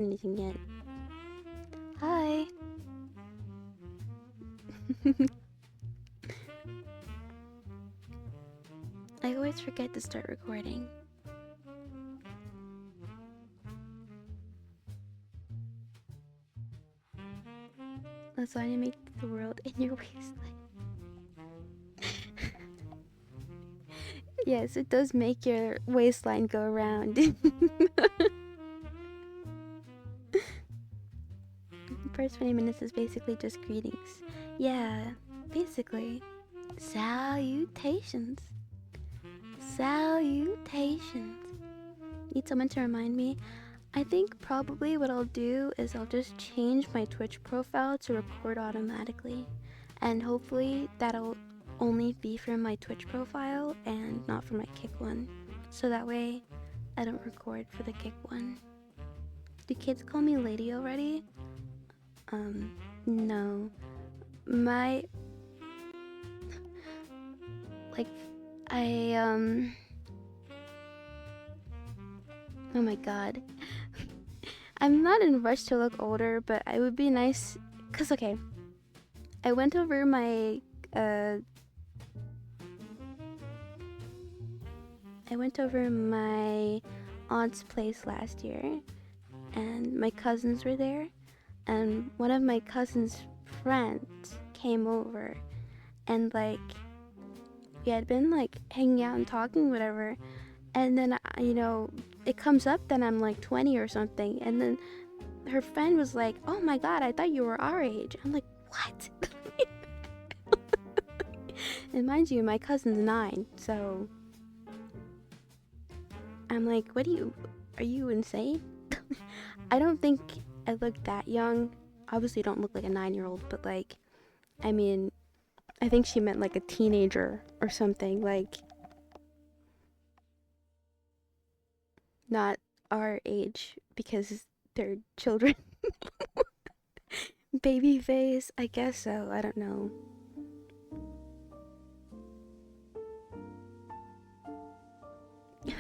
anything yet. Hi. I always forget to start recording. Lasagna make the world in your waistline. Yes, it does make your waistline go around. First 20 minutes is basically just greetings. Yeah, basically. Salutations. Salutations. Need someone to remind me? I think probably what I'll do is I'll just change my Twitch profile to record automatically. And hopefully that'll only be for my Twitch profile and not for my Kick one. So that way I don't record for the Kick one. Do kids call me lady already? No. My... Like, oh my god. I'm not in a rush to look older, but it would be nice... Cause, okay. I went over my, I went over my aunt's place last year, and my cousins were there, and one of my cousin's friends came over, and like, we had been like hanging out and talking, whatever, and then, you know, it comes up that I'm like 20 or something, and then her friend was like, oh my god, I thought you were our age. I'm like, what? And mind you, my cousin's 9, so I'm like, what are you insane? I don't think I look that young. Obviously don't look like a 9-year-old, but like, I mean, I think she meant like a teenager or something, like, not our age, because they're children. Baby face, I guess so, I don't know.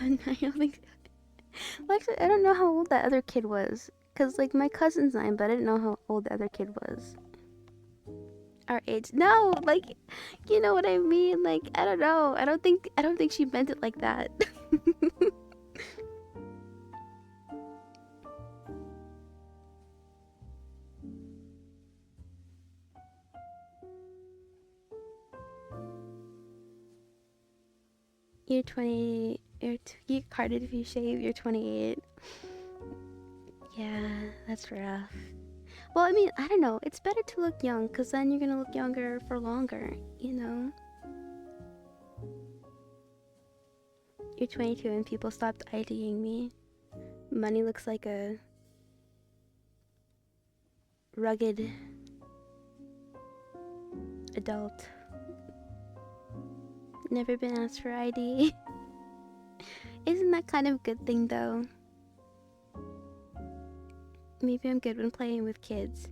I don't think... Well, actually, I don't know how old that other kid was. Cause like my cousin's 9, but I didn't know how old the other kid was. Our age. No, like, you know what I mean? Like, I don't know. I don't think she meant it like that. You're 20. You get carded if you shave. You're 28. Yeah, that's rough. Well, I mean, I don't know. It's better to look young, cause then you're gonna look younger for longer. You know. You're 22 and people stopped IDing me. Money looks like a rugged adult. Never been asked for ID. Isn't that kind of a good thing though? Maybe I'm good when playing with kids.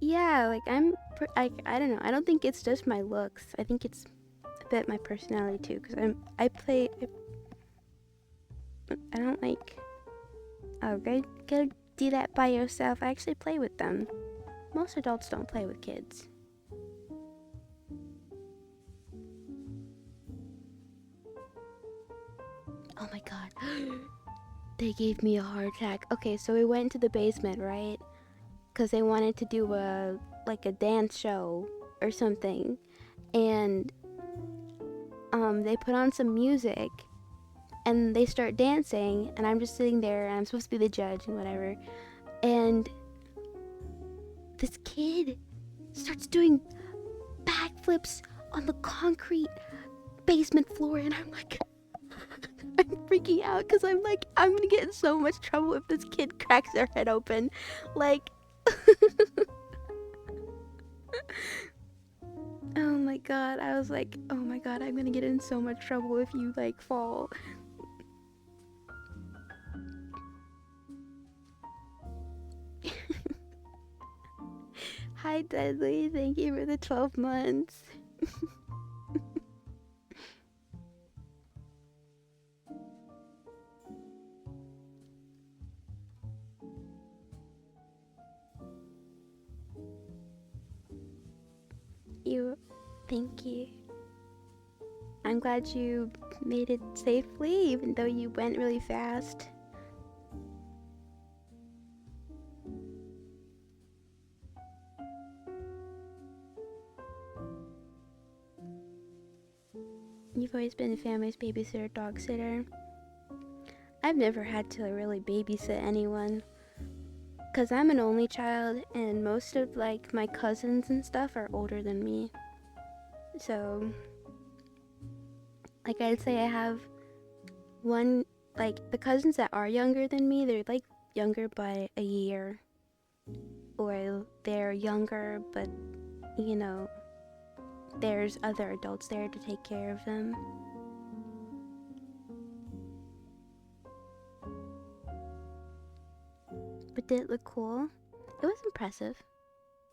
Yeah, like I don't know. I don't think it's just my looks. I think it's a bit my personality too. Cause I don't like. Oh, go do that by yourself. I actually play with them. Most adults don't play with kids. Oh my god. They gave me a heart attack. Okay, so we went to the basement, right? Because they wanted to do a dance show or something. And they put on some music and they start dancing, and I'm just sitting there and I'm supposed to be the judge and whatever. And this kid starts doing backflips on the concrete basement floor, and I'm like, I'm freaking out because I'm like, I'm gonna get in so much trouble if this kid cracks their head open. Like, oh my god, I was like, oh my god, I'm gonna get in so much trouble if you like fall. Hi Deadly, thank you for the 12 months. Thank you. I'm glad you made it safely, even though you went really fast. You've always been a family's babysitter, dog sitter. I've never had to really babysit anyone, because I'm an only child, and most of like my cousins and stuff are older than me. So, like, I'd say I have one, like, the cousins that are younger than me, they're like younger by a year, or they're younger, but you know, there's other adults there to take care of them. But did it look cool? It was impressive.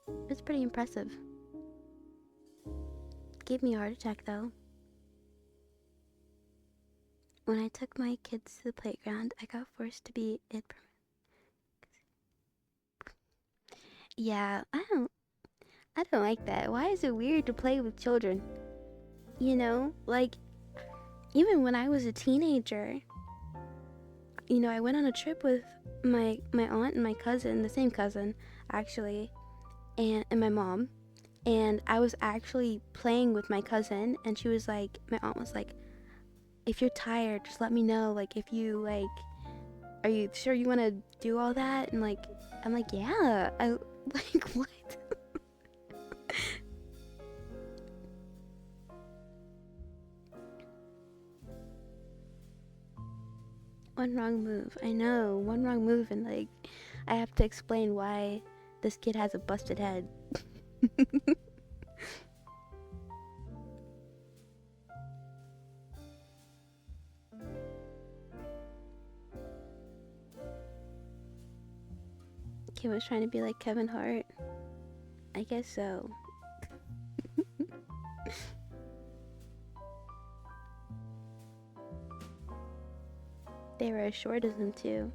It was pretty impressive. Gave me a heart attack though. When I took my kids to the playground, I got forced to be it. Yeah, I don't like that. Why is it weird to play with children? You know, like, even when I was a teenager, you know, I went on a trip with my aunt and my cousin, the same cousin, actually, and my mom. And I was actually playing with my cousin, and she was like, my aunt was like, if you're tired, just let me know. Like, if you, like, are you sure you want to do all that? And, like, I'm like, yeah. Like, what? One wrong move. I know, one wrong move, and, like, I have to explain why this kid has a busted head. Kim was trying to be like Kevin Hart. I guess so. They were as short as him, too.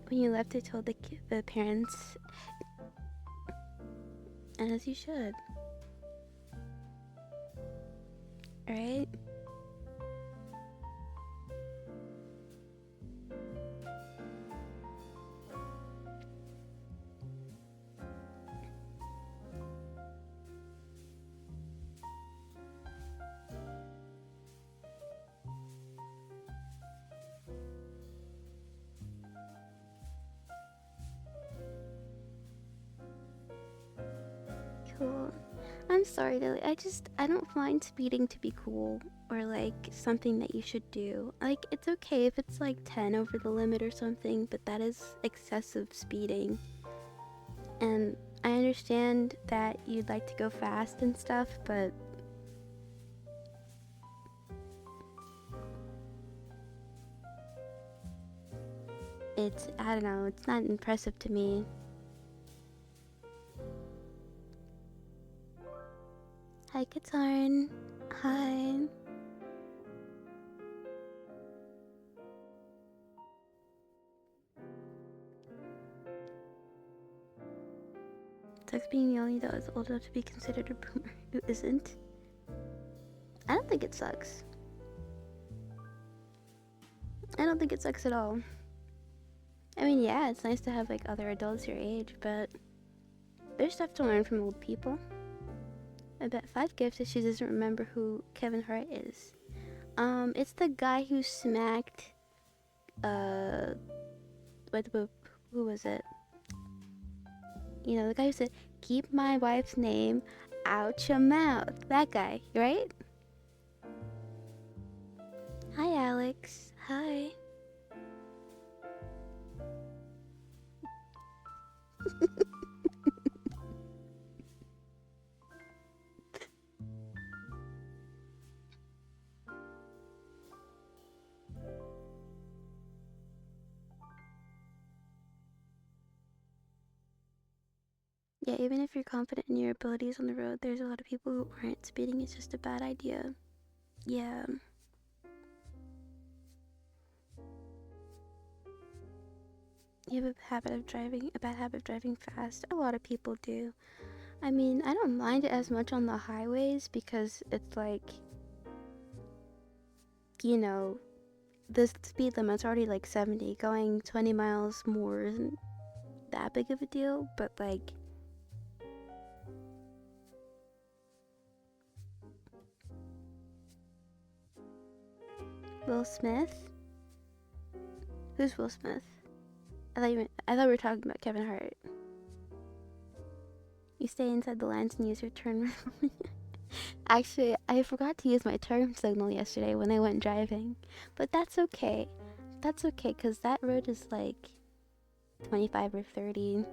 When you left, I told the parents, and as you should. Right? Cool. I'm sorry, Lily. I don't find speeding to be cool or like something that you should do. Like, it's okay if it's like 10 over the limit or something, but that is excessive speeding. And I understand that you'd like to go fast and stuff, but I don't know, it's not impressive to me. Hi, Katarn. Hi. Sucks being the only that was old enough to be considered a boomer who isn't. I don't think it sucks. I don't think it sucks at all. I mean, yeah, it's nice to have like other adults your age, but there's stuff to learn from old people. I bet 5 gifts if she doesn't remember who Kevin Hart is. It's the guy who smacked, who was it? You know, the guy who said, keep my wife's name out your mouth. That guy, right? Hi, Alex. Hi. Yeah, even if you're confident in your abilities on the road, there's a lot of people who aren't. Speeding is just a bad idea. Yeah. You have a bad habit of driving fast. A lot of people do. I mean, I don't mind it as much on the highways because it's like, you know, the speed limit's already like 70. Going 20 miles more isn't that big of a deal, but like, Will Smith? Who's Will Smith? I thought we were talking about Kevin Hart. You stay inside the lines and use your turn. Actually, I forgot to use my turn signal yesterday when I went driving. But that's okay. That's okay, because that road is like 25 or 30.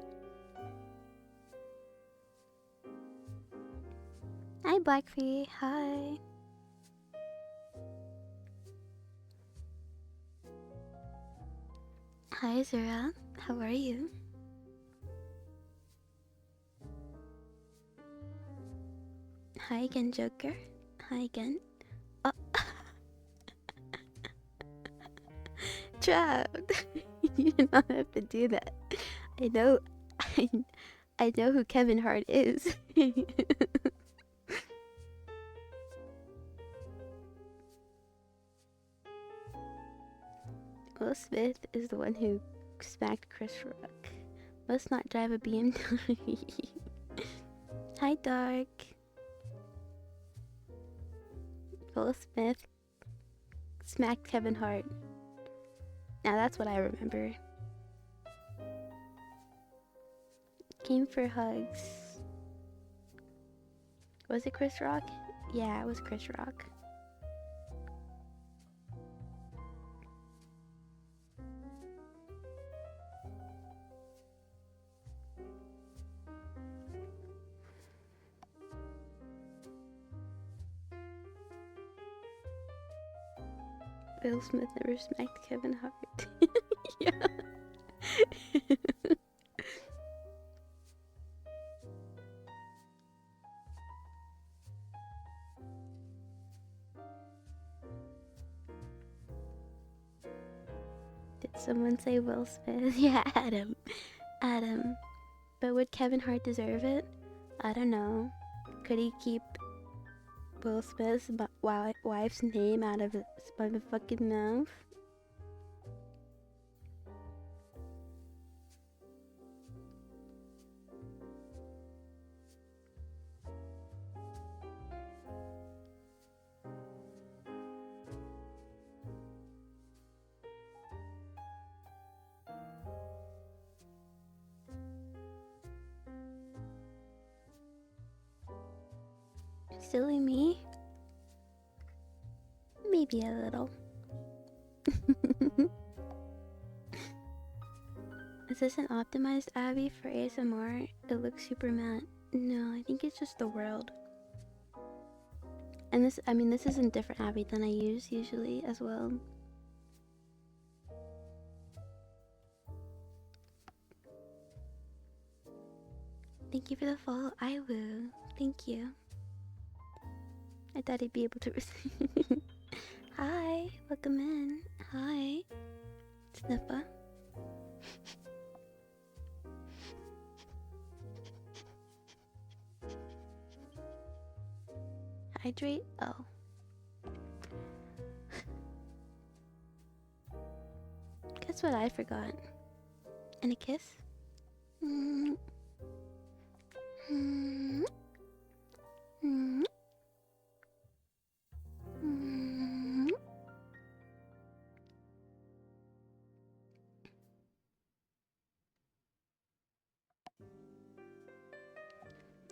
Hi, Blackfree. Hi. Hi, Zura. How are you? Hi again, Joker. Hi again. Oh. Trapped. You did not have to do that. I know. I know who Kevin Hart is. Will Smith is the one who smacked Chris Rock. Must not drive a BMW. Hi, Dark. Will Smith smacked Kevin Hart. Now that's what I remember. Came for hugs. Was it Chris Rock? Yeah, it was Chris Rock. Will Smith never smacked Kevin Hart. Yeah. Did someone say Will Smith? Yeah, Adam. Adam. But would Kevin Hart deserve it? I don't know. Could he keep Will Smith's wife's name out of his motherfucking mouth? Silly me? Maybe a little. Is this an optimized Abby for ASMR? It looks super matte. No, I think it's just the world. And this, I mean, this is a different Abby than I use usually as well. Thank you for the follow. I will. Thank you. I thought I'd be able to receive. Hi, welcome in. Hi, Sniffa. Hydrate? Oh. Guess what I forgot? And a kiss? Mm. Mm. Mm. Mm.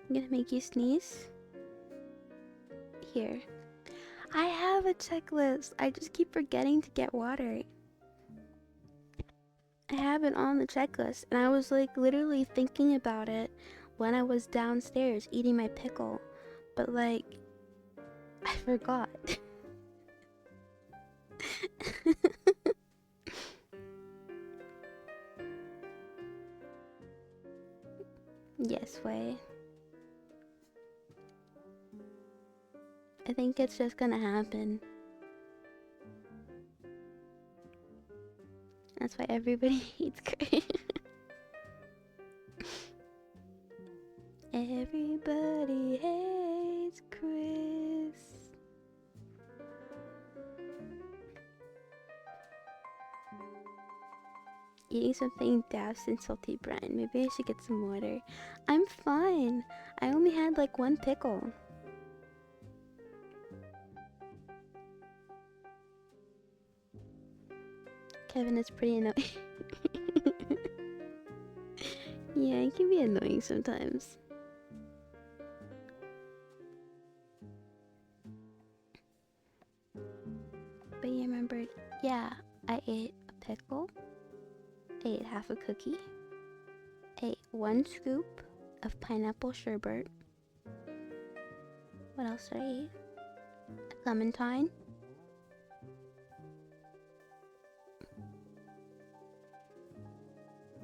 I'm gonna make you sneeze. Here. I have a checklist. I just keep forgetting to get water. I have it on the checklist, and I was like literally thinking about it when I was downstairs eating my pickle, but like I forgot. Yes, way. I think it's just gonna happen. That's why everybody hates Chris. Everybody hates Chris. Eating something doused in salty brine. Maybe I should get some water. I'm fine. I only had like one pickle. Kevin is pretty annoying. Yeah, it can be annoying sometimes. But you remembered, yeah, I ate a pickle, ate half a cookie, ate 1 scoop of pineapple sherbet. What else did I eat? A clementine.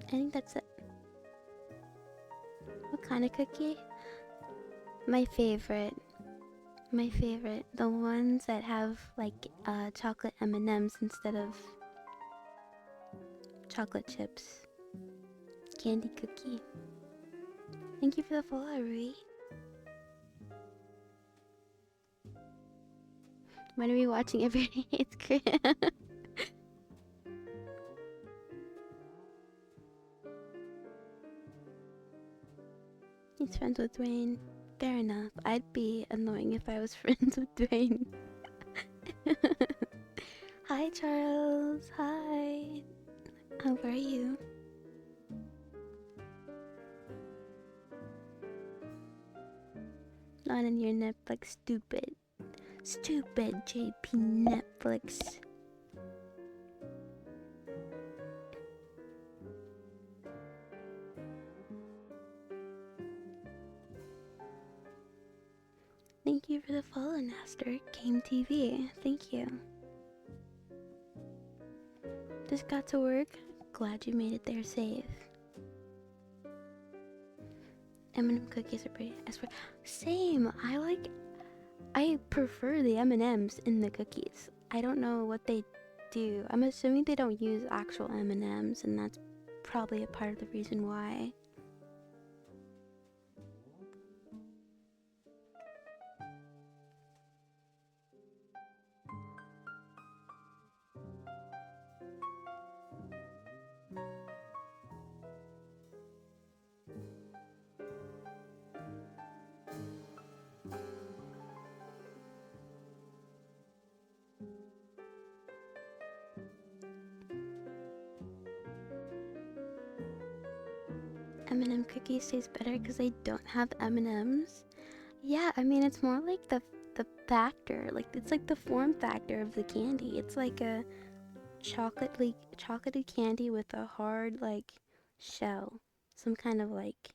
I think that's it. What kind of cookie? My favorite. My favorite. The ones that have like chocolate M&Ms instead of chocolate chips. Candy cookie. Thank you for the follow, Rui. When are we watching Everybody Hates Chris? He's friends with Dwayne. Fair enough. I'd be annoying if I was friends with Dwayne. Hi, Charles. Hi. How are you? Not in your Netflix, stupid. Stupid JP Netflix. Thank you for the follow, Naster. Game TV. Thank you. Just got to work. Glad you made it there safe. M&M cookies are pretty. Same. I prefer the M&Ms in the cookies. I don't know what they do. I'm assuming they don't use actual M&Ms, and that's probably a part of the reason why. M&M cookies taste better because they don't have M&Ms. Yeah, I mean it's more like the factor, like it's like the form factor of the candy. It's like a chocolatey candy with a hard like shell, some kind of like,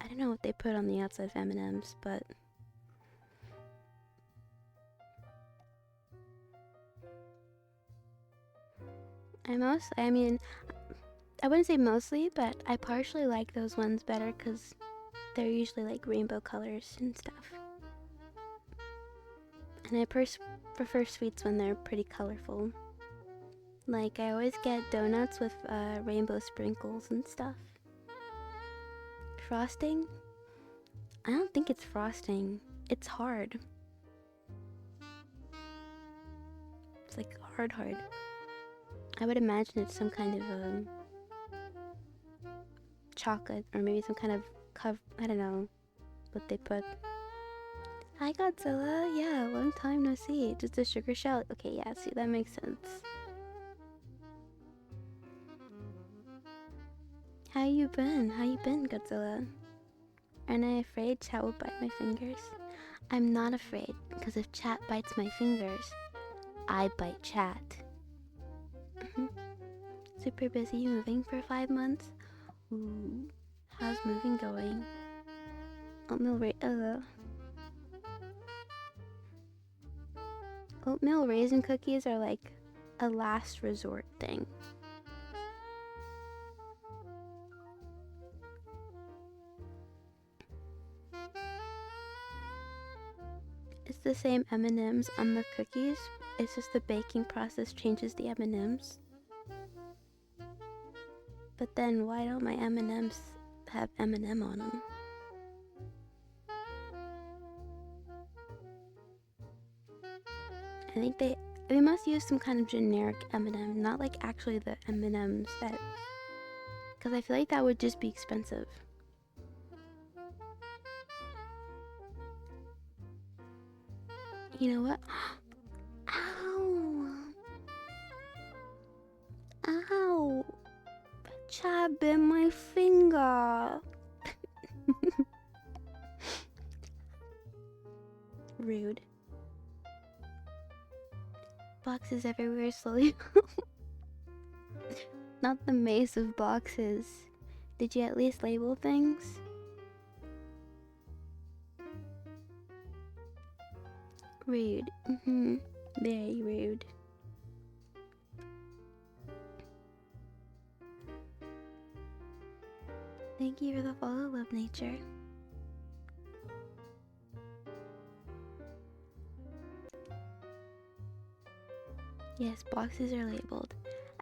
I don't know what they put on the outside of M&Ms, but I mean, I wouldn't say mostly, but I partially like those ones better because they're usually like rainbow colors and stuff. And I prefer sweets when they're pretty colorful. Like, I always get donuts with rainbow sprinkles and stuff. Frosting? I don't think it's frosting. It's hard. It's like hard. I would imagine it's some kind of chocolate or maybe some kind of I don't know what they put. Hi Godzilla, yeah, long time no see. Just a sugar shell. Okay, yeah, see, that makes sense. How you been, Godzilla? Aren't I afraid chat will bite my fingers? I'm not afraid, because if chat bites my fingers, I bite chat. Super busy moving for 5 months? Ooh, how's moving going? Oatmeal raisin cookies are like a last resort thing. It's the same M&Ms on the cookies. It's just the baking process changes the M&Ms. But then why don't my M&Ms have M&M on them? I think they must use some kind of generic M&M, not like actually the M&Ms that, because I feel like that would just be expensive. You know what? Ow! Ow! Chad bit my finger! Rude. Boxes everywhere slowly. Not the maze of boxes. Did you at least label things? Rude. Very rude. Thank you for the follow, Love Nature. Yes, boxes are labeled.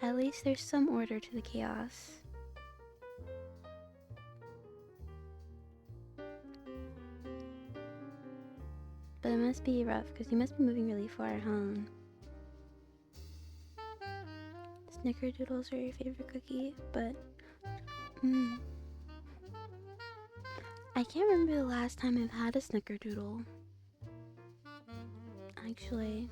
At least there's some order to the chaos. But it must be rough, because you must be moving really far, huh? Snickerdoodles are your favorite cookie, but... I can't remember the last time I've had a snickerdoodle. Actually...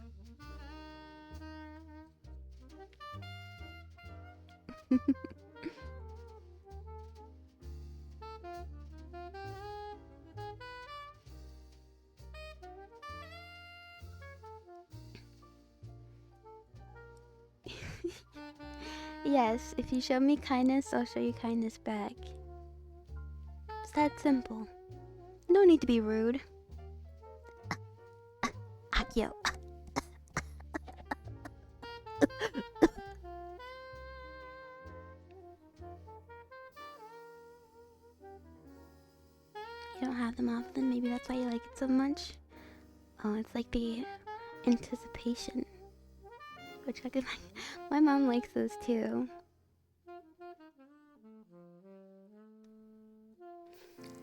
Yes, if you show me kindness, I'll show you kindness back. It's that simple. No need to be rude. Akio. You don't have them often, maybe that's why you like it so much. Oh, it's like the anticipation. Which I could like. My mom likes those too.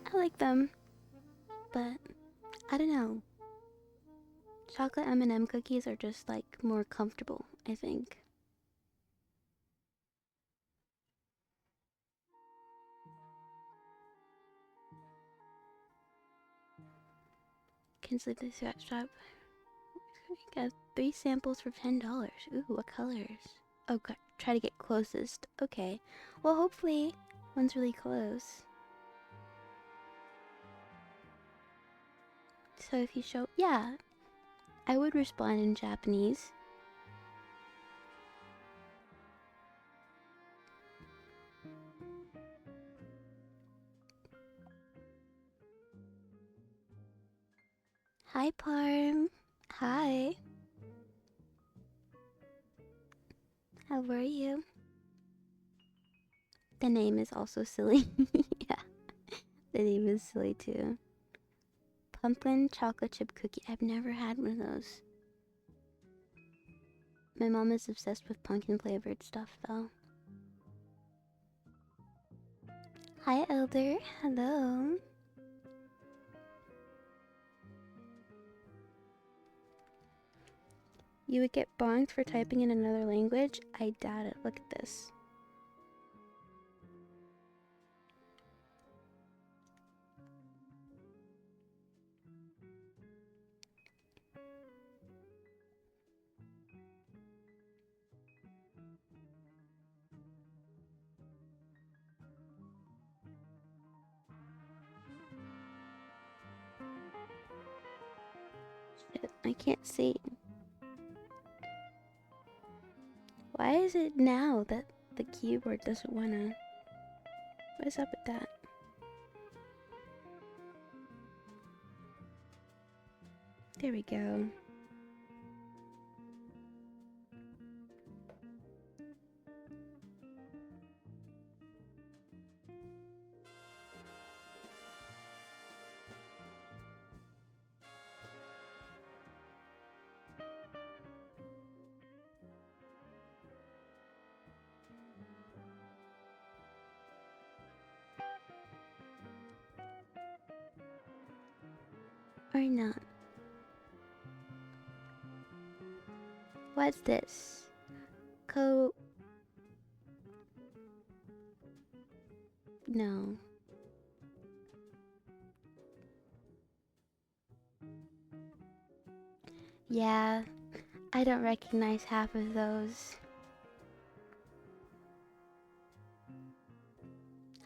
I like them, but I don't know. Chocolate M&M cookies are just like more comfortable, I think. Can sleep this shop. Got 3 samples for $10. Ooh, what colors? Oh, God. Try to get closest. Okay. Well, hopefully one's really close. So if you show... Yeah. I would respond in Japanese. Hi, Parm. Hi. How are you? The name is also silly. Yeah. The name is silly too. Pumpkin chocolate chip cookie. I've never had one of those. My mom is obsessed with pumpkin flavored stuff though. Hi, Elder. Hello. You would get bonked for typing in another language? I doubt it. Look at this. Shit, I can't see. Why is it now that the keyboard doesn't wanna... What is up with that? There we go. Or not? What's this? No. Yeah, I don't recognize half of those.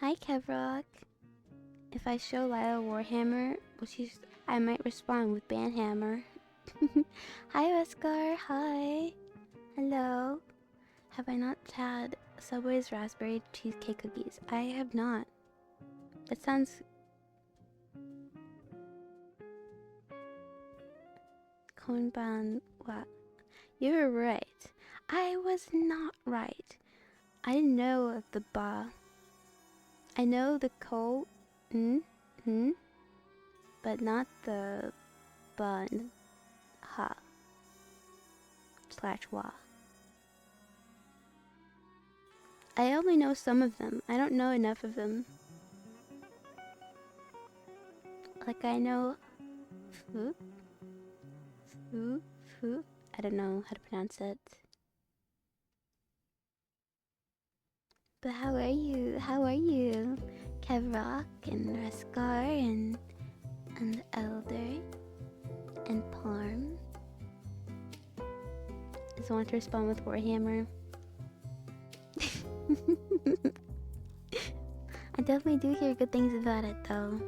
Hi, Kevrock. If I show Lila Warhammer, I might respond with Banhammer. Hi, Oscar. Hi. Hello. Have I not had Subway's raspberry cheesecake cookies? I have not. That sounds... Konban... What? You were right. I was not right. I didn't know of the ba. I know the ko... but not the bun. Ha. / wa. I only know some of them. I don't know enough of them. Like I know... Fu? Fu? Fu? I don't know how to pronounce it. But how are you? How are you? Kevrock and Raskar and Elder and Parm. Just want to respond with Warhammer. I definitely do hear good things about it though.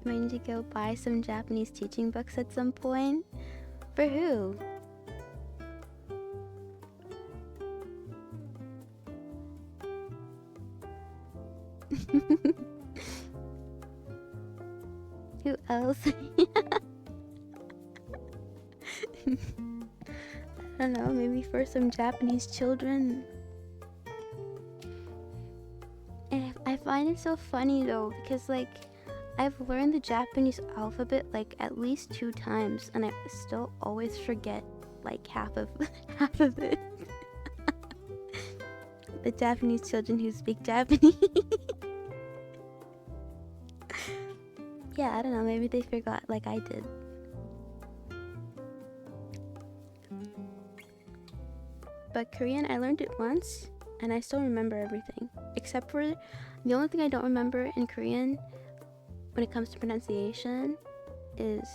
I need to go buy some Japanese teaching books at some point. For who? Who else? I don't know, maybe for some Japanese children. And I find it so funny though, because like I've learned the Japanese alphabet like at least 2 times and I still always forget like half of it. The Japanese children who speak Japanese. Yeah, I don't know, maybe they forgot like I did. But Korean, I learned it once and I still remember everything. Except for the only thing I don't remember in Korean when it comes to pronunciation is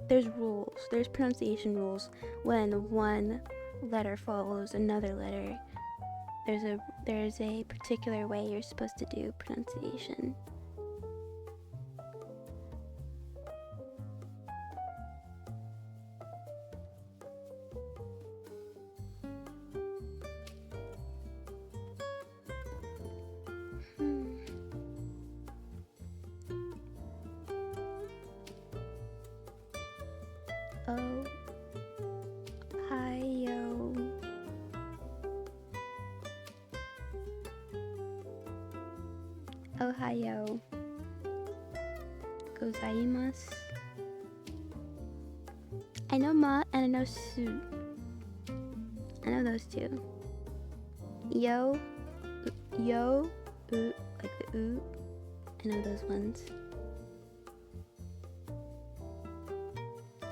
there's rules. There's pronunciation rules when one letter follows another letter. There's a particular way you're supposed to do pronunciation. Oh, hi yo. Ohio. Gozaimasu. I know ma and I know su. I know those two. Yo, like the oo. I know those ones.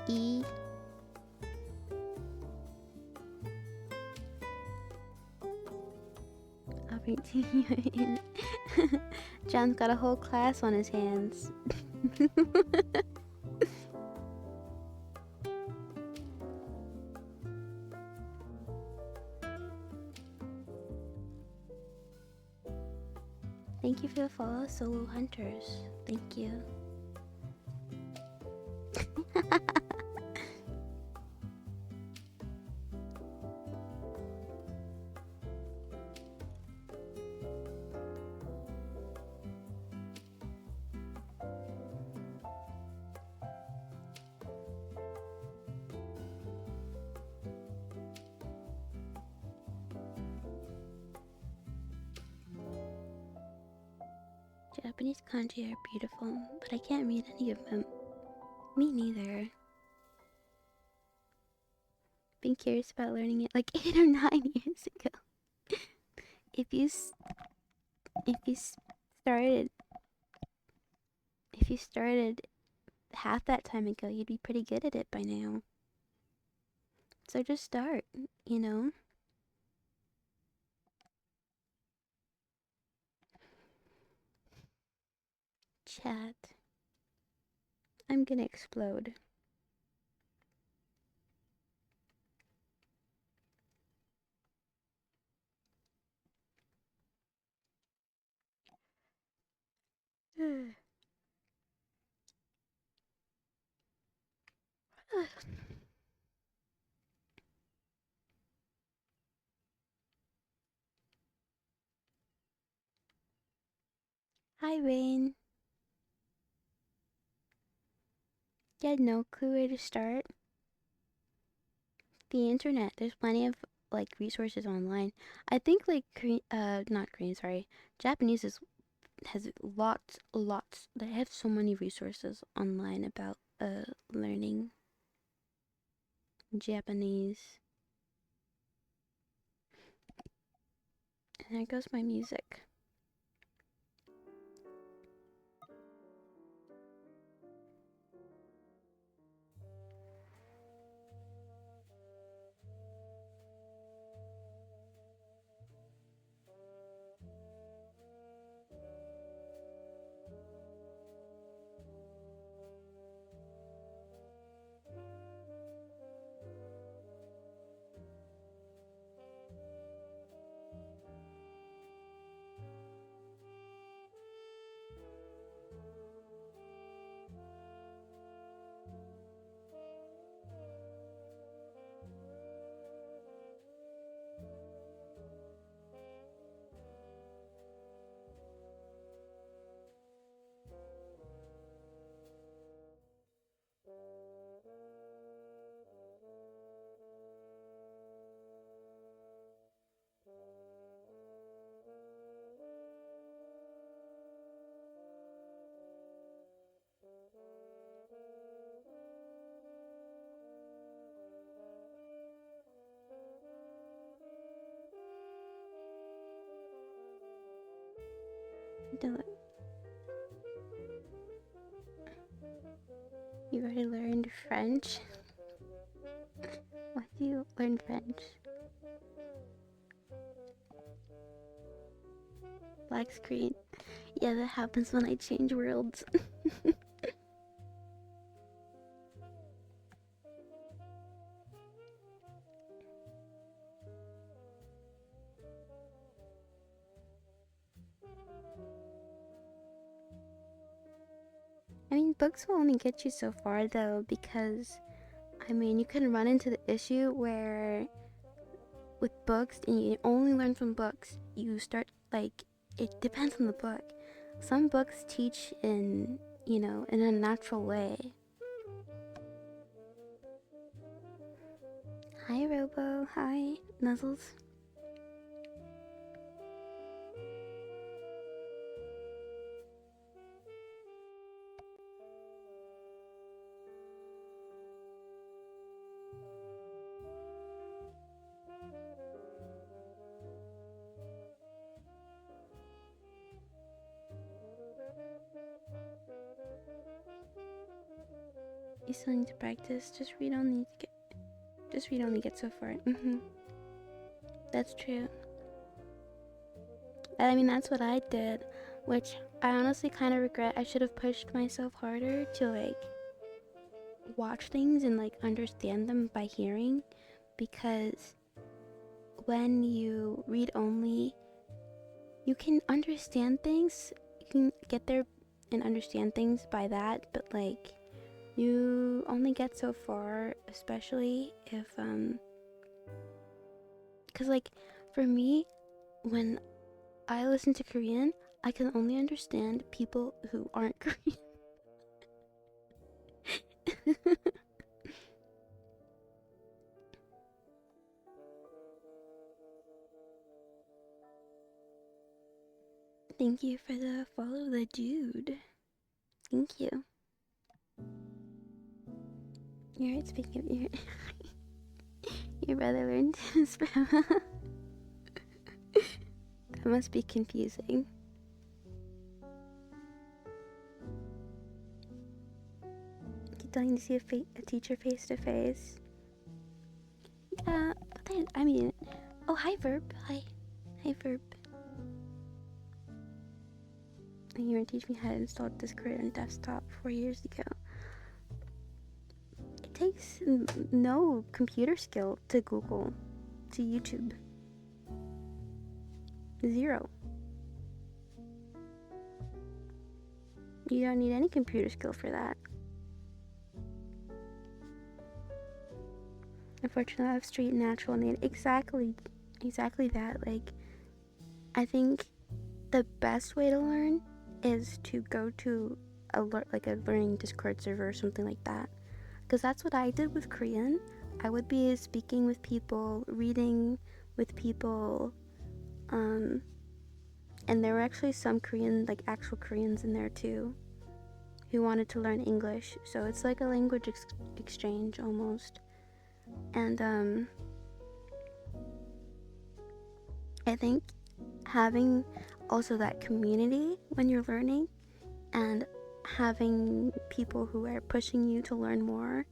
E. I'll bring to you in. John's got a whole class on his hands. Thank you for the follow, Solo Hunters. Thank you. Japanese kanji are beautiful, but I can't read any of them. Me neither. been curious about learning it like 8 or 9 years ago. If you if you started if you started half that time ago, you'd be pretty good at it by now. So just start, you know? Chat. I'm gonna explode. Hi, Rain. You had no clue where to start? The internet. There's plenty of like resources online. I think like not Korean, sorry. Japanese has lots. They have so many resources online about learning Japanese. And there goes my music. You already learned French? Why do you learn French? Black screen. Yeah, that happens when I change worlds. I mean, books will only get you so far though, because I mean, you can run into the issue where with books, and you only learn from books, you start like, it depends on the book. Some books teach in, you know, in a natural way. Hi, Robo. Hi, Nuzzles. You still need to practice. Just read only get so far. That's true. I mean, that's what I did, which I honestly kind of regret. I should have pushed myself harder to like watch things and like understand them by hearing, because when you read only, you can understand things. You can get there and understand things by that, but like you only get so far, especially if cuz like for me, when I listen to Korean, I can only understand people who aren't Korean. Thank you for the follow the dude. Thank you. You're right, speaking of Your brother learned to spell. That must be confusing. Keep dying to see a teacher face to face. Yeah, but then, I mean, oh, hi, Verb. Hi, Verb. You were teaching me how to install Discord on desktop 4 years ago. It takes no computer skill to Google, to YouTube. 0. You don't need any computer skill for that. Unfortunately, I have street natural need exactly that. Like, I think the best way to learn is to go to a learning Discord server or something like that, because that's what I did with Korean. I would be speaking with people, reading with people, and there were actually some Korean, like actual Koreans in there too, who wanted to learn English. So it's like a language exchange almost. And I think having also that community when you're learning, and having people who are pushing you to learn more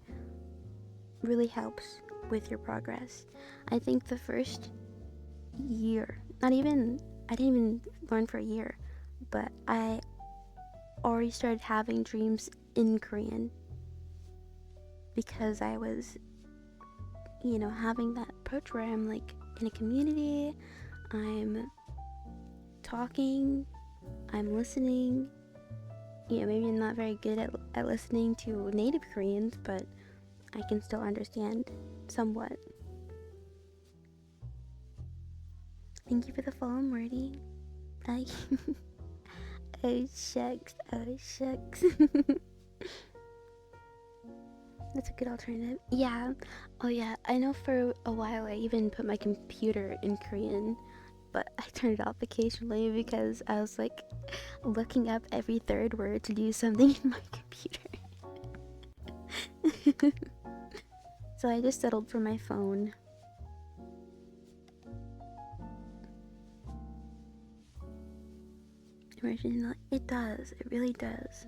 really helps with your progress. I think the first year, I didn't even learn for a year, but I already started having dreams in Korean because I was, having that approach where I'm like in a community, I'm talking, I'm listening. Maybe I'm not very good at listening to native Koreans, but I can still understand somewhat. Thank you for the follow, Morty. Oh shucks. That's a good alternative. Yeah. Oh yeah, I know for a while I even put my computer in Korean, but I turned it off occasionally because I was like looking up every third word to do something in my computer. So I just settled for my phone. It does. It really does.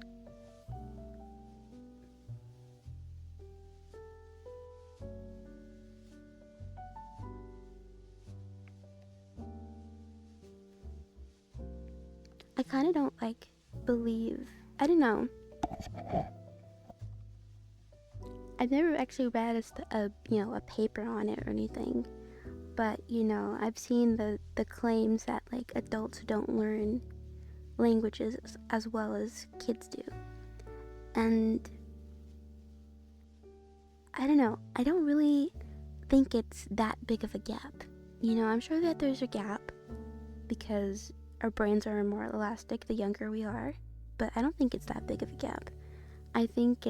I kind of don't believe. I don't know. I've never actually read a paper on it or anything, but I've seen the claims that adults don't learn languages as well as kids do, and I don't know. I don't really think it's that big of a gap. I'm sure that there's a gap because our brains are more elastic the younger we are, but I don't think it's that big of a gap. I think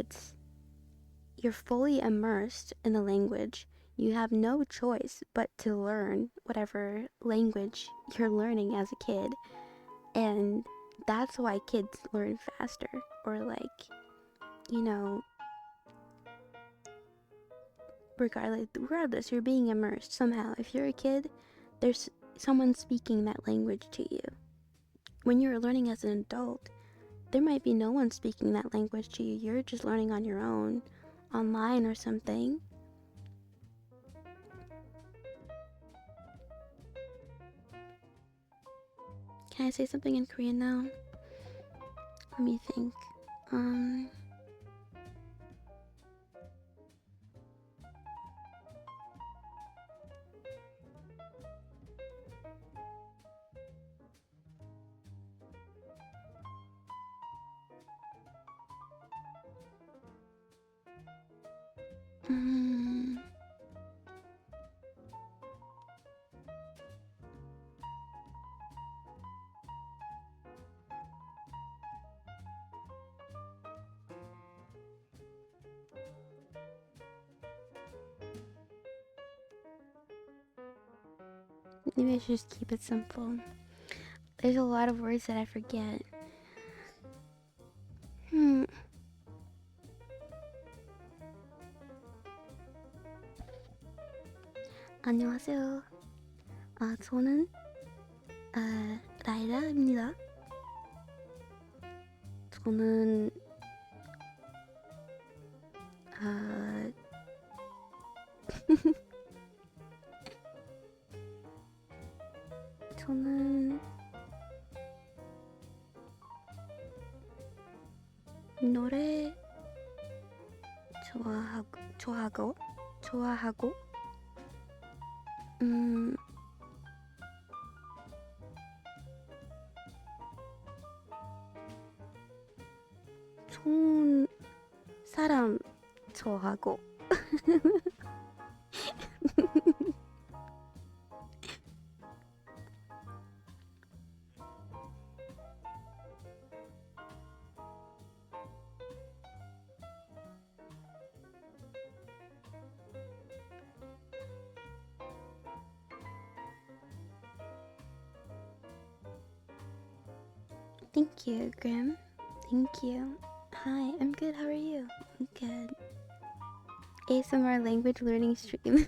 you're fully immersed in the language. You have no choice but to learn whatever language you're learning as a kid, and that's why kids learn faster, or regardless, you're being immersed somehow. If you're a kid, there's someone speaking that language to you. When you're learning as an adult, there might be no one speaking that language to you. You're just learning on your own, online or something. Can I say something in Korean now? Let me think. Maybe I should just keep it simple. There's a lot of words that I forget. 안녕하세요. 저는 라이라입니다. 저는 저는 노래 좋아하고 좋은 사람 좋아하고 Thank you, Grim. Thank you. Hi, I'm good. How are you? I'm good. ASMR language learning stream.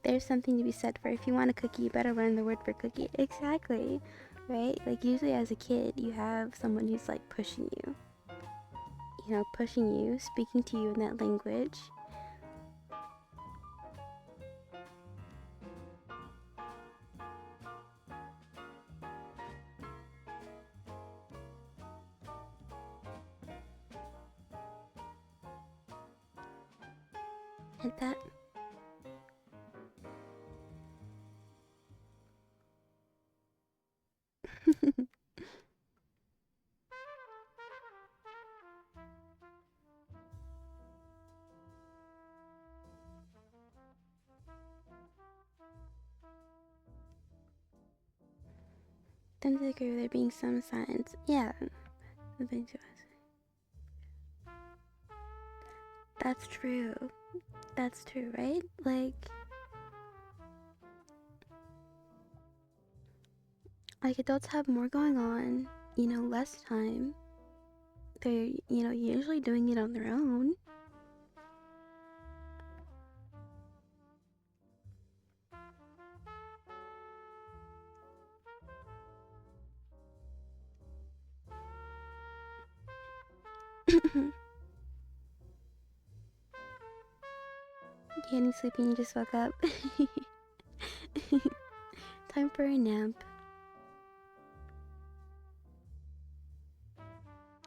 There's something to be said for if you want a cookie, you better learn the word for cookie. Exactly. Right? Like, usually as a kid, you have someone who's like pushing you. You know, pushing you, speaking to you in that language. Hit that. Don't disagree with there being some signs. Yeah. That's true. That's true, right? Like adults have more going on, you know, less time. They're, you know, usually doing it on their own. Candy sleeping, you just woke up. Time for a nap.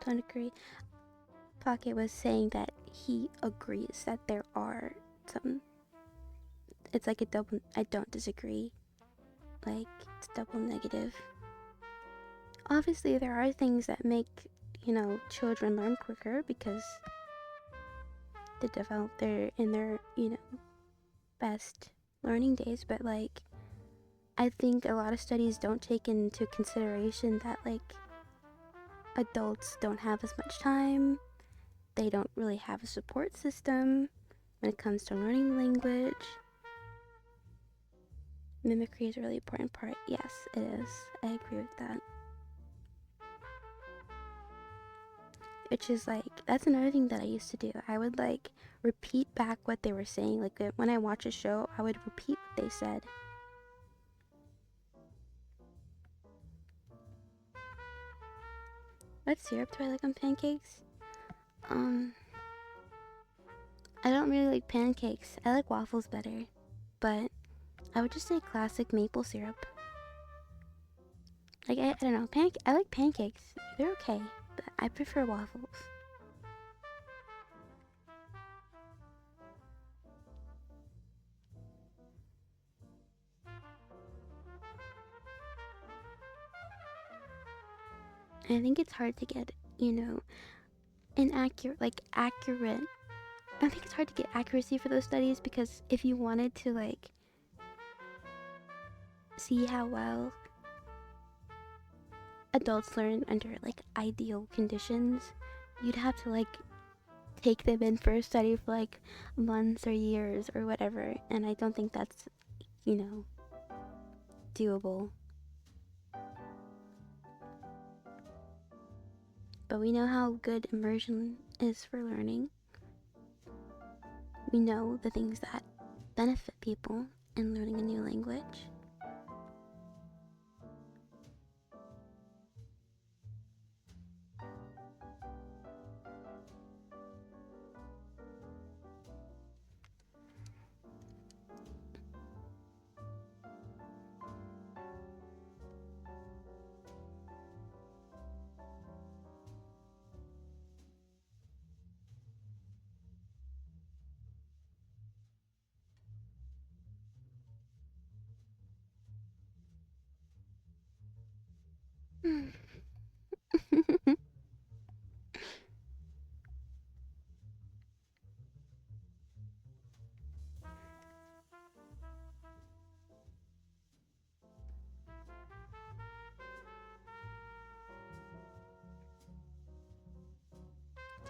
Don't agree. Pocket was saying that he agrees that there are some. It's like a double. I don't disagree. Like, it's double negative. Obviously, there are things that make, you know, children learn quicker because they develop in their, you know, best learning days, but like, I think a lot of studies don't take into consideration that like adults don't have as much time, they don't really have a support system when it comes to learning the language. Mimicry is a really important part. Yes, it is. I agree with that. Which is like, that's another thing that I used to do. I would like repeat back what they were saying. Like when I watch a show, I would repeat what they said. What syrup do I like on pancakes? I don't really like pancakes. I like waffles better. But I would just say classic maple syrup. Like, I don't know. I like pancakes. They're okay. But I prefer waffles. I think it's hard to get, you know, accurate. I think it's hard to get accuracy for those studies because if you wanted to, like, see how well adults learn under, like, ideal conditions, you'd have to, like, take them in for a study for, like, months or years or whatever. And I don't think that's, you know, doable. But we know how good immersion is for learning. We know the things that benefit people in learning a new language.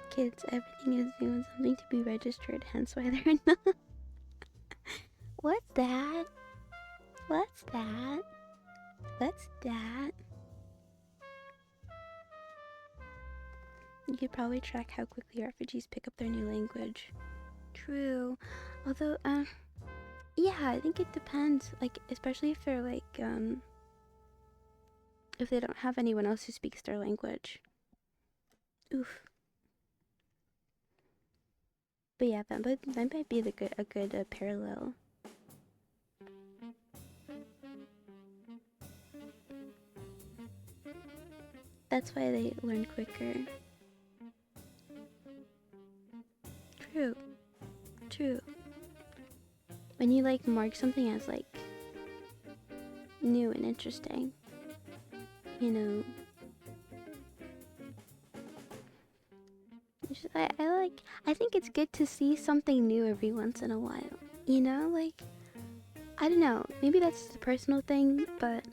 Kids, everything is new and something to be registered, hence why they're not. What's that? What's that? What's that? You could probably track how quickly refugees pick up their new language. True. Although, yeah, I think it depends. Like, especially if they're like, if they don't have anyone else who speaks their language. Oof. But yeah, that might be a good parallel. That's why they learn quicker. True. True. When you like mark something as like new and interesting, you know. I think it's good to see something new every once in a while. You know, like, I don't know, maybe that's just a personal thing, but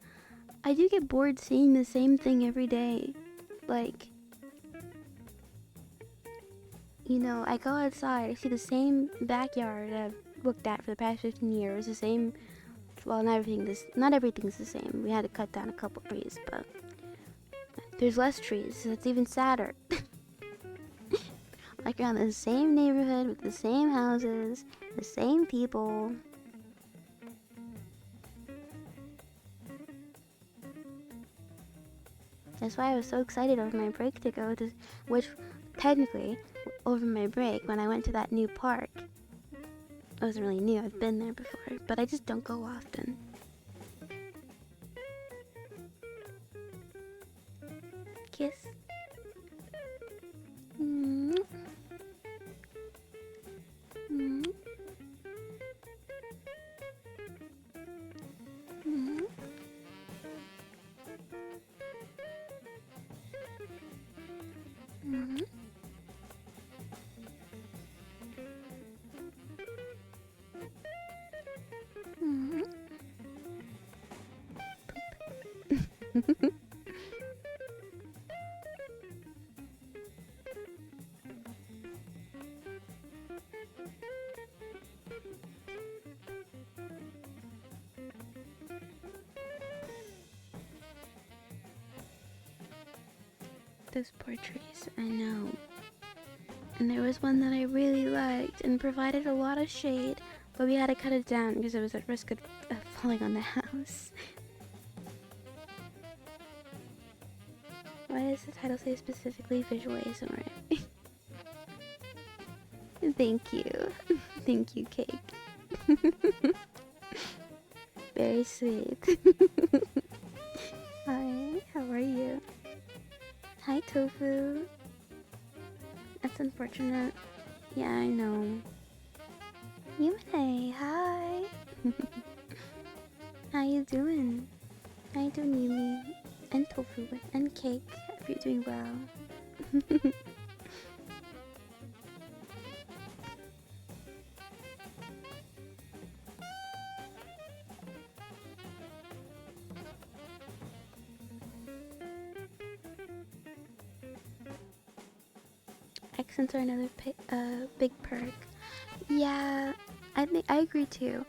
I do get bored seeing the same thing every day. Like, you know, I go outside, I see the same backyard I've looked at for the past 15 years, the same, well, not everything's the same. We had to cut down a couple trees, but there's less trees, so it's even sadder. Like, around the same neighborhood with the same houses, the same people. That's why I was so excited over my break to go to, which technically, over my break, when I went to that new park, it wasn't really new, I've been there before, but I just don't go often. Kiss. Mm. Mm. Mm. Mm. Mm. Those poor trees, I know. And there was one that I really liked and provided a lot of shade, but we had to cut it down because it was at risk of falling on the house. Why does the title say specifically visual ASMR? Thank you. Thank you, Cake. Very sweet. Hi, how are you? Hi, Tofu. That's unfortunate. Yeah, I know. Yumine, hi. How you doing? How you doing, Yumi? And Tofu and Cake. Hope you're doing well. Accents are another big perk. Yeah, I agree too.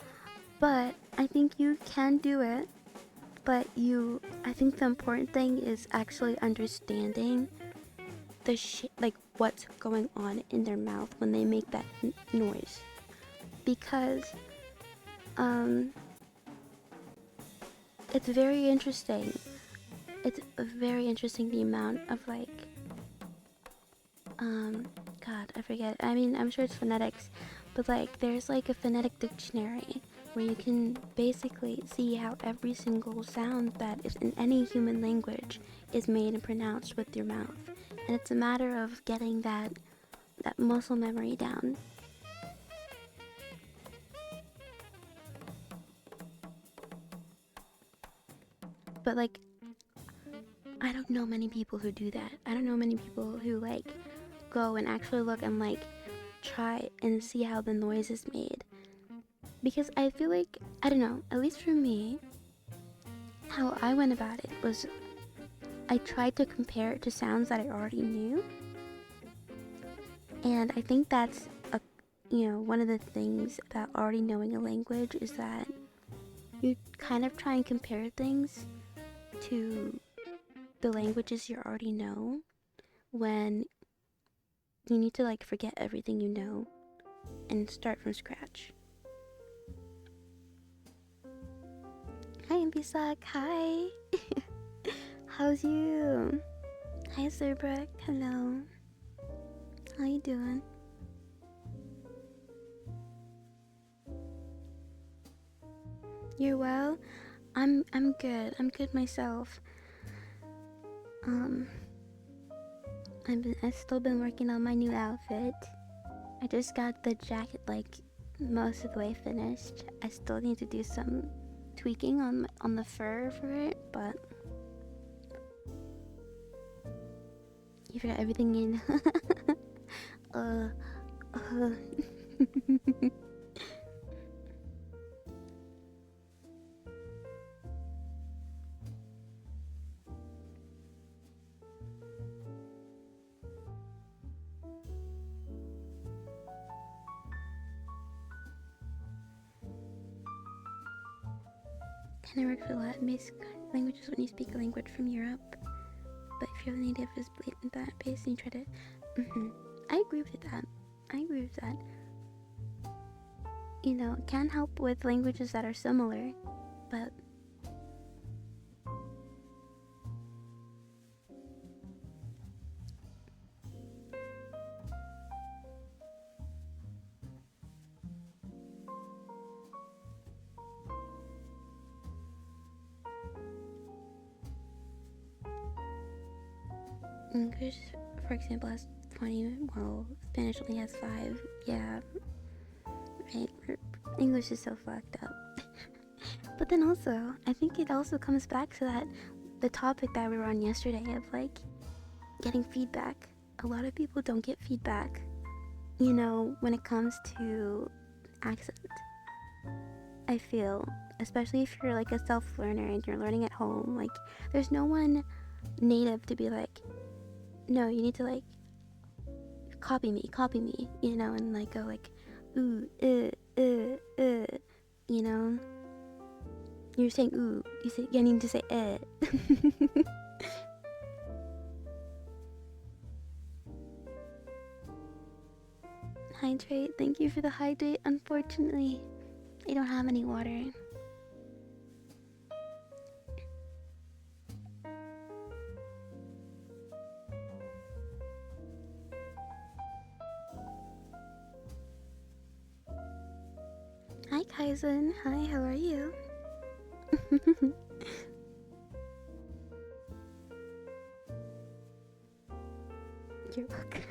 But I think you can do it. But I think the important thing is actually understanding the like what's going on in their mouth when they make that noise. because um it's very interesting. It's very interesting the amount of like God, I forget. I mean, I'm sure it's phonetics, but like there's like a phonetic dictionary where you can basically see how every single sound that is in any human language is made and pronounced with your mouth. And it's a matter of getting that muscle memory down. But like I don't know many people who do that. I don't know many people who like go and actually look and like try and see how the noise is made. Because I feel like, I don't know, at least for me, how I went about it was I tried to compare it to sounds that I already knew. And I think that's one of the things about already knowing a language is that you kind of try and compare things to the languages you already know when you need to like forget everything you know and start from scratch. Hi Imbisak, hi! How's you? Hi Zerbrook, hello. How you doing? You're well? I'm good. I'm good myself. I've still been working on my new outfit. I just got the jacket like most of the way finished. I still need to do some tweaking on the fur for it, but you forgot everything you know. Kind of works with Latin based languages when you speak a language from Europe. But if your native is blatant that base and you try to I agree with that. I agree with that. You know, it can help with languages that are similar, but English, for example, has 20, well, Spanish only has 5. Yeah, right. English is so fucked up. But then also, I think it also comes back to the topic that we were on yesterday of like getting feedback. A lot of people don't get feedback, you know, when it comes to accent. I feel, especially if you're like a self-learner and you're learning at home, like there's no one native to be like, no, you need to like copy me, you know, and like go like, ooh, you know. You're saying ooh, you need to say Hydrate, thank you for the hydrate. Unfortunately, I don't have any water. Hi Kaizen, hi, how are you? You're welcome.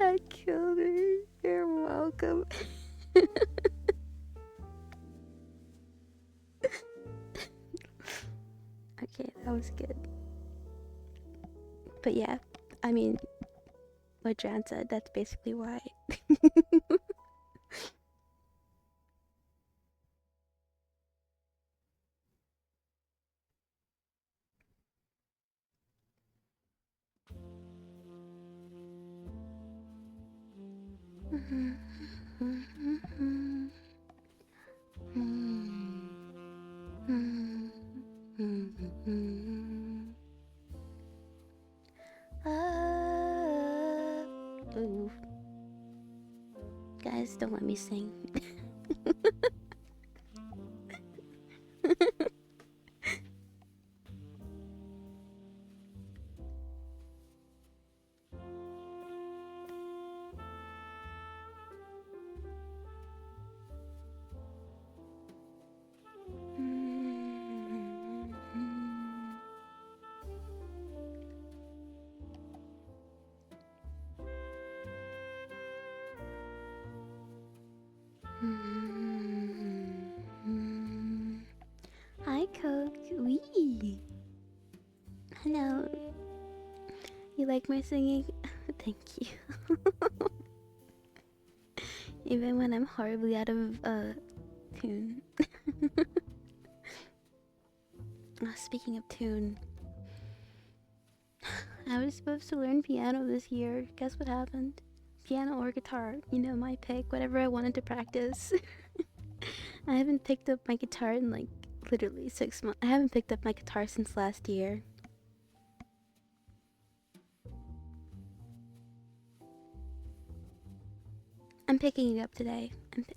I killed her. You're welcome. Okay, that was good. But yeah, I mean, what Jan said, that's basically why. Ooh. Guys, don't let me sing. Hi, Coke. Wee. Hello. You like my singing? Thank you. Even when I'm horribly out of tune. Speaking of tune, I was supposed to learn piano this year. Guess what happened? Piano or guitar, you know, my pick, whatever I wanted to practice. I haven't picked up my guitar in like literally 6 months. I haven't picked up my guitar since last year. I'm picking it up today.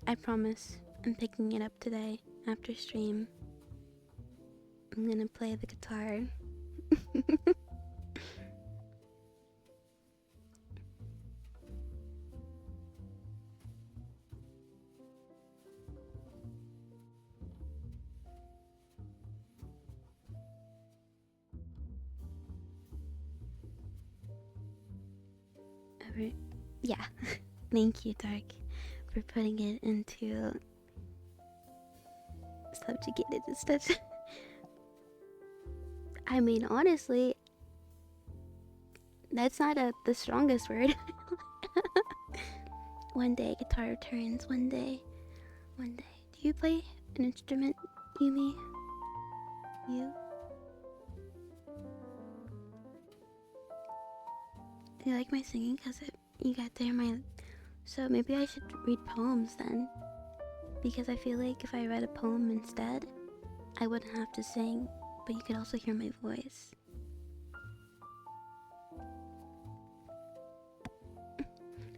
I promise. I'm picking it up today after stream. I'm gonna play the guitar. Yeah. Thank you, Dark, for putting it into subjugated instead. I mean, honestly, that's not the strongest word. One day, guitar returns. One day. One day. Do you play an instrument, Yumi? You? Do you like my singing? Cause you got there my... So maybe I should read poems then. Because I feel like if I read a poem instead, I wouldn't have to sing, but you could also hear my voice.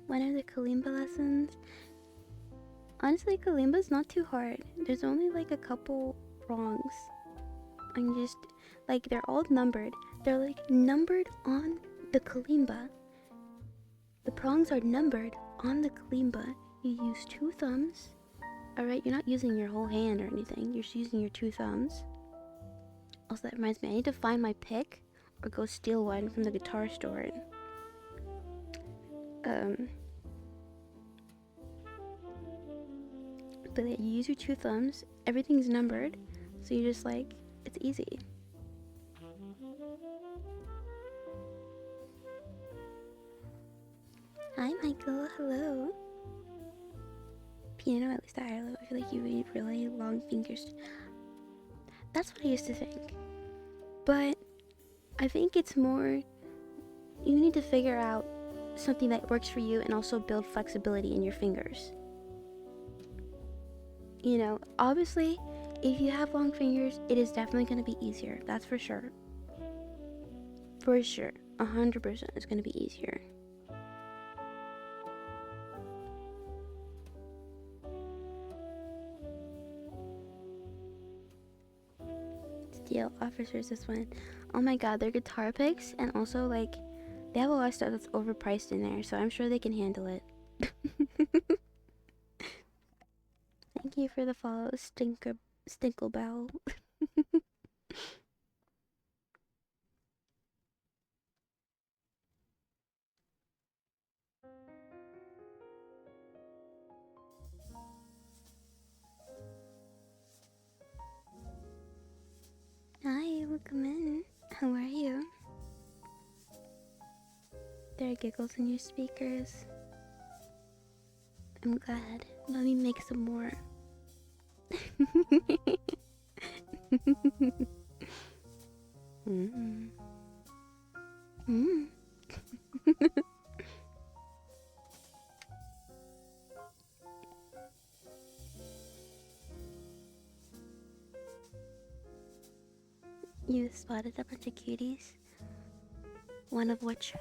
When are the kalimba lessons? Honestly, kalimba's not too hard. There's only like a couple prongs. I'm just, like, they're all numbered. They're like numbered on the kalimba. The prongs are numbered on the kalimba. You use 2 thumbs. Alright, you're not using your whole hand or anything. You're just using your 2 thumbs. Also, that reminds me, I need to find my pick or go steal one from the guitar store. But yeah, you use your 2 thumbs. Everything's numbered. So you're just like, it's easy. Hi, Michael. Hello. Piano, at least I feel like you need really long fingers. That's what I used to think. But I think it's more, you need to figure out something that works for you and also build flexibility in your fingers. You know, obviously, if you have long fingers, it is definitely going to be easier. That's for sure. For sure. 100% it's going to be easier. Steel officers this one. Oh my god, they're guitar picks, and also like they have a lot of stuff that's overpriced in there, so I'm sure they can handle it. Thank you for the follow, Stinklebell. Hi, welcome in. How are you? There are giggles in your speakers. I'm glad. Let me make some more. Mm. Mm. You spotted a bunch of cuties, one of which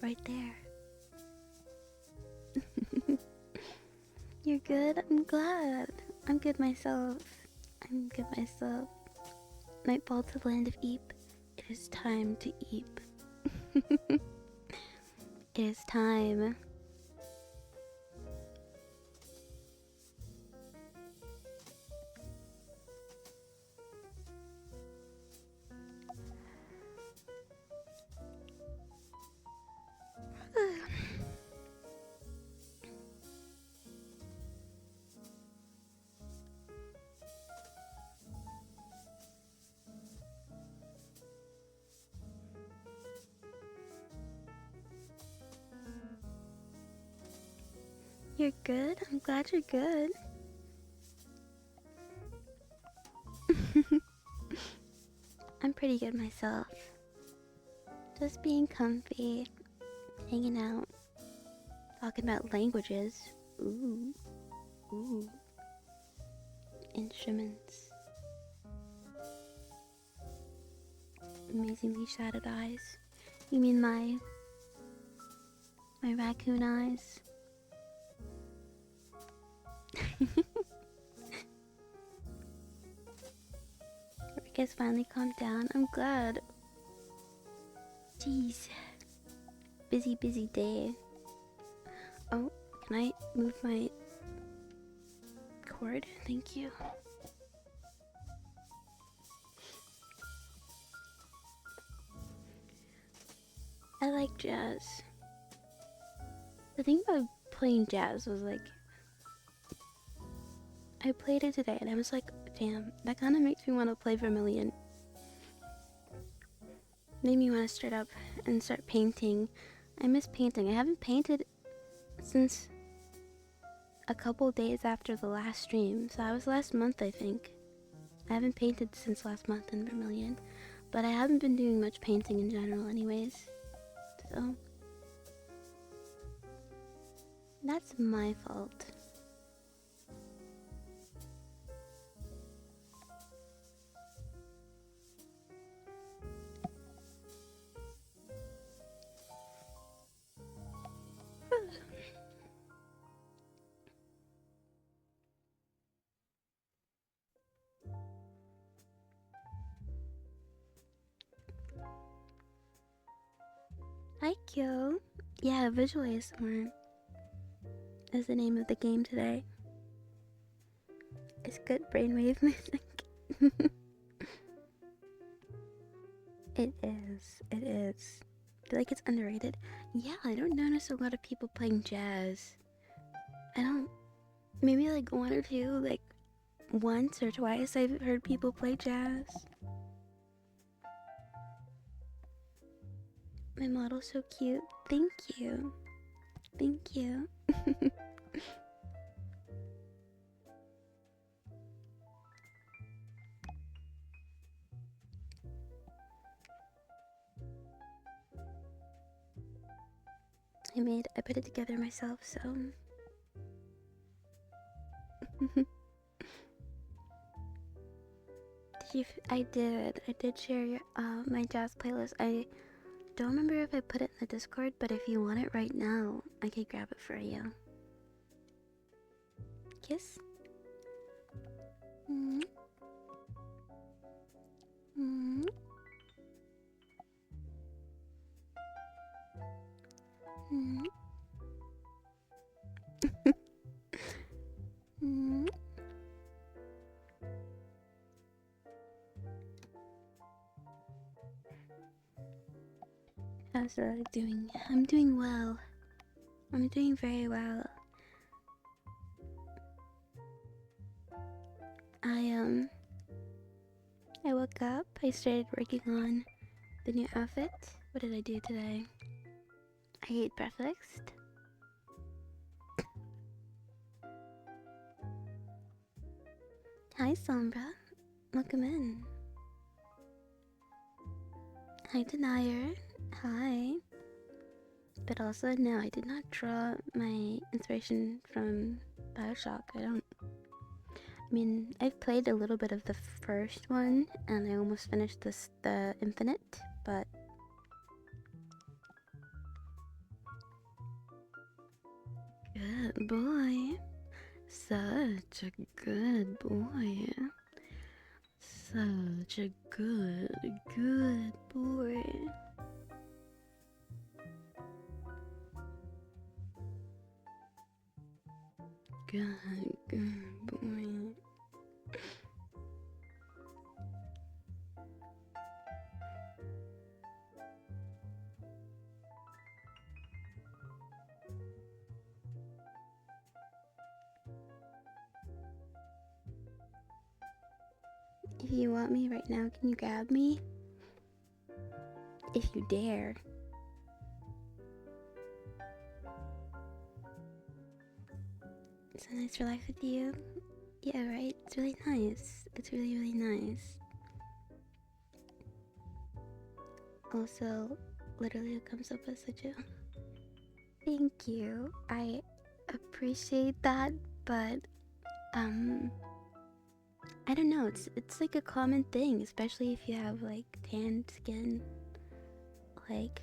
right there. You're good? I'm glad. I'm good myself. I'm good myself. Nightfall to the land of Eep. It is time to Eep. It is time. You're good? I'm glad you're good. I'm pretty good myself. Just being comfy, hanging out, talking about languages. Ooh, ooh. Instruments. Amazingly shadowed eyes. You mean my raccoon eyes? Rick has finally calmed down. I'm glad. Jeez. Busy day. Oh, can I move my cord? Thank you. I like jazz. The thing about playing jazz was like, I played it today and I was like, damn, that kind of makes me want to play Vermilion. Made me want to start up and start painting. I miss painting. I haven't painted since a couple days after the last stream. So that was last month, I think. I haven't painted since last month in Vermilion. But I haven't been doing much painting in general anyways. So that's my fault. Hi, Kyo. Yeah, Visual ASMR is the name of the game today. It's good brainwave music. It is. It is. I feel like it's underrated. Yeah, I don't notice a lot of people playing jazz. I don't. Maybe like one or two, like once or twice I've heard people play jazz. My model's so cute. Thank you. Thank you. I put it together myself, so. I did share your, my jazz playlist. I don't remember if I put it in the Discord, but if you want it right now, I can grab it for you. Kiss. Mm. Mm. Mm. Mm. How's that doing? I'm doing well. I'm doing very well. I woke up. I started working on the new outfit. What did I do today? I ate breakfast. Hi, Sombra. Welcome in. Hi, Denier. Hi. But also, no, I did not draw my inspiration from Bioshock. I mean, I've played a little bit of the first one, and I almost finished the Infinite, but Good boy. Such a good boy. Such a good boy. Good boy. If you want me right now, can you grab me? If you dare. It's so nice to relax with you. Yeah, right? It's really nice. It's really, really nice. Also, literally it comes up as such a... Thank you. I appreciate that, but, I don't know, it's like a common thing, especially if you have like tanned skin. Like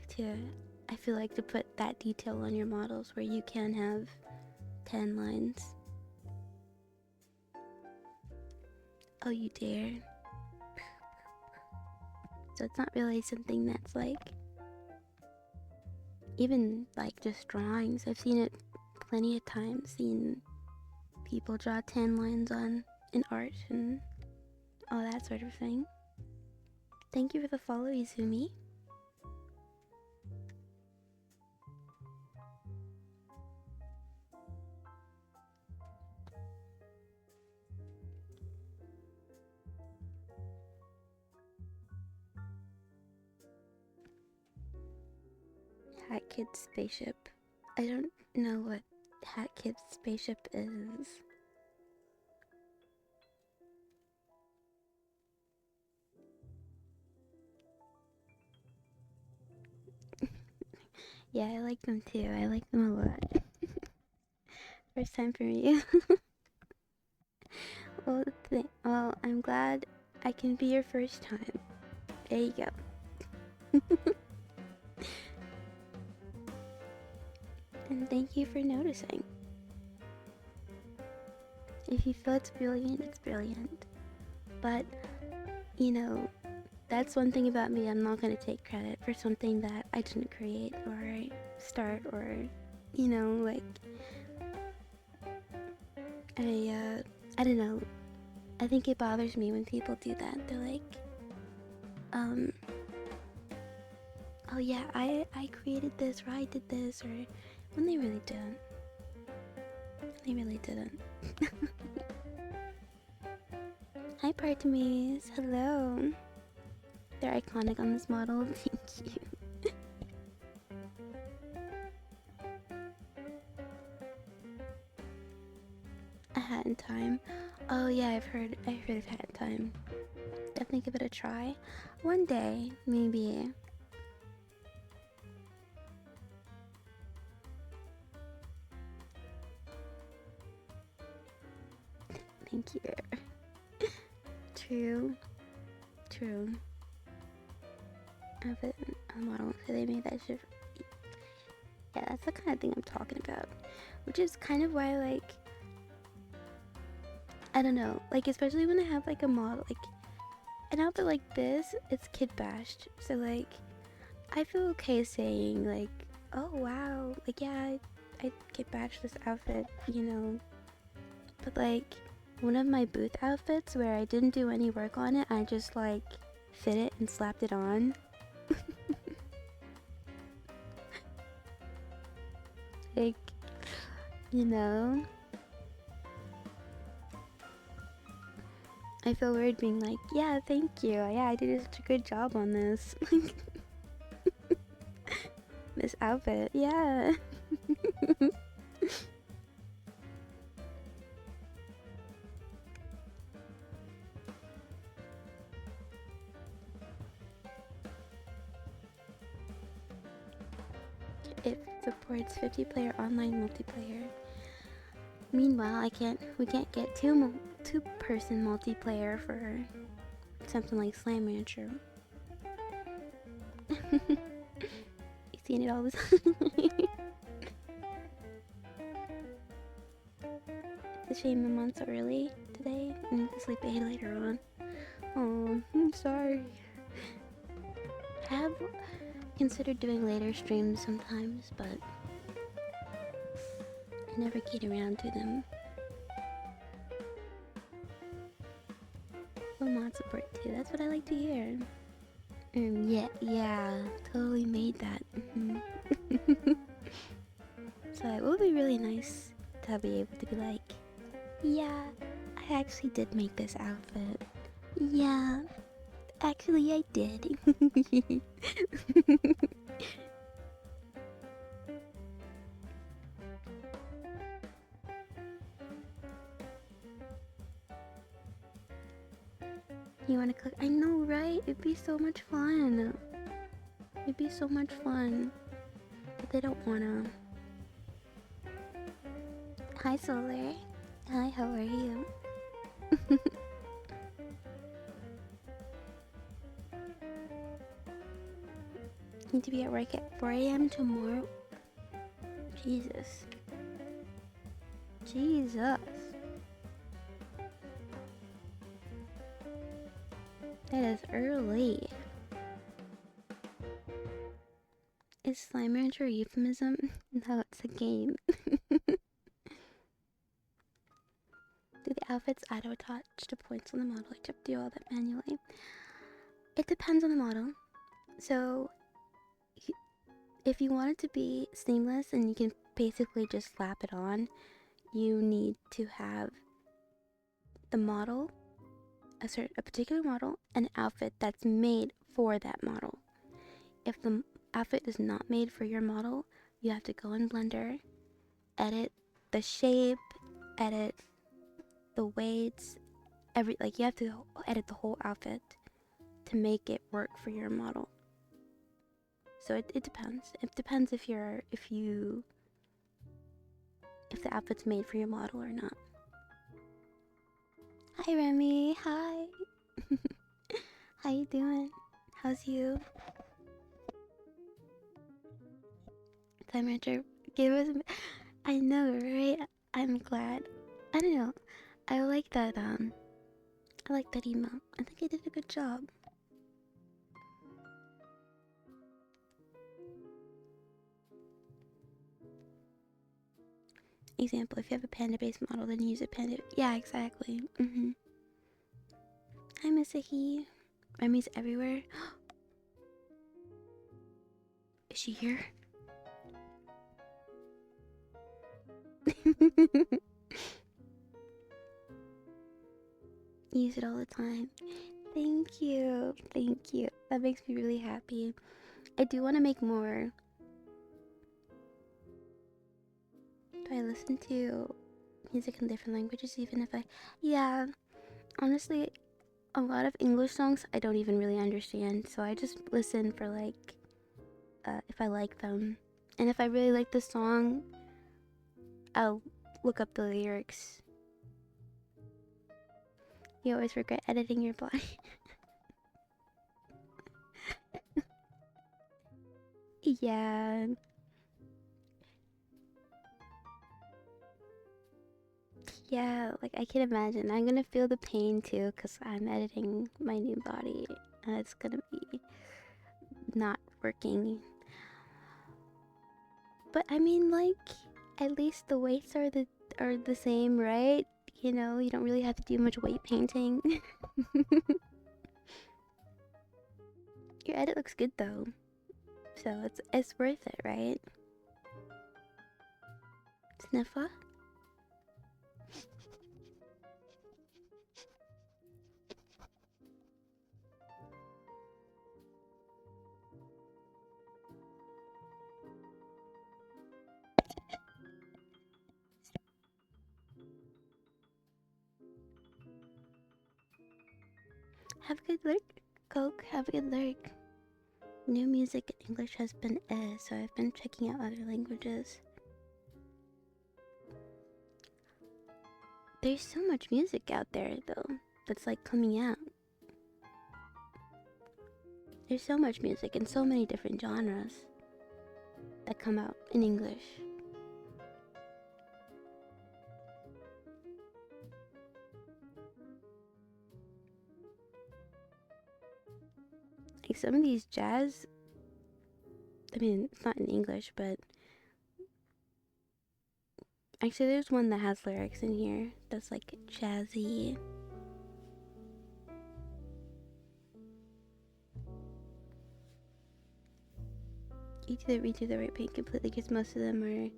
I feel like to put that detail on your models where you can have tan lines. Oh, you dare? So it's not really something that's like, even like just drawings. I've seen it plenty of times. Seen people draw tan lines on in art and all that sort of thing. Thank you for the follow, Izumi. Hat Kid Spaceship. I don't know what Hat Kid Spaceship is. Yeah, I like them too. I like them a lot. First time for me. Well, I'm glad I can be your first time. There you go. And thank you for noticing. If you feel it's brilliant, it's brilliant. But, you know, that's one thing about me. I'm not gonna take credit for something that I didn't create or start or, you know, like, I don't know. I think it bothers me when people do that. They're like, oh yeah, I created this or I did this, or when they really didn't. They really didn't. Hi Partemies, hello. They're iconic on this model. Thank you. A Hat in Time. Oh yeah, I've heard of Hat in Time. Definitely give it a try. One day, maybe. Thank you. True. But a model, so they made that shit. Yeah, that's the kind of thing I'm talking about. Which is kind of why, like, I don't know, like, especially when I have like a model, like an outfit like this, it's kid bashed. So like, I feel okay saying like, oh wow, like yeah, I kid bashed this outfit, you know. But like, one of my booth outfits where I didn't do any work on it, I just like fit it and slapped it on. Like, you know, I feel weird being like, yeah, thank you. Yeah, I did such a good job on this. This outfit, yeah. It supports 50-player online multiplayer. Meanwhile, we can't get two-person multiplayer for something like Slam Miniature. You seen it all the time. shame I'm on so early today. I need to sleep 8 later on. Oh, I'm sorry. I have considered doing later streams sometimes, but I never get around to them. Well, mod support too. That's what I like to hear. Yeah, totally made that. So it would be really nice to be able to be like, yeah, I actually did make this outfit. Yeah, actually I did. You wanna cook? I know, right? It'd be so much fun. It'd be so much fun. But they don't wanna. Hi, Solar. Hi, how are you? Need to be at work at 4 a.m. tomorrow. Jesus. Jesus. That is early. Is Slime Rancher a euphemism? No, it's a game. Do the outfits auto-attach to points on the model? I have to do all that manually. It depends on the model. So, if you want it to be seamless and you can basically just slap it on, you need to have the model, a particular model, an outfit that's made for that model. If the outfit is not made for your model, you have to go in Blender, edit the shape, edit the weights, you have to edit the whole outfit to make it work for your model. So it depends. It depends if the outfit's made for your model or not. Hi Remy, hi. How you doing? How's you? Time Rancher, give us. I know, right? I'm glad. I don't know. I like that. I like that emote. I think I did a good job. Example: if you have a panda-based model, then use a panda. Yeah, exactly. Hi, Misahi. Remy's everywhere. Is she here? Use it all the time. Thank you. Thank you. That makes me really happy. I do want to make more. Do I listen to music in different languages even if Yeah, honestly, a lot of English songs I don't even really understand, so I just listen for if I like them. And if I really like the song, I'll look up the lyrics. You always regret editing your body. Yeah. Yeah, like I can imagine. I'm gonna feel the pain too because I'm editing my new body and it's gonna be not working. But I mean, like, at least the weights are the same, right? You know, you don't really have to do much weight painting. Your edit looks good though, so it's worth it, right? Sniffa? Have a good lurk, Coke. Have a good lurk. New music in English has been so I've been checking out other languages. There's so much music out there though that's like coming out. There's so much music in so many different genres that come out in English. some of these jazz, I mean, it's not in English, but actually there's one that has lyrics in here that's like jazzy. You either read through the right paint completely because most of them are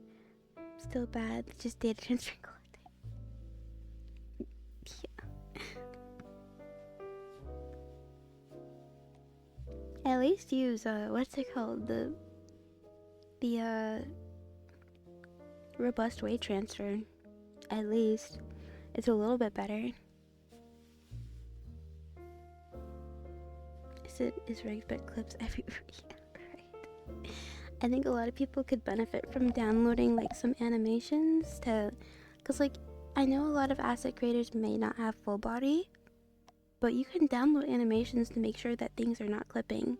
still bad. It's just data transfer quality. Yeah. At least use what's it called? The robust weight transfer. At least it's a little bit better. Is rigged but clips everywhere. Yeah, right. I think a lot of people could benefit from downloading like some animations cause like I know a lot of asset creators may not have full body, but you can download animations to make sure that things are not clipping.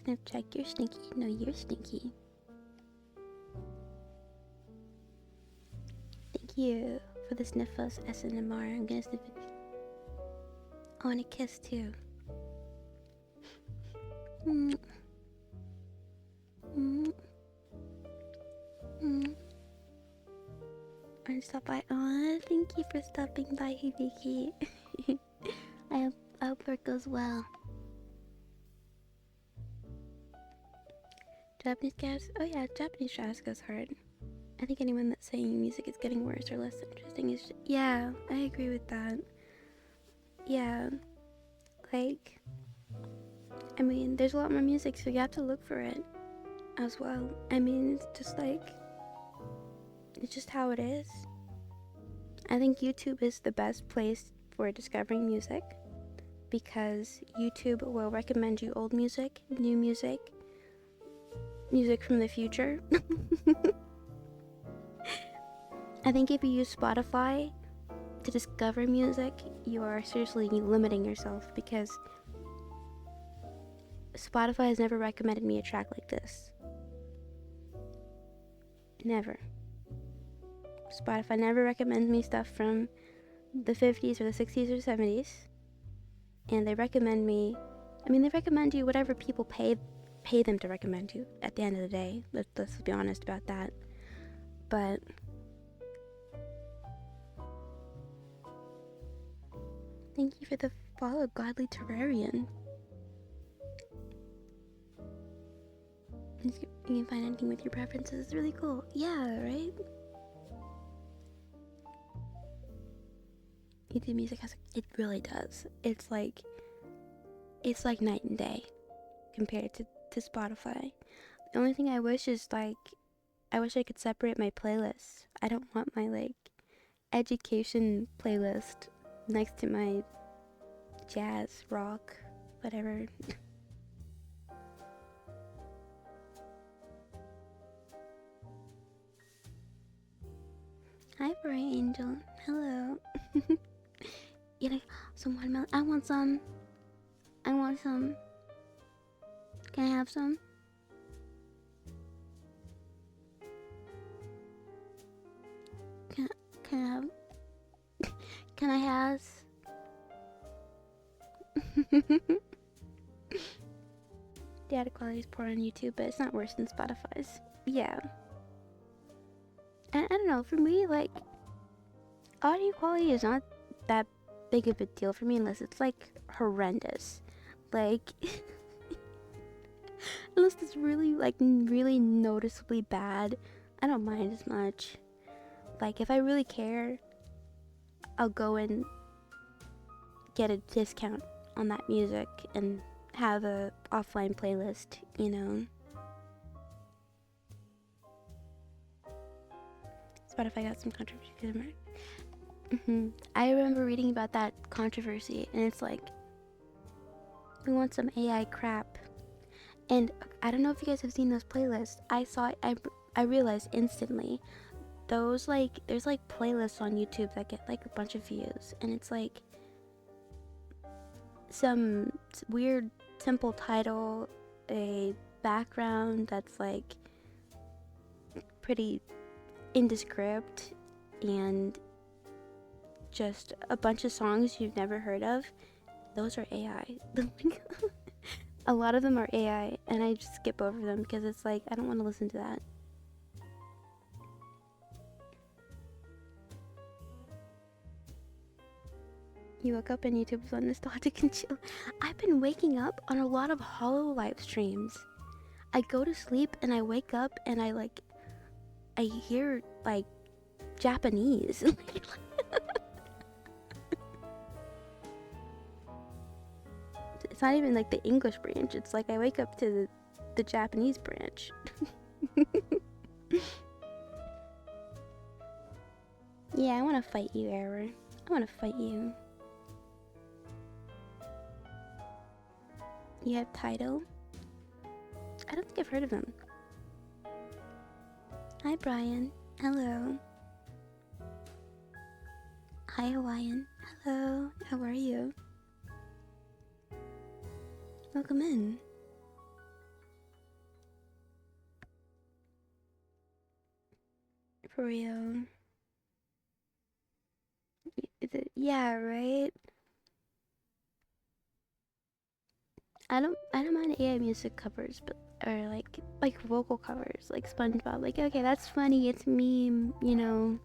Sniff check, you're stinky. No, you're stinky. Thank you for the sniffles SNMR. I'm gonna sniff it. I want a kiss too. Mm. Mm. Mm. And stop by. Oh, thank you for stopping by, Hibiki. I hope work goes well. Japanese jazz? Oh yeah, Japanese jazz goes hard. I think anyone that's saying music is getting worse or less interesting is yeah, I agree with that. Yeah, like, I mean, there's a lot more music, so you have to look for it as well. I mean, it's just like, it's just how it is. I think YouTube is the best place for discovering music because YouTube will recommend you old music, new music, music from the future. I think if you use Spotify to discover music, you are seriously limiting yourself because Spotify has never recommended me a track like this. Never. Spotify never recommends me stuff from the 50s or the 60s or 70s. And they recommend me, I mean, they recommend you whatever people pay them to recommend you at the end of the day. Let's be honest about that. But thank you for the follow, Godly Terrarian. You can find anything with your preferences. It's really cool. Yeah, right? YouTube music it really does. It's like night and day compared to Spotify. The only thing I wish is like, I wish I could separate my playlists. I don't want my like education playlist next to my jazz, rock, whatever. Hi, Bright Angel. Hello. You like some watermelon? I want some. I want some. Can I have some? Can I have? Can I have? Data quality is poor on YouTube, but it's not worse than Spotify's. Yeah. And I don't know, for me, like, audio quality is not that big of a deal for me unless it's like horrendous. Like, unless it's really, like, really noticeably bad, I don't mind as much. Like, if I really care, I'll go and get a discount on that music and have a offline playlist, you know. Spotify got some controversy. I remember reading about that controversy, and it's like, we want some AI crap. And I don't know if you guys have seen those playlists. I saw it, I realized instantly, those like, there's like playlists on YouTube that get like a bunch of views, and it's like some weird simple title, a background that's like pretty indescript, and just a bunch of songs you've never heard of, those are AI. A lot of them are AI, and I just skip over them because it's like, I don't want to listen to that. You woke up and YouTube was on nostalgic and chill. I've been waking up on a lot of Hollow live streams. I go to sleep and I wake up and I hear like Japanese. It's not even like the English branch. It's like I wake up to the Japanese branch. Yeah, I want to fight you, Error. I want to fight you. You have Tidal? I don't think I've heard of them. Hi, Brian. Hello. Hi, Hawaiian. Hello. How are you? Welcome in. For real. Is it? Yeah, right? I don't mind AI music covers, but or like vocal covers, like SpongeBob. Like, okay, that's funny, it's a meme, you know.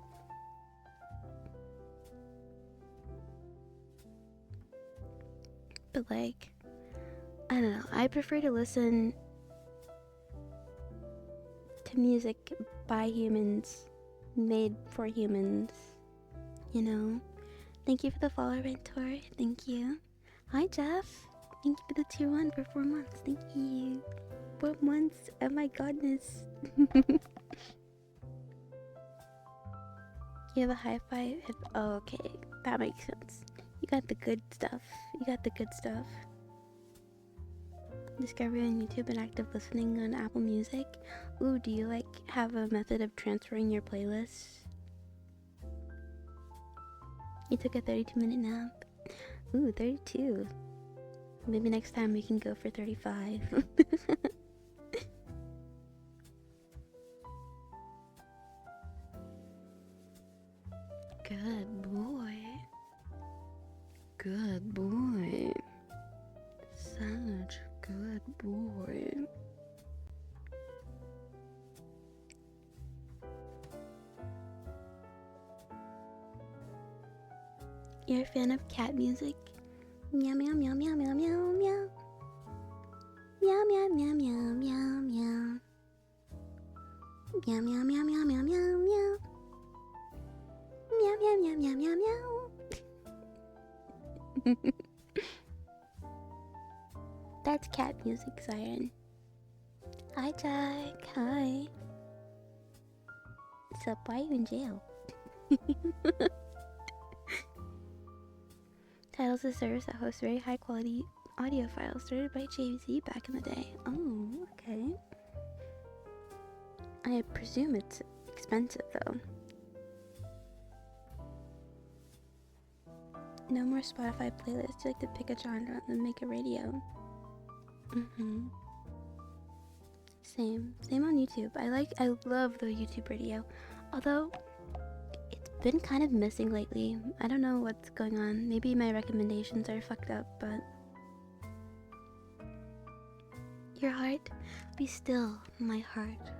But like, I don't know. I prefer to listen to music by humans, made for humans, you know. Thank you for the follow, Mentor. Thank you. Hi, Jeff. Thank you for the tier 1 for 4 months. Thank you. 4 months. Oh my goodness. You have a high five? Oh, okay. That makes sense. You got the good stuff. You got the good stuff. Discovery on YouTube and active listening on Apple Music. Ooh, do you like have a method of transferring your playlists? You took a 32-minute nap. Ooh, 32. Maybe next time we can go for 35. Good boy. Good boy. Such good boy. You're a fan of cat music? Meow meow meow meow meow meow meow. Meow meow meow meow meow meow. Meow meow meow meow meow meow meow. Meow meow meow meow meow meow. That's cat music, Siren. Hi, Jack. Hi. Sup? Why are you in jail? Title's a service that hosts very high quality audio files started by JVZ back in the day. Oh, okay. I presume it's expensive though. No more Spotify playlists. You like to pick a genre and then make a radio. Same on YouTube. I love the YouTube radio. Although it's been kind of missing lately. I don't know what's going on. Maybe my recommendations are fucked up, but your heart, be still, my heart.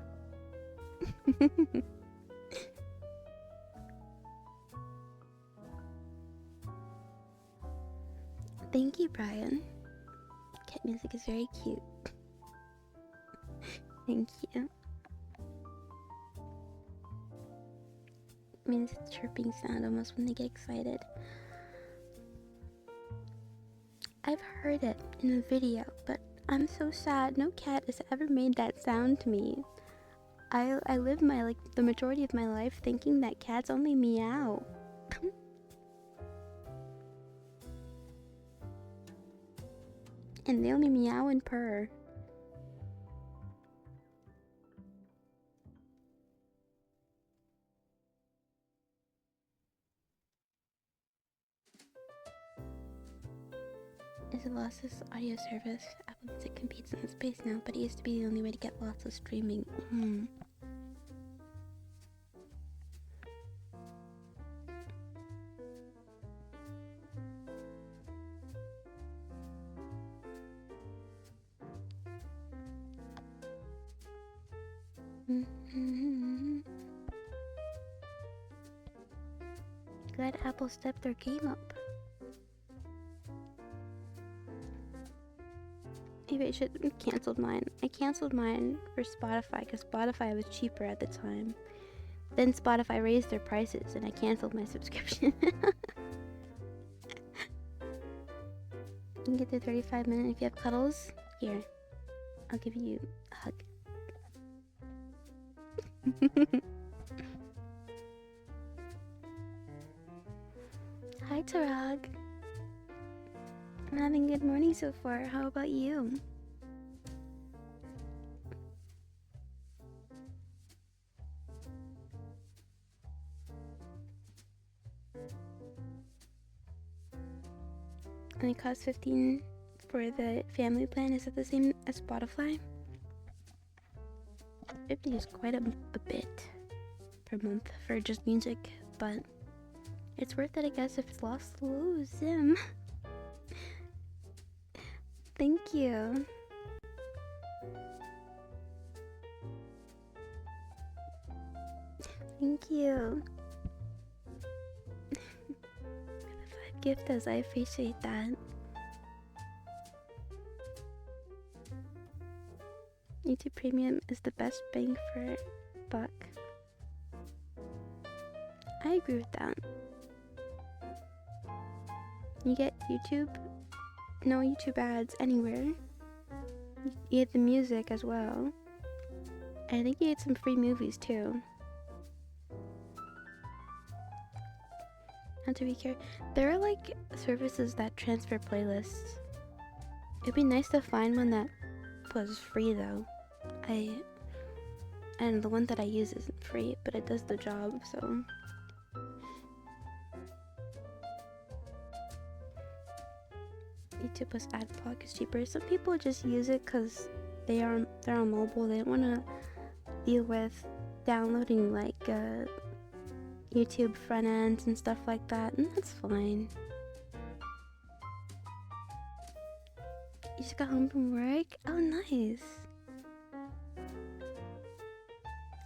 Thank you, Brian. Cat music is very cute. Thank you. It means it's chirping sound almost when they get excited. I've heard it in a video, but I'm so sad. No cat has ever made that sound to me. I live the majority of my life thinking that cats only meow. And they only meow and purr. Is a lossless audio service. Apple Music competes in the space now, but it used to be the only way to get lossless streaming. Glad Apple stepped their game up. Maybe I should have canceled mine. I canceled mine for Spotify because Spotify was cheaper at the time. Then Spotify raised their prices and I canceled my subscription. You can get through 35 minutes if you have cuddles. Here, I'll give you a hug. Hi, Tarag. I'm having a good morning so far. How about you? And it costs $15 for the family plan. Is it the same as Spotify? 50 is quite a bit per month for just music, but it's worth it, I guess, if it's lost. Ooh, Zim. Thank you. Thank you. Gift us, I appreciate that. YouTube Premium is the best bang for buck. I agree with that. You get no YouTube ads anywhere. You get the music as well. I think you get some free movies too. Not to be careful. There are like services that transfer playlists. It'd be nice to find one that was free though. And the one that I use isn't free, but it does the job, so. YouTube plus ad block is cheaper. Some people just use it because they're on mobile. They don't want to deal with downloading like YouTube front ends and stuff like that, and that's fine. You just got home from work? Oh, nice.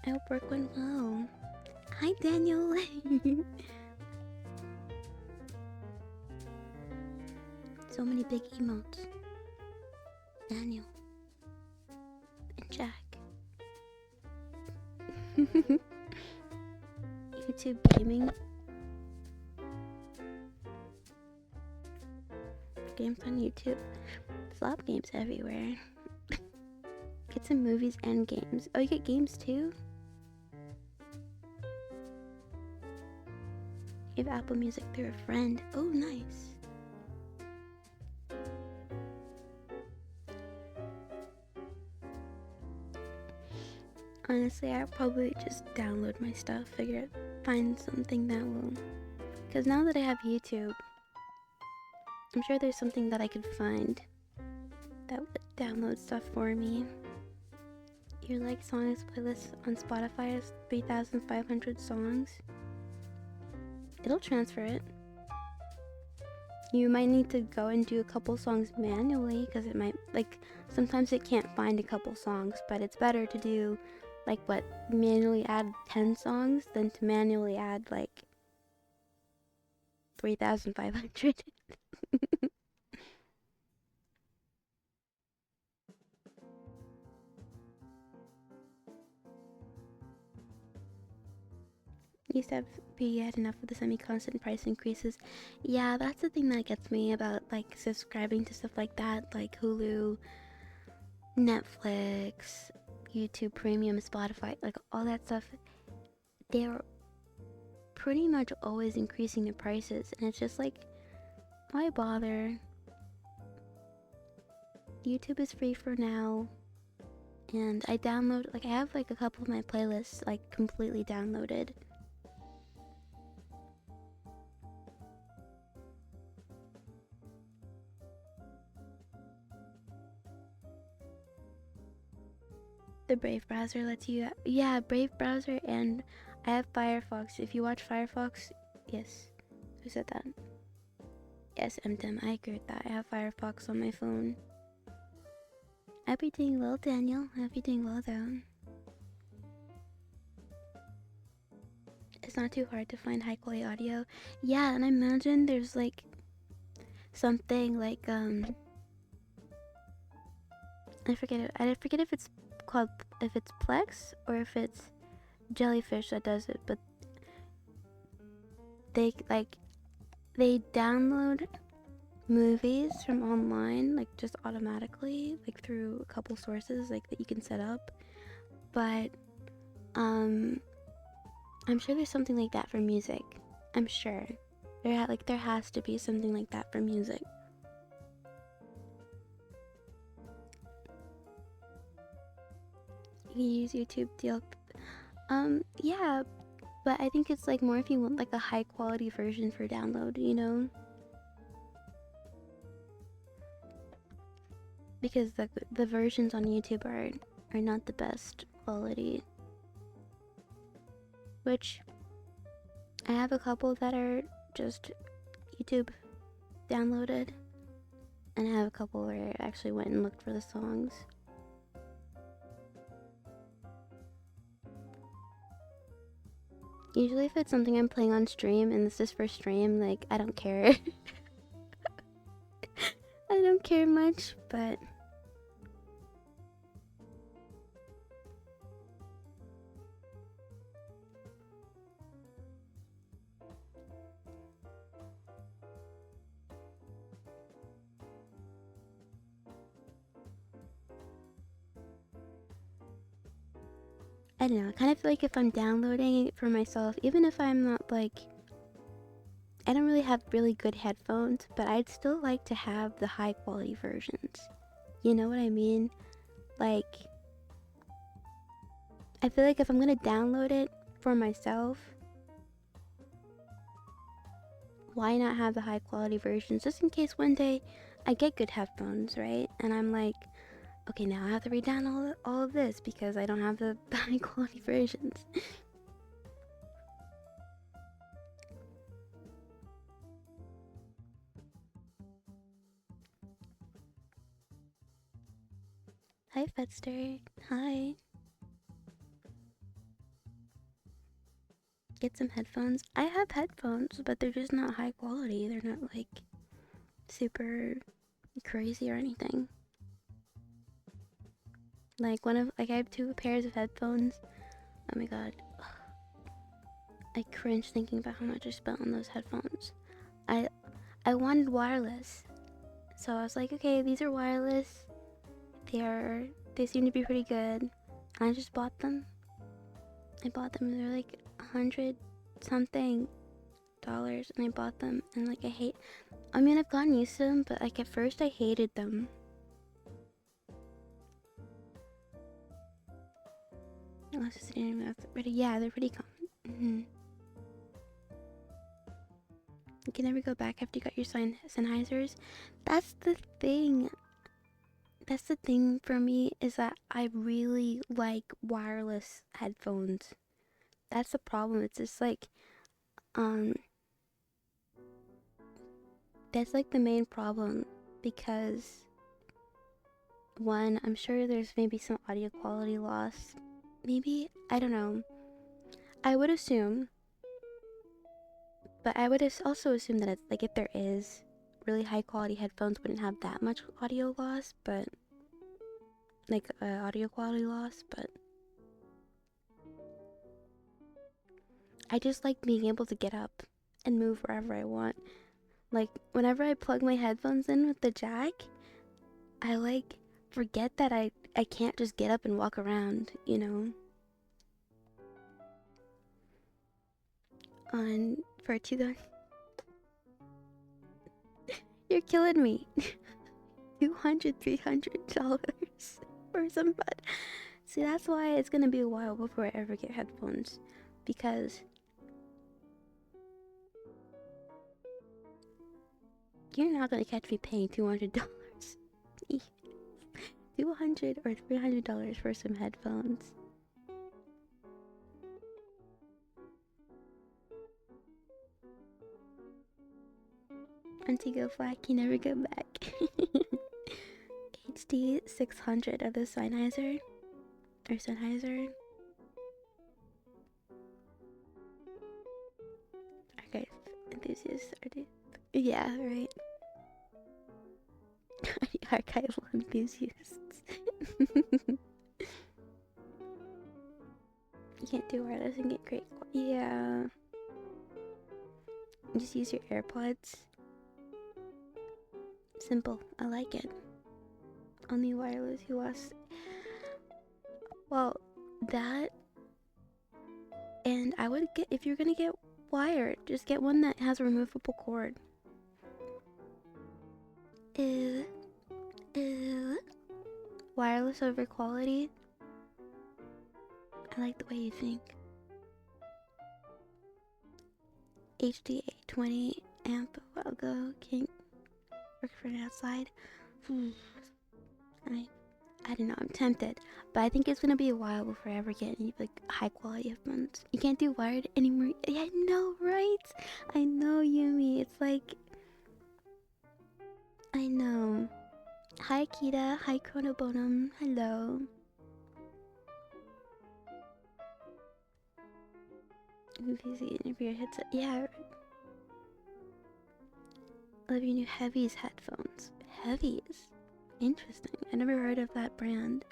I hope work went well. Hi, Daniel. So many big emotes. Daniel. And Jack. YouTube gaming. Games on YouTube. Slop games everywhere. Get some movies and games. Oh, you get games too? You have Apple Music through a friend. Oh, nice. Honestly, I'll probably just download my stuff, find something that will. Because now that I have YouTube, I'm sure there's something that I could find that would download stuff for me. Your like songs playlist on Spotify has 3,500 songs. It'll transfer it. You might need to go and do a couple songs manually because it might, like, sometimes it can't find a couple songs, but it's better to do, like, manually add 10 songs than to manually add, like, 3,500. Used to be had enough of the semi-constant price increases. Yeah, that's the thing that gets me about like subscribing to stuff like that, like Hulu, Netflix, YouTube Premium, Spotify, like all that stuff. They're pretty much always increasing the prices, and it's just like, why bother? YouTube is free for now, and I have like a couple of my playlists like completely downloaded. The Brave browser lets you, yeah, Brave browser, and I have Firefox. If you watch Firefox, yes. Who said that? Yes, MDM, I agree with that. I have Firefox on my phone. I hope you're doing well, Daniel. I hope you're doing well, though. it's not too hard to find high quality audio. Yeah, and I imagine there's like something like I forget it. I forget if it's called, if it's Plex or if it's Jellyfish that does it, but they download movies from online, like just automatically, like through a couple sources like that you can set up. But I'm sure there's something like that for music. I'm sure there has to be something like that for music. You can use YouTube deal. Yeah, but I think it's like more if you want like a high quality version for download, you know? Because the versions on YouTube are not the best quality. Which I have a couple that are just YouTube downloaded, and I have a couple where I actually went and looked for the songs. Usually if it's something I'm playing on stream and this is for stream, like, I don't care. I don't care much, but I don't know, I kind of feel like if I'm downloading it for myself, even if I'm not like, I don't really have really good headphones, but I'd still like to have the high quality versions. You know what I mean? Like, I feel like if I'm gonna download it for myself, why not have the high quality versions just in case one day I get good headphones, right? And I'm like, okay, now I have to re-download all of this because I don't have the high quality versions. Hi, Fetster. Hi. Get some headphones. I have headphones, but they're just not high quality. They're not like super crazy or anything. Like I have 2 pairs of headphones. Oh my god. I cringe thinking about how much I spent on those headphones. I wanted wireless. So I was like, okay, these are wireless. They seem to be pretty good. And I just bought them. I bought them and they're like $100 something, and I bought them and like I mean I've gotten used to them, but like at first I hated them. Yeah, they're pretty common. You can never go back after you got your Sennheisers. That's the thing. That's the thing for me, is that I really like wireless headphones. That's the problem. It's just like, that's like the main problem, because one, I'm sure there's maybe some audio quality loss. Maybe, I don't know. I would assume, but I would also assume that it's like, if there is really high quality headphones, wouldn't have that much audio loss, but like audio quality loss. But I just like being able to get up and move wherever I want. Like whenever I plug my headphones in with the jack, I like forget that I can't just get up and walk around, you know. On for you're killing me. $200-$300 for some bud. See, that's why it's gonna be a while before I ever get headphones, because you're not gonna catch me paying $200. $200 or $300 for some headphones. Once you go black, you never go back. HD 600 of the Sennheiser. Or Sennheiser. enthusiasts are they? Yeah, right. Archival enthusiasts. You can't do wireless and get great quality. Yeah. Just use your AirPods. Simple. I like it. Only wireless you lost. Well, that. And I would get, if you're gonna get wired, just get one that has a removable cord. Ew. Ew. Wireless over quality. I like the way you think. HDA 20 amp a while ago. Can't work for it outside. I don't know, I'm tempted. But I think it's gonna be a while before I ever get any like high quality headphones. You can't do wired anymore. Yeah, I know, right? I know, Yumi. It's like, I know. Hi Kita, hi Chronobonum, hello. Busy for your headset. Yeah. Love your new Heavies headphones. Heavies? Interesting. I never heard of that brand.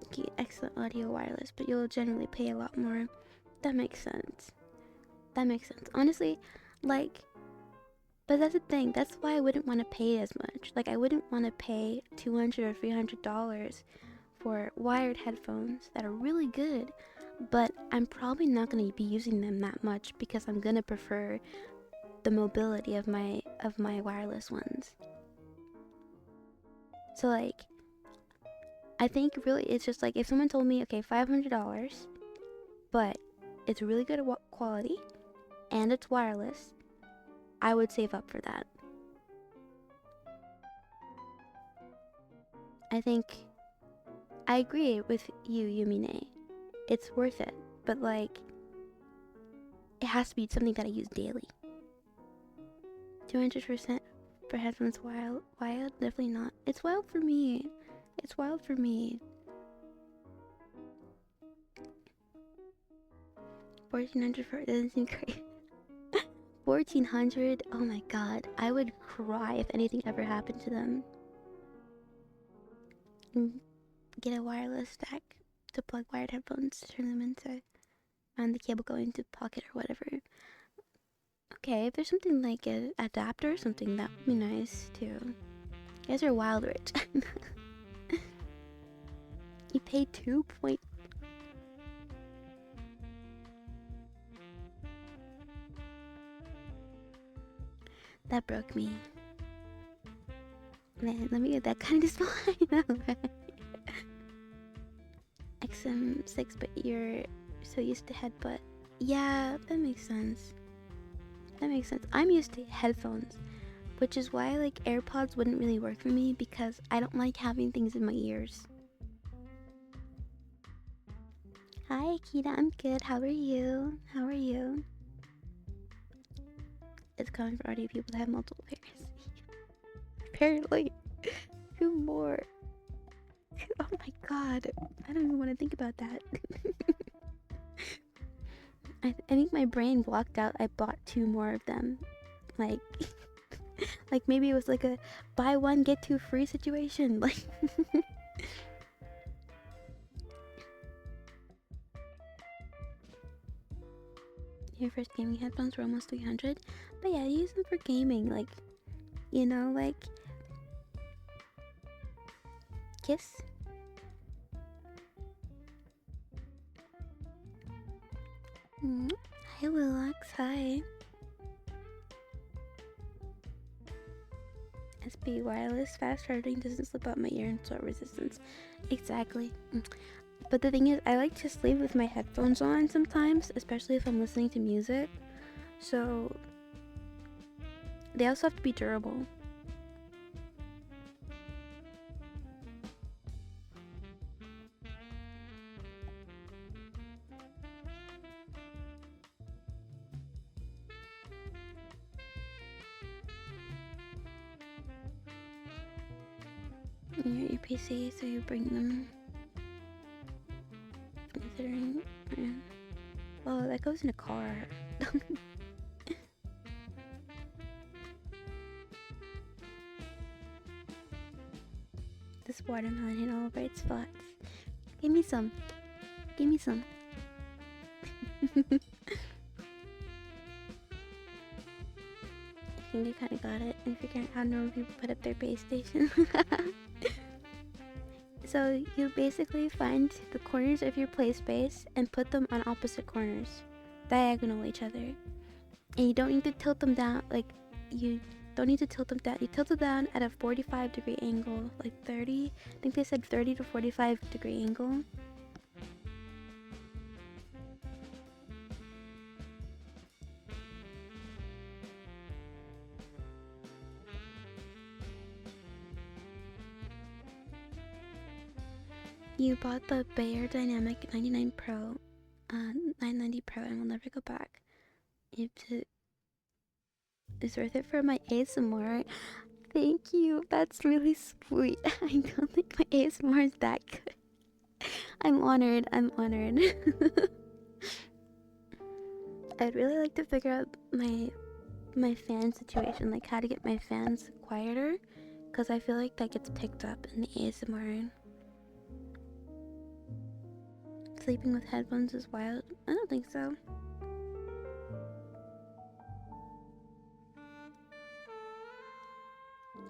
Okay, excellent audio wireless, but you'll generally pay a lot more. That makes sense. That makes sense. Honestly, like, but that's the thing. That's why I wouldn't want to pay as much. Like, I wouldn't want to pay $200 or $300 for wired headphones that are really good, but I'm probably not going to be using them that much because I'm going to prefer the mobility of my wireless ones. So like, I think really it's just like if someone told me, okay, $500, but it's really good quality and it's wireless, I would save up for that. I think I agree with you, Yumine. It's worth it, but like, it has to be something that I use daily. 200% for headphones wild? Definitely not. It's wild for me. It's wild for me. 1400 for it doesn't seem crazy. 1400? Oh my god. I would cry if anything ever happened to them. Get a wireless stack to plug wired headphones, turn them into, and the cable go into pocket or whatever. Okay, if there's something like an adapter or something, that would be nice too. You guys are wild rich. You paid 2 point. That broke me. Man, let me get that kind of display. XM6, but you're so used to headbutt. Yeah, that makes sense. That makes sense. I'm used to headphones, which is why like AirPods wouldn't really work for me because I don't like having things in my ears. Hi, Akita. I'm good. How are you? How are you? It's common for audio people to have multiple pairs. Apparently. 2 more. Oh my god. I don't even want to think about that. I think my brain blocked out. I bought 2 more of them. Like, like maybe it was like a buy one get 2 free situation. Like, your first gaming headphones were almost 300, but yeah, use them for gaming. Like, you know, like kiss. Hi, Lilax. Hi. SB wireless fast charging doesn't slip out my ear and sweat resistance. Exactly. But the thing is, I like to sleep with my headphones on sometimes, especially if I'm listening to music. So they also have to be durable. You're at your PC, so you bring them. Considering, yeah. Oh, that goes in a car. This watermelon hit all bright spots. Give me some. Give me some. I think I kind of got it and figuring out how normal people put up their base station. So you basically find the corners of your play space and put them on opposite corners, diagonal each other. And you don't need to tilt them down, like, you don't need to tilt them down. You tilt them down at a 45-degree angle, like 30. I think they said 30 to 45-degree angle. You bought the Bayer Dynamic 99 Pro, 990 Pro, and will never go back. It's worth it for my ASMR. Thank you. That's really sweet. I don't think my ASMR is that good. I'm honored. I'm honored. I'd really like to figure out my fan situation, like how to get my fans quieter, because I feel like that gets picked up in the ASMR. Sleeping with headphones is wild. I don't think so.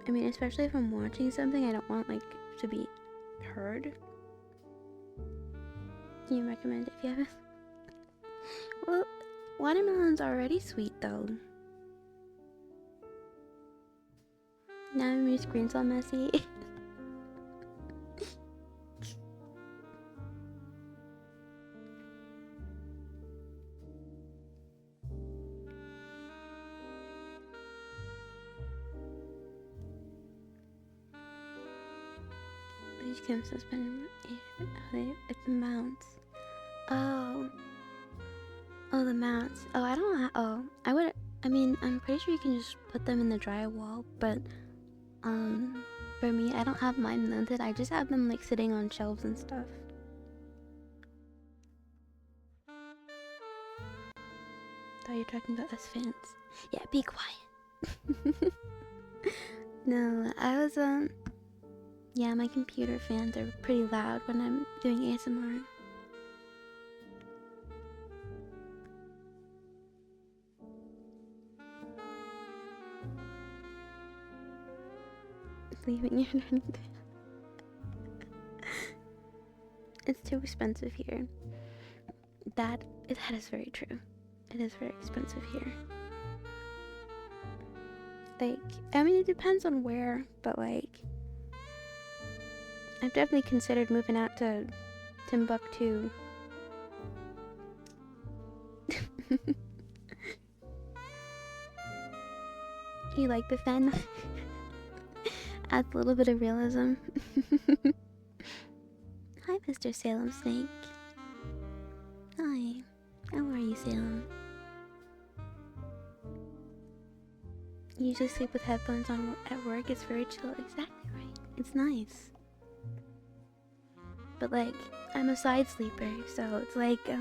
I mean, especially if I'm watching something I don't want, like, to be heard. Can you recommend it if you have it? Well, watermelon's already sweet, though. Now my screen's all messy. These can suspend it's the mounts. Oh, the mounts. Oh, I don't have. Oh, I mean, I'm pretty sure you can just put them in the drywall, but for me, I don't have mine mounted. I just have them like sitting on shelves and stuff. Thought you were talking about us fans. Yeah, be quiet. No, I was yeah, my computer fans are pretty loud when I'm doing ASMR. Leaving your dining table. It's too expensive here. That is very true. It is very expensive here. Like, I mean, it depends on where, but like, I've definitely considered moving out to Timbuktu. You like the fan? Adds a little bit of realism. Hi, Mr. Salem Snake. Hi. How are you, Salem? You usually sleep with headphones on at work. It's very chill. Exactly right. It's nice. But like, I'm a side sleeper, so it's like, they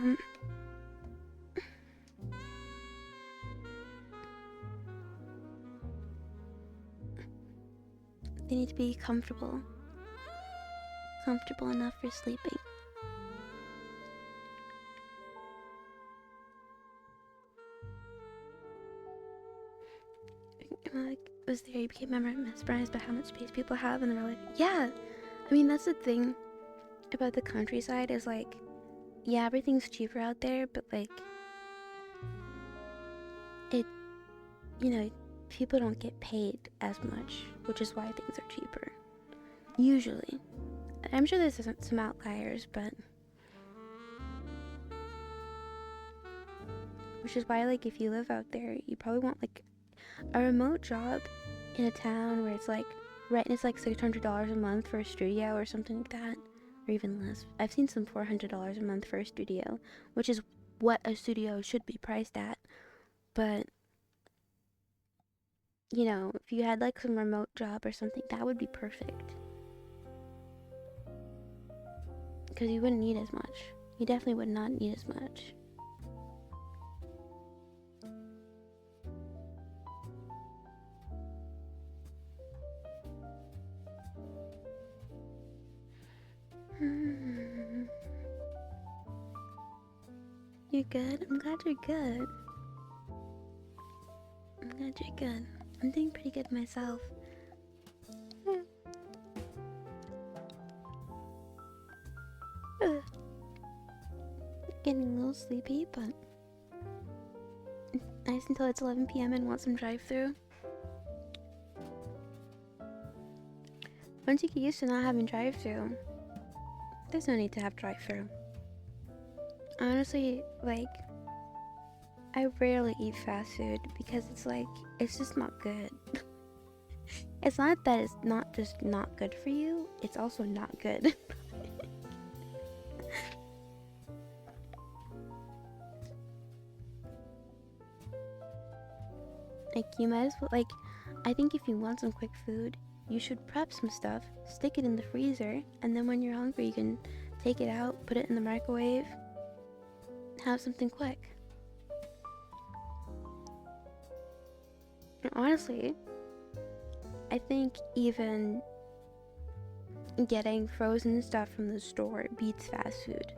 need to be comfortable enough for sleeping. Like, was there, you became mesmerized by how much space people have, and they're like, yeah. I mean, that's the thing about the countryside is like, yeah, everything's cheaper out there, but like, you know, people don't get paid as much, which is why things are cheaper. Usually. I'm sure there's some outliers, but which is why, like, if you live out there, you probably want like a remote job in a town where it's like rent is like $600 a month for a studio or something like that, or even less. I've seen some $400 a month for a studio, which is what a studio should be priced at. But you know, if you had like some remote job or something, that would be perfect, because you wouldn't need as much. You definitely would not need as much. You're good? I'm glad you're good. I'm glad you're good. I'm doing pretty good myself. Getting a little sleepy, but it's nice until it's 11 p.m. and want some drive-thru. Once you get used to not having drive-thru, there's no need to have drive-thru. Honestly, like, I rarely eat fast food because it's just not good. It's not that it's not just not good for you, it's also not good. Like, you might as well, like, I think if you want some quick food, you should prep some stuff, stick it in the freezer, and then when you're hungry, you can take it out, put it in the microwave, have something quick. And honestly, I think even getting frozen stuff from the store beats fast food.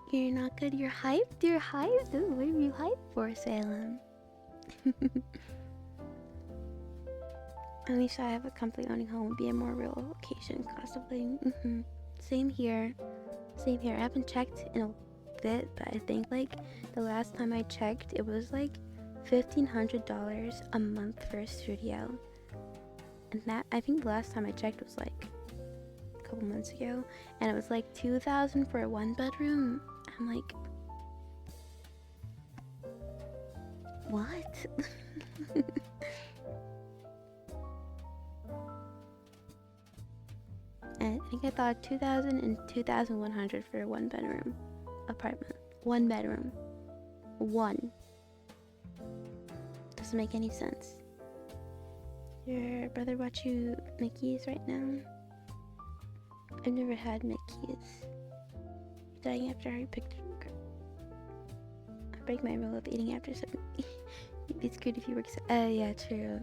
You're not good, you're hyped? You're hyped? Ooh, what are you hyped for, Salem? At least I have a comfy owning home would be a more real occasion, cost of living. Same here. Same here. I haven't checked in a bit, but I think like the last time I checked, it was like $1,500 a month for a studio. And that, I think the last time I checked was like a couple months ago, and it was like $2,000 for a 1-bedroom. I'm like, what? And I think I thought 2,000 and 2,100 for a 1-bedroom apartment. 1 bedroom. One. Doesn't make any sense. Your brother bought you Mickey's right now? I've never had Mickey's. Dying after I picked it. I break my rule of eating after 7. You'd be screwed if you work. Yeah, true.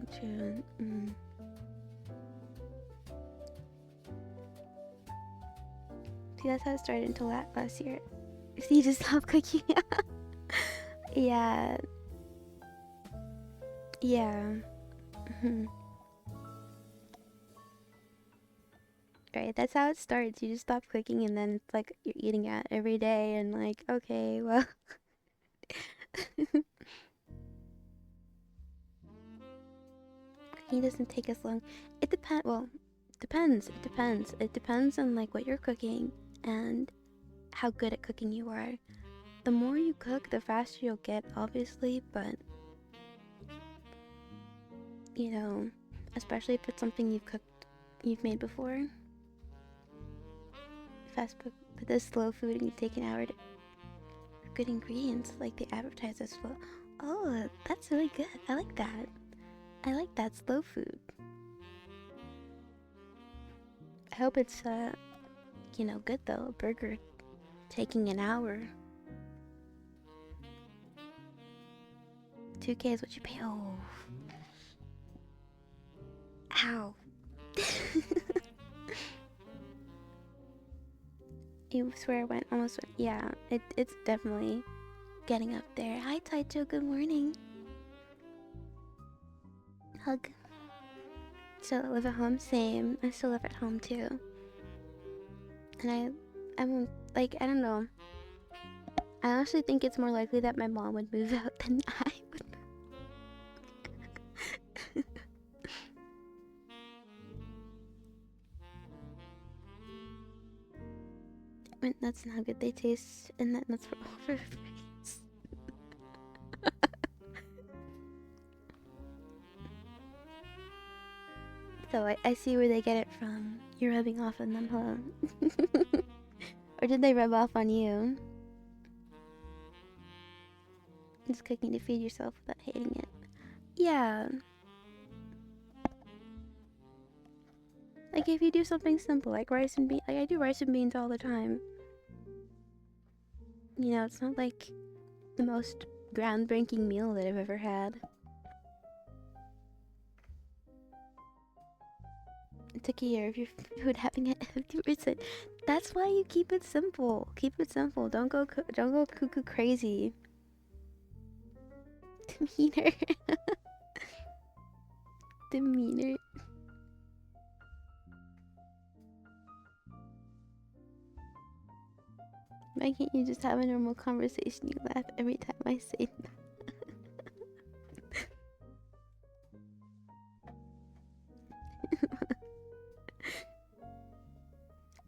See, that's how it started until last year. See, you just stopped cooking. Yeah. Right, that's how it starts. You just stop cooking and then it's like you're eating it every day and like, okay, well. Cooking doesn't take as long. It depends. Well, depends. It depends on like what you're cooking and how good at cooking you are. The more you cook, the faster you'll get, obviously, but you know, especially if it's something you've made before. Fast food, but this slow food and you take an hour to good ingredients, like they advertise as well. Oh, that's really good. I like that. I like that slow food. I hope it's good though. A burger taking an hour. 2K is what you pay. Oh. Ow. You swear I almost went. Yeah, it's definitely getting up there. Hi, Taicho. Good morning. Hug. Still live at home? Same. I still live at home too. And I'm like, I don't know. I honestly think it's more likely that my mom would move out than I would. Mint nuts and how good they taste, and that nuts were overpriced. So I see where they get it from. You're rubbing off on them, huh? Or did they rub off on you? Just cooking to feed yourself without hating it. Yeah. Like if you do something simple like rice and beans, I do rice and beans all the time. You know, it's not like the most groundbreaking meal that I've ever had. It took a year of your food having it 50%. That's why you keep it simple. Keep it simple. Don't go cuckoo crazy. Demeanor. Demeanor. Why can't you just have a normal conversation? You laugh every time I say that.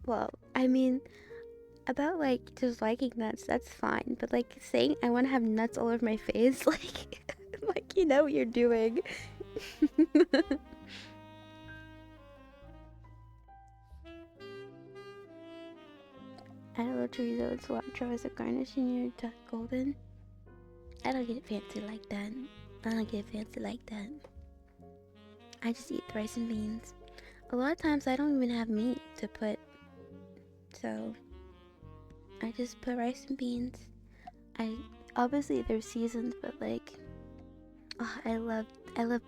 Well, I mean, about like just liking nuts, that's fine. But like saying I want to have nuts all over my face, like, like you know what you're doing. Add a little chorizo and cilantro as a garnish in your duck golden. I don't get fancy like that. I don't get fancy like that. I just eat the rice and beans. A lot of times I don't even have meat to put, so I just put rice and beans. I obviously they're seasoned, but like, oh, I love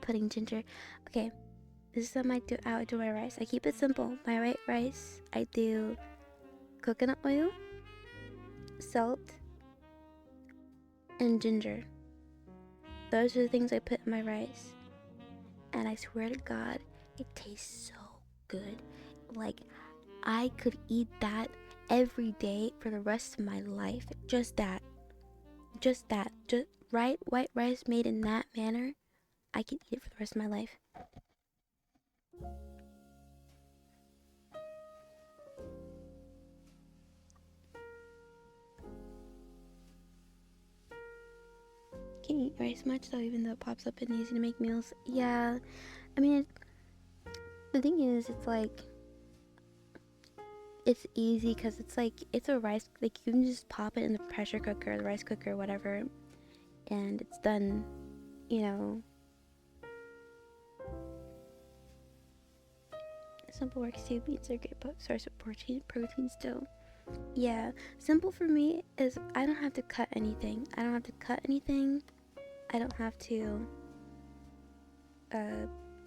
putting ginger. Okay, this is how I do my rice. I keep it simple. My white rice, I do coconut oil, salt, and ginger. Those are the things I put in my rice. And I swear to God, it tastes so good. Like, I could eat that every day for the rest of my life. Just that. Just white rice made in that manner. I could eat it for the rest of my life. Can't eat rice much though, even though it pops up in easy to make meals. Yeah, I mean, the thing is, it's like, it's easy because it's like, it's a rice, like you can just pop it in the pressure cooker, the rice cooker, whatever, and it's done, you know. Simple works too. Beans are a great source of protein still. Yeah, simple for me is I don't have to cut anything. I don't have to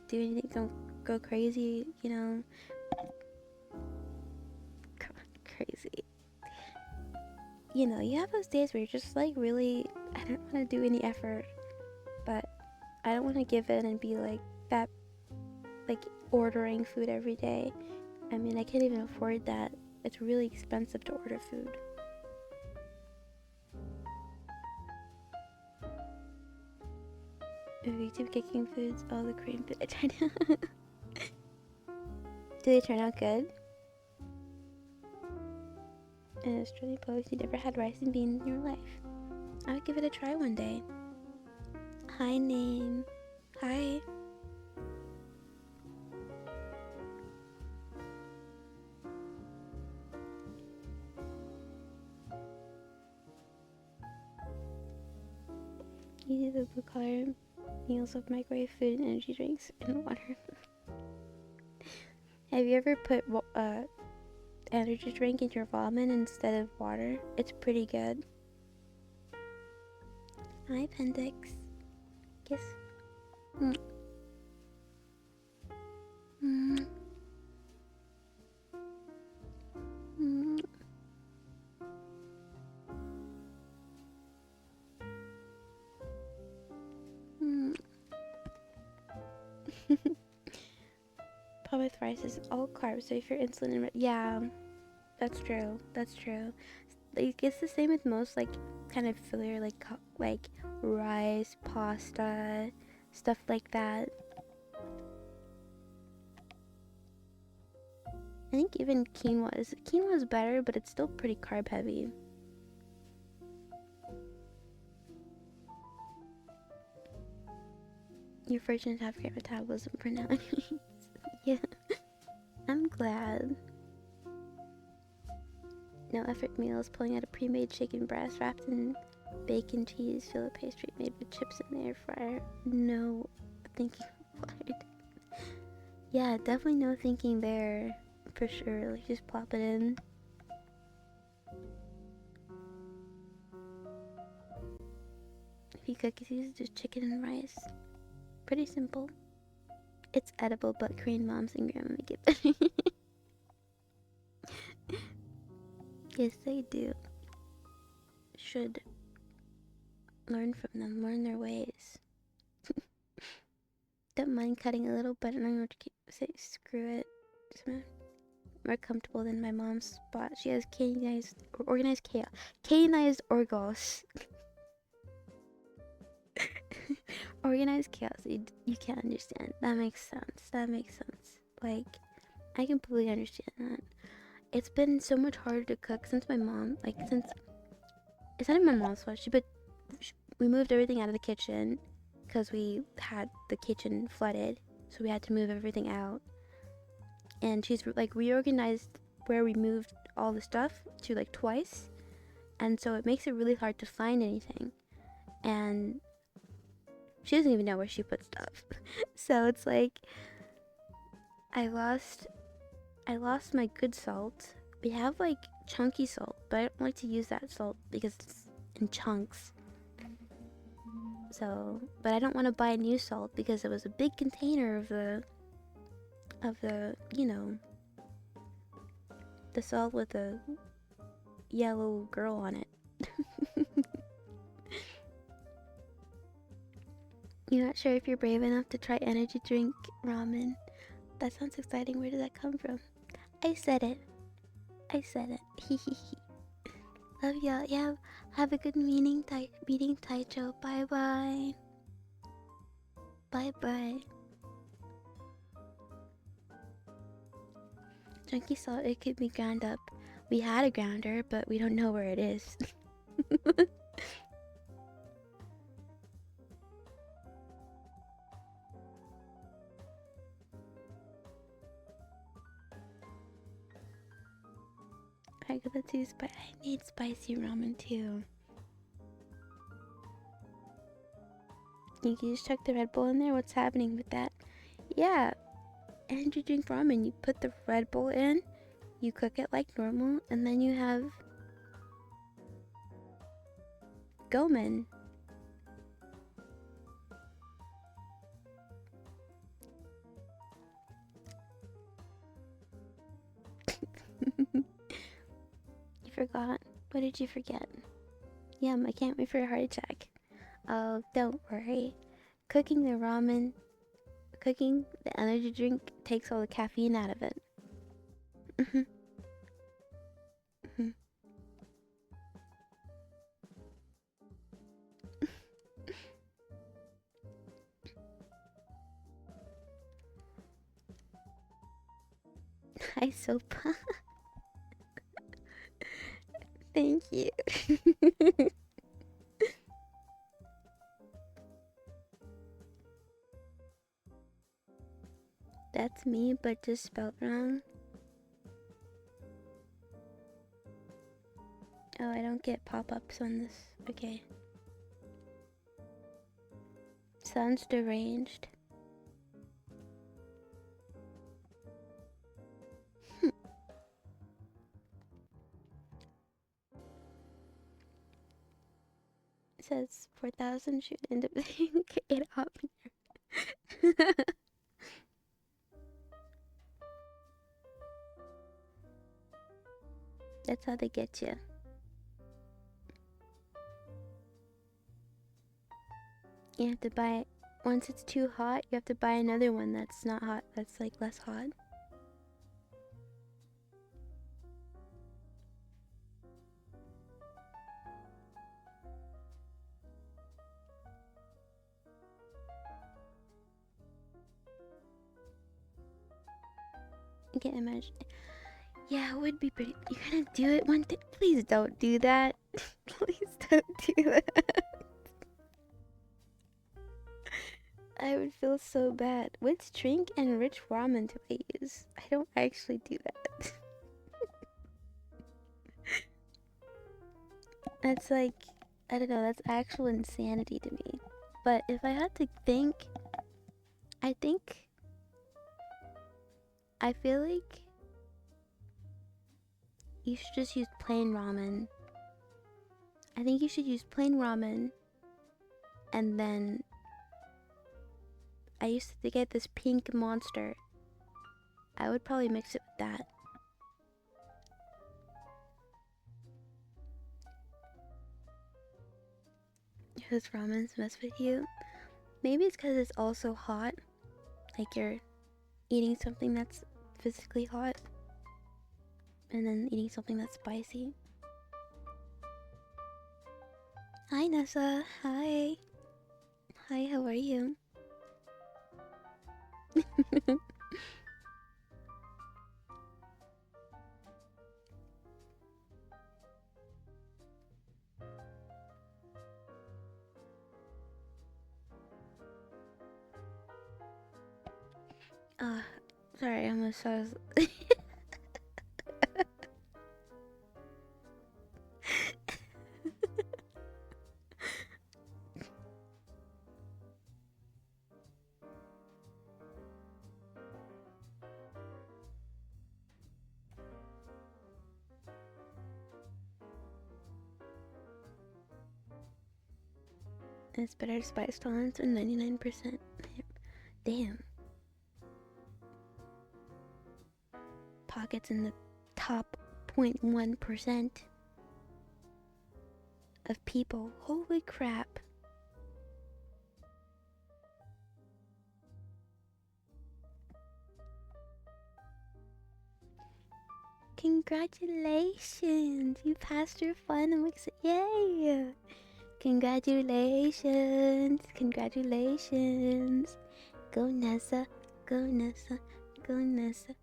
do anything. Don't go crazy, you know. Crazy. You know, you have those days where you're just like, really, I don't want to do any effort, but I don't want to give in and be like that, like ordering food every day. I mean, I can't even afford that. It's really expensive to order food. YouTube cooking foods, all the Korean food I tried. Do they turn out good? And Australian post, you never had rice and beans in your life. I would give it a try one day. Hi, name. Hi. You do the blue collar meals of microwave food and energy drinks and water. Have you ever put energy drink in your ramen instead of water? It's pretty good. Hi, appendix. Kiss. Mm. Mm. Mm. Mm. Problem with rice is all carbs, so if you're insulin, yeah, that's true. That's true. Like, it's the same with most like kind of filler like rice, pasta, stuff like that. I think even quinoa is better, but it's still pretty carb heavy. You're fortunate to have great metabolism for now. Yeah, I'm glad. No effort meals, pulling out a pre-made chicken breast wrapped in bacon, cheese, fillet pastry made with chips in the air fryer. No thinking required. Yeah, definitely no thinking there, for sure. Like, just plop it in. coffee cookies, just chicken and rice. Pretty simple. It's edible, but Korean moms and grandma make it better. Yes, they do. Should learn from them, learn their ways. Don't mind cutting a little, but I don't know what to say. Screw it. It's more comfortable than my mom's spot. She has canonized or organized chaos. Canonized orgos. Organized chaos. You can't understand. That makes sense. That makes sense. Like, I completely understand that. It's been so much harder to cook since my mom, like, since it's not even my mom's fault. We moved everything out of the kitchen because we had the kitchen flooded, so we had to move everything out. And she's like reorganized where we moved all the stuff to like twice, and so it makes it really hard to find anything. And she doesn't even know where she put stuff. So it's like I lost my good salt. We have like chunky salt, but I don't like to use that salt because it's in chunks. So, but I don't want to buy new salt because it was a big container of the you know, the salt with the yellow girl on it. You're not sure if you're brave enough to try energy drink ramen. That sounds exciting. Where did that come from? I said it. Love y'all. Yeah. Have a good meeting, Taicho. Bye bye. Bye bye. Chunky salt, it could be ground up. We had a grounder, but we don't know where it is. I got too spicy. I need spicy ramen too. You can just chuck the Red Bull in there. What's happening with that? Yeah, energy drink ramen. You put the Red Bull in, you cook it like normal, and then you have Gomen. You forgot? What did you forget? Yum, I can't wait for a heart attack. Oh, don't worry. Cooking the energy drink takes all the caffeine out of it. Hi, Sopa. Thank you. That's me, but just spelled wrong. Oh, I don't get pop-ups on this. Okay. Sounds deranged. It says 4,000 should end up being it up. That's how they get you. You have to buy, once it's too hot, you have to buy another one that's not hot, that's like less hot. You can't imagine. Yeah, it would be pretty. You're gonna do it one day. Please don't do that. Please don't do that. I would feel so bad. Which drink and rich ramen do I use? I don't actually do that. That's like, I don't know, that's actual insanity to me. But if I had to think, I feel like you should just use plain ramen. I think you should use plain ramen And then I used to get this pink monster. I would probably mix it with that. Because ramen's mess with you. Maybe it's because it's also hot. Like you're eating something that's physically hot. And then eating something that's spicy. Hi Nessa. Hi. Hi, how are you? Sorry, I'm a so. It's better spice tolerance than 99%. Damn. Pockets in the top 0.1% of people. Holy crap. Congratulations! You passed your fun. I'm excited. Yay! Congratulations! Congratulations! Go Nessa! Go Nessa! Go Nessa!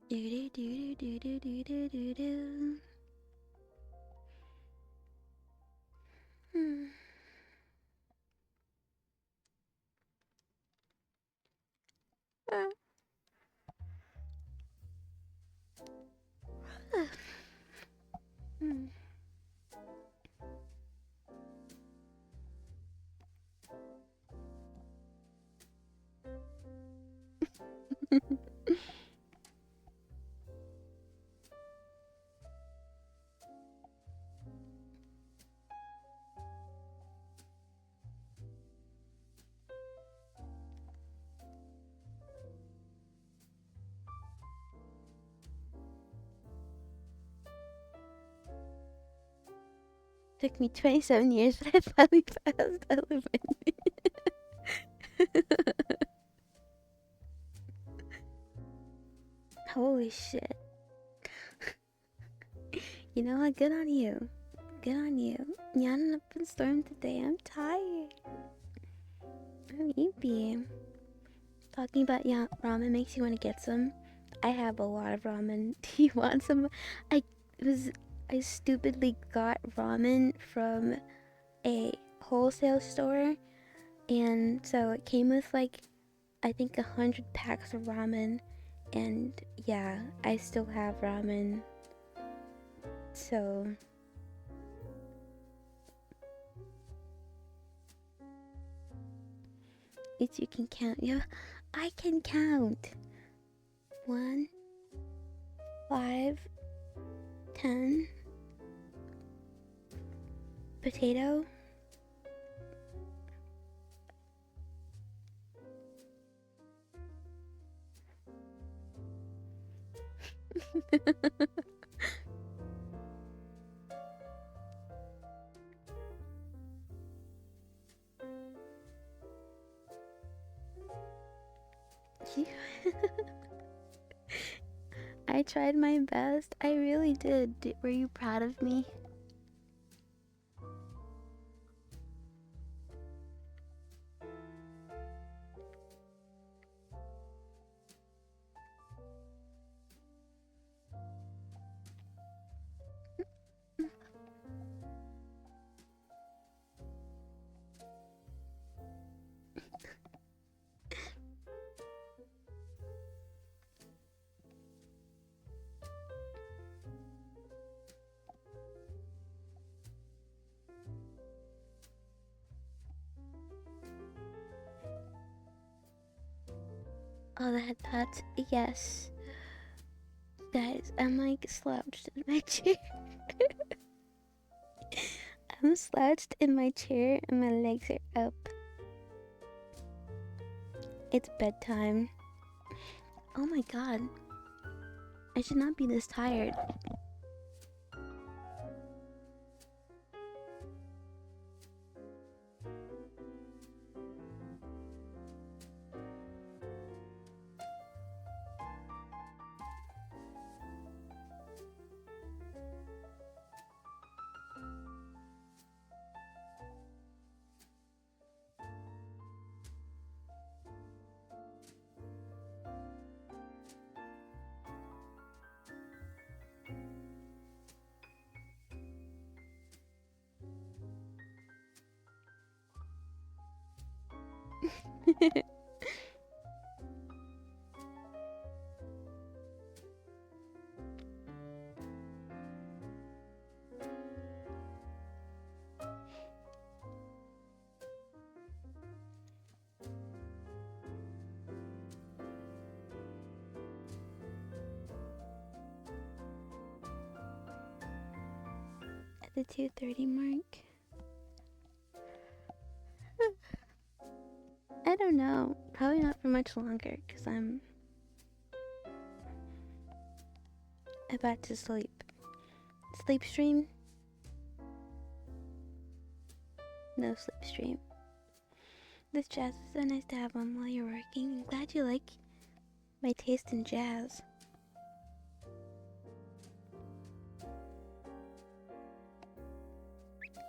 Do do do do do do do do do. Took me 27 years, but I finally passed elementary. Holy shit. You know what? Good on you. Good on you. Yanning up and storm today. I'm tired. I'm eepy. Talking about ramen makes you want to get some. I have a lot of ramen. Do you want some? I stupidly got ramen from a wholesale store, and so it came with like I think 100 packs of ramen, and yeah, I still have ramen. So if you can count, yeah, I can count. 1, 5, 10. Potato. I tried my best. I really did. Were you proud of me? Oh, that's yes. Guys, I'm like slouched in my chair. I'm slouched in my chair and my legs are up. It's bedtime. Oh my god. I should not be this tired. At the 2:30 mark. I don't know. Probably not for much longer because I'm about to sleep. Sleep stream? No sleep stream. This jazz is so nice to have on while you're working. I'm glad you like my taste in jazz.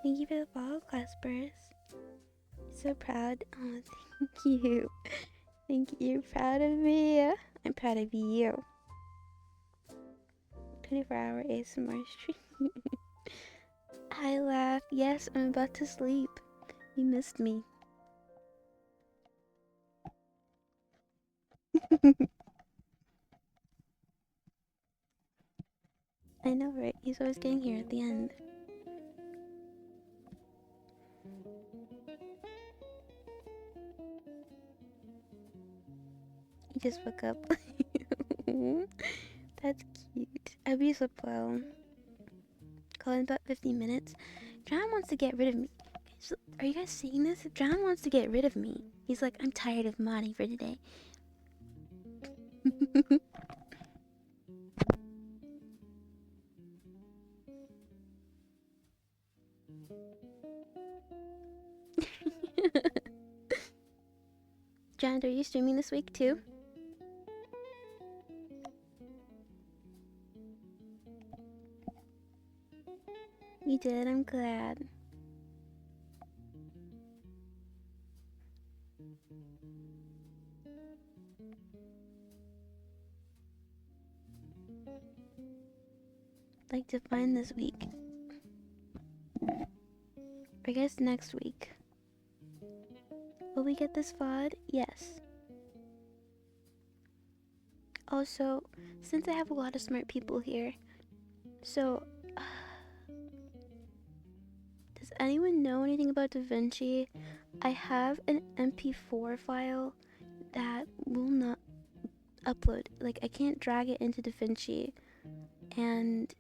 Thank you for the follow, Claspers. So proud. Oh, thank you. Thank you. You're proud of me. I'm proud of you. 24-hour ASMR stream. I laugh. Yes, I'm about to sleep. You missed me. I know, right? He's always getting here at the end. He just woke up. That's cute. I'll be so well. Call in about 15 minutes. John wants to get rid of me. Are you guys seeing this? John wants to get rid of me. He's like, I'm tired of modding for today. John, are you streaming this week too? You did, I'm glad. Like to find this week. I guess next week. Will we get this VOD? Yes. Also, since I have a lot of smart people here, so does anyone know anything about DaVinci? I have an MP4 file that will not upload. Like, I can't drag it into DaVinci. And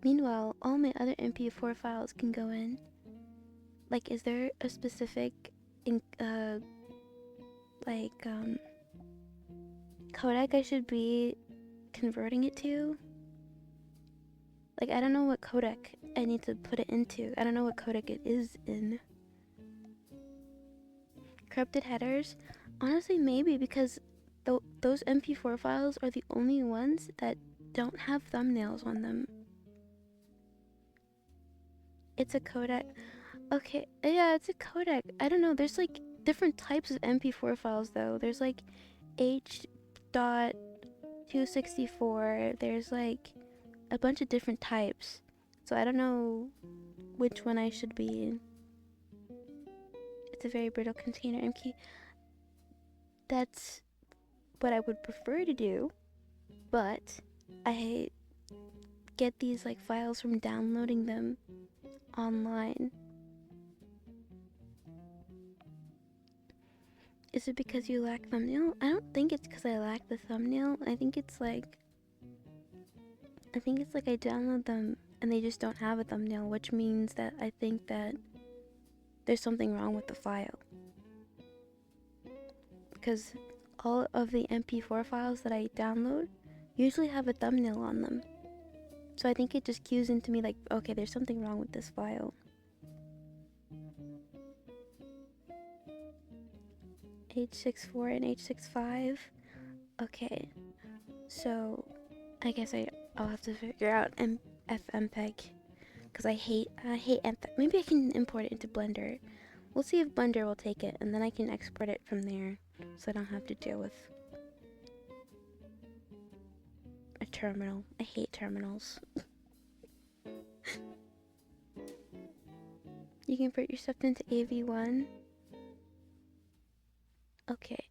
meanwhile, all my other MP4 files can go in. Like, is there a specific, codec I should be converting it to? Like, I don't know what codec I need to put it into. I don't know what codec it is in. Corrupted headers? Honestly, maybe, because those MP4 files are the only ones that don't have thumbnails on them. It's a codec. Okay, yeah, it's a codec. I don't know, there's like different types of MP4 files though. There's like H.264, there's like a bunch of different types. So I don't know which one I should be in. It's a very brittle container MK. That's what I would prefer to do, but I get these like files from downloading them online. Is it because you lack thumbnail? I don't think it's because I lack the thumbnail. I think it's like I download them and they just don't have a thumbnail, which means that I think that there's something wrong with the file. Because all of the MP4 files that I download usually have a thumbnail on them. So I think it just cues into me like, okay, there's something wrong with this file. H64 and H65. Okay, so I guess I'll have to figure out FMPEG because I hate MPEG. Maybe I can import it into Blender. We'll see if Blender will take it, and then I can export it from there, so I don't have to deal with a terminal. I hate terminals. You can put your stuff into AV1. Okay.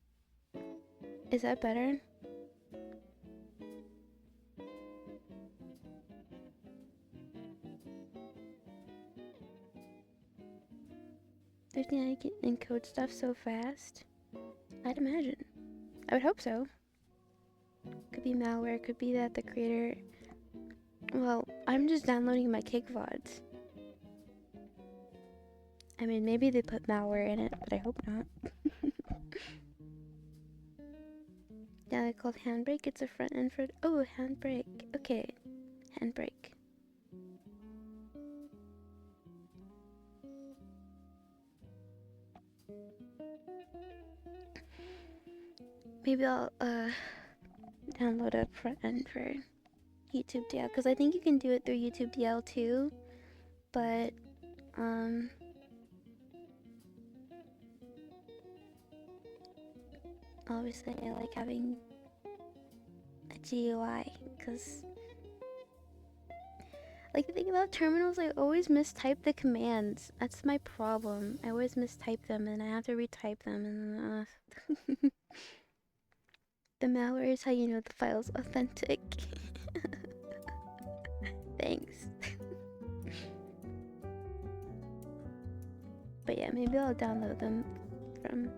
Is that better? There's no way I can encode stuff so fast. I'd imagine. I would hope so. Could be malware, could be that the creator... Well, I'm just downloading my kick VODs. I mean, maybe they put malware in it, but I hope not. Yeah, they're called Handbrake. It's a front end for... Oh, Handbrake. Okay. Handbrake. Maybe I'll download a front end for YouTube DL, because I think you can do it through YouTube DL too, but obviously I like having a GUI, because like the thing about terminals, I always mistype the commands. That's my problem. I always mistype them and I have to retype them, and the malware is how you know the file's authentic. Thanks. But yeah, maybe I'll download them from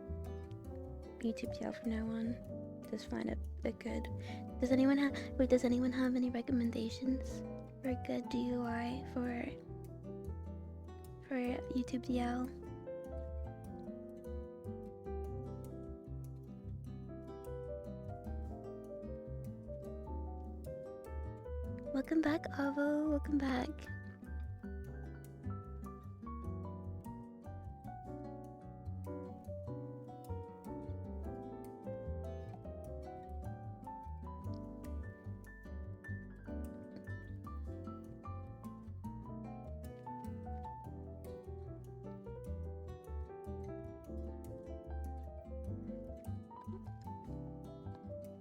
YouTube DL from now on. Just find a good... Does anyone have any recommendations for a good GUI for YouTube DL? Welcome back, Avo. Welcome back.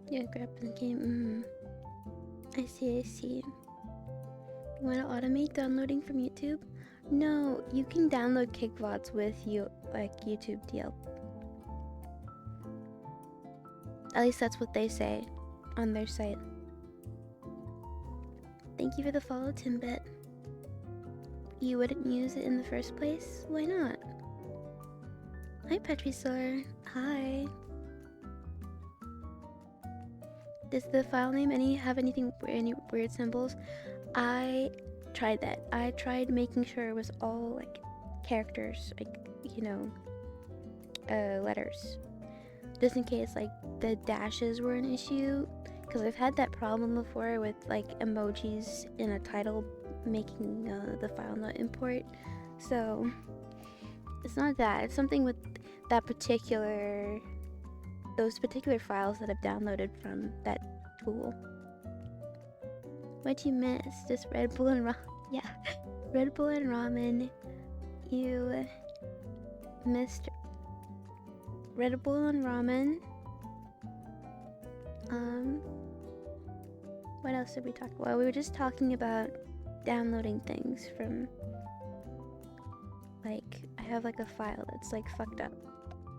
Yeah, grab the game. I see. You want to automate downloading from YouTube? No, you can download kick VODs with YouTube DL. At least that's what they say on their site. Thank you for the follow, Timbit. You wouldn't use it in the first place? Why not? Hi, Petrisaur. Hi. Does the file name have any weird symbols? I tried that. I tried making sure it was all like characters, like, you know, letters, just in case like the dashes were an issue, because I've had that problem before with like emojis in a title making the file not import. So it's not that, it's something with those particular files that I've downloaded from that tool. What'd you miss? Just Red Bull and ramen. Yeah, Red Bull and ramen. You missed Red Bull and ramen. What else did we talk about? We were just talking about downloading things from, like, I have like a file that's like fucked up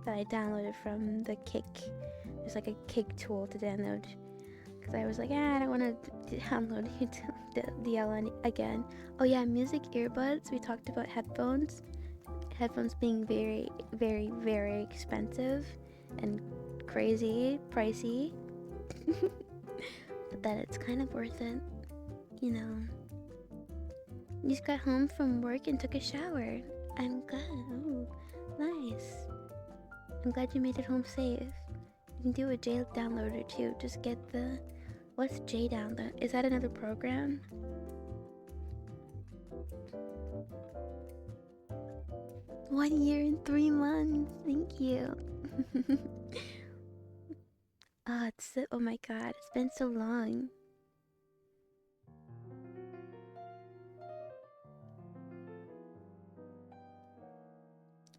that I downloaded from the Kick. There's like a Kick tool to download, because I was like, I don't want to download DL again. Oh yeah, music earbuds. We talked about headphones being very, very, very expensive, and crazy pricey, but that it's kind of worth it, you know. You just got home from work and took a shower. I'm glad. Ooh, nice. I'm glad you made it home safe. You can do a J downloader too. Just get the... What's J download? Is that another program? One year and 3 months. Thank you. Oh, oh my god, it's been so long.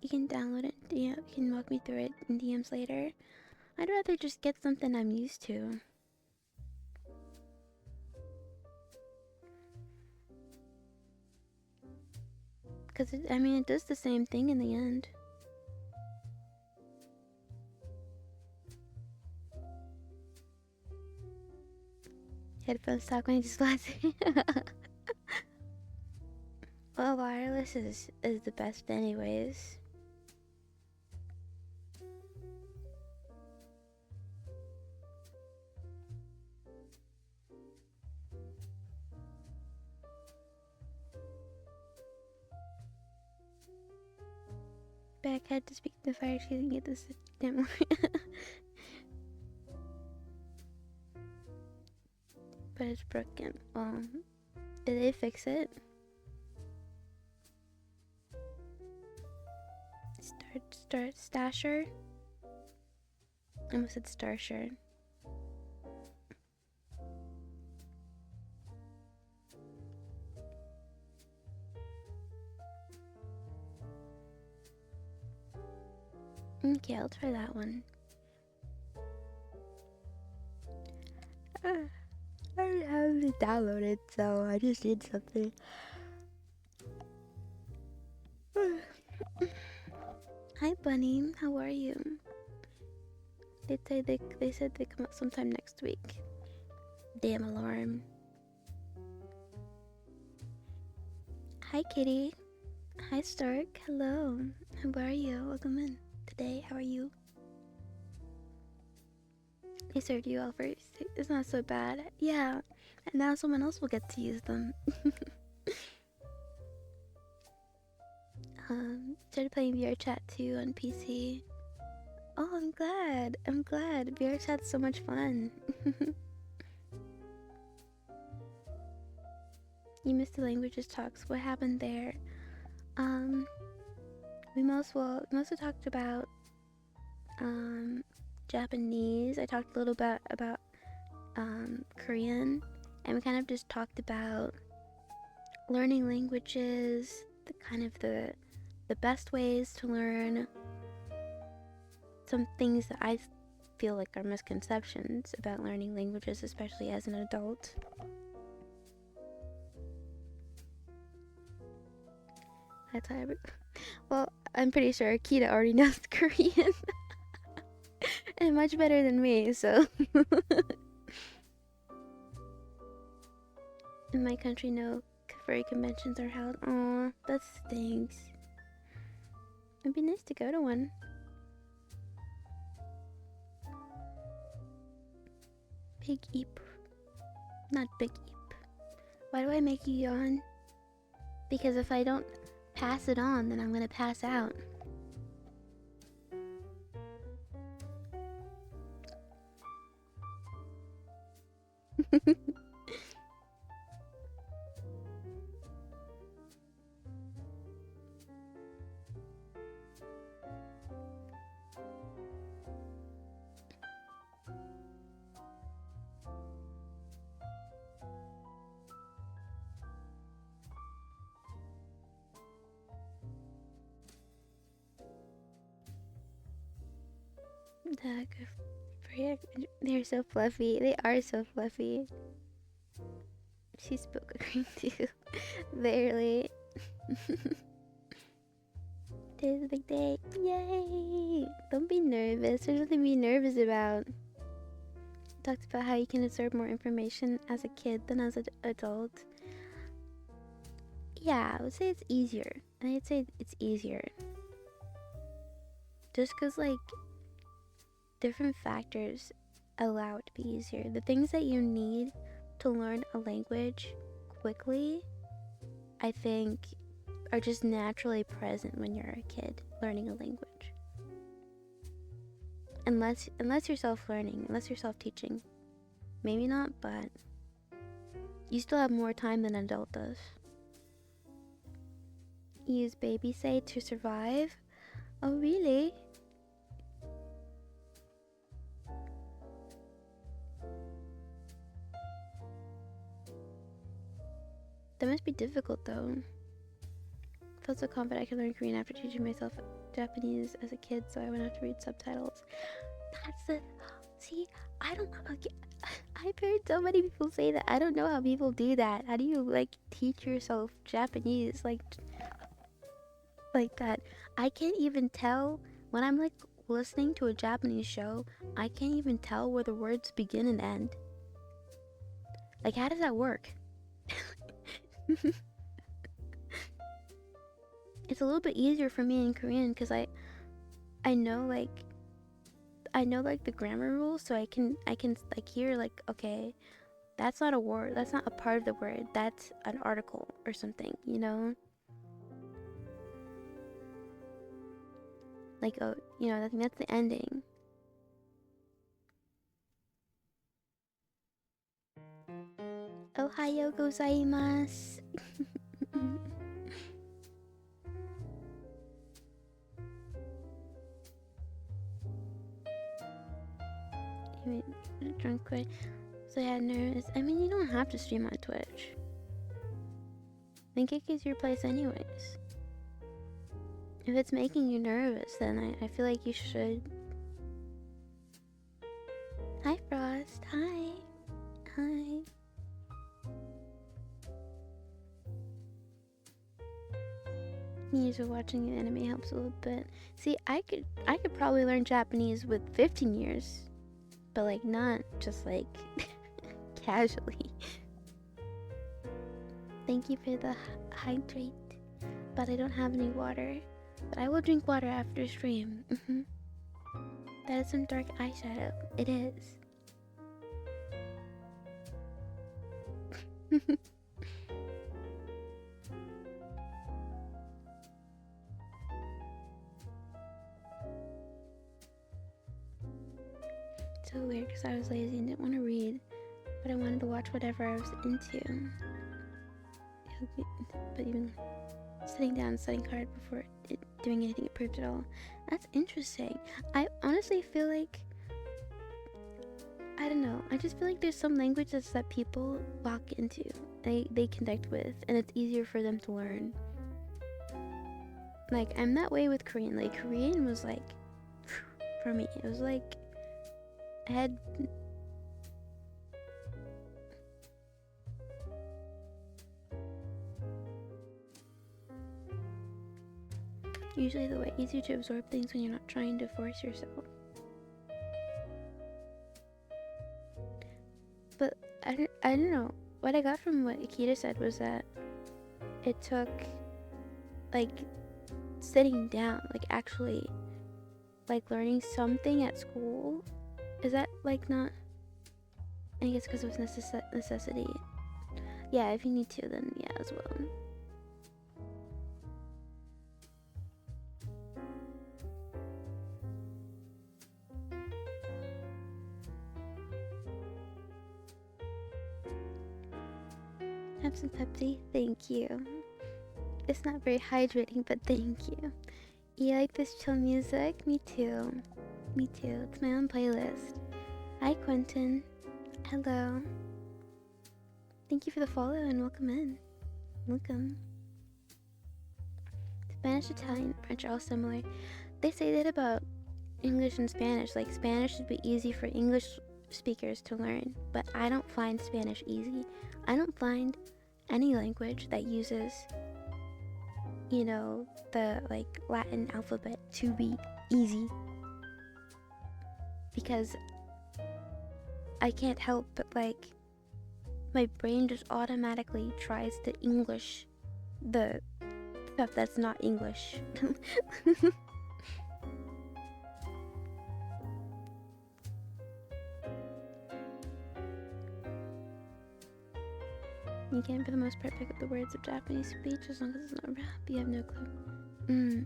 You can download it. Yeah, you can walk me through it in DMs later. I'd rather just get something I'm used to. Because, I mean, it does the same thing in the end. Headphones talk when you just flash. Well, wireless is the best anyways. Back had to speak to the fire chief and get this demo. But it's broken. Did they fix it? Stasher? I almost said Starsher. Okay, I'll try that one. I don't have it downloaded, so I just need something. Hi, Bunny. How are you? They said they come out sometime next week. Damn alarm. Hi, Kitty. Hi, Stark. Hello. How are you? Welcome in today. How are you? They served you all first. It's not so bad. Yeah. And now someone else will get to use them. Started playing VR chat too on PC. Oh, I'm glad. VR chat's so much fun. You missed the languages talks. What happened there? We mostly talked about Japanese. I talked a little bit about Korean, and we kind of just talked about learning languages, the best ways to learn, some things that I feel like are misconceptions about learning languages, especially as an adult. That's how well, I'm pretty sure Akita already knows Korean. And much better than me, so. In my country, no furry conventions are held. Aw, that stinks. It'd be nice to go to one. Big Eep. Not Big Eep. Why do I make you yawn? Because if I don't pass it on, then I'm gonna pass out. They're so fluffy. They are so fluffy. She spoke green too. Barely. Today's a big day. Yay! Don't be nervous. There's nothing to be nervous about. Talked about how you can absorb more information as a kid than as an adult. Yeah, I would say it's easier. And I'd say it's easier. Just because, like, different factors allow it to be easier. The things that you need to learn a language quickly, I think, are just naturally present when you're a kid learning a language. Unless you're self-learning, unless you're self-teaching. Maybe not, but you still have more time than an adult does. Use baby say to survive? Oh, really? That must be difficult though. I felt so confident I could learn Korean after teaching myself Japanese as a kid, so I wouldn't have to read subtitles. That's the... See, I don't... Okay, I've heard so many people say that. I don't know how people do that. How do you, like, teach yourself Japanese, like that? I can't even tell... When I'm, like, listening to a Japanese show, I can't even tell where the words begin and end. Like, how does that work? It's a little bit easier for me in Korean because I know like the grammar rules, so I can like hear like, okay, that's not a word, that's not a part of the word, that's an article or something, you know? Like, oh, you know, I think that's the ending. Ohayo gozaimasu. Drunk quick, so I had nervous. I mean, you don't have to stream on Twitch. I think it gives your place anyways. If it's making you nervous, then I feel like you should. Hi, Frost. Hi. Hi. Years of watching anime helps a little bit. See, I could probably learn Japanese with 15 years, but like not just like casually. Thank you for the hydrate, but I don't have any water. But I will drink water after stream. That is some dark eyeshadow. It is. So weird because I was lazy and didn't want to read, but I wanted to watch whatever I was into. But even sitting down and studying hard before doing anything approved at all. That's interesting. I honestly feel like, I don't know, I just feel like there's some languages that people walk into, they connect with, and it's easier for them to learn. Like, I'm that way with Korean. Like, Korean was like, for me, it was like, I had... Usually the way easier to absorb things when you're not trying to force yourself. But I don't know. What I got from what Akita said was that it took like sitting down, like actually like learning something at school. Is that like not? I guess because it was necessity. Yeah, if you need to, then yeah, as well. Have some Pepsi? Thank you. It's not very hydrating, but thank you. You like this chill music? Me too. Me too. It's my own playlist. Hi, Quentin. Hello. Thank you for the follow and welcome in. Welcome. Spanish, Italian, French are all similar. They say that about English and Spanish. Like, Spanish should be easy for English speakers to learn, but I don't find Spanish easy. I don't find any language that uses, you know, the like Latin alphabet to be easy, because I can't help but like my brain just automatically tries to English the stuff that's not English. You can, for the most part, pick up the words of Japanese speech as long as it's not rap. You have no clue.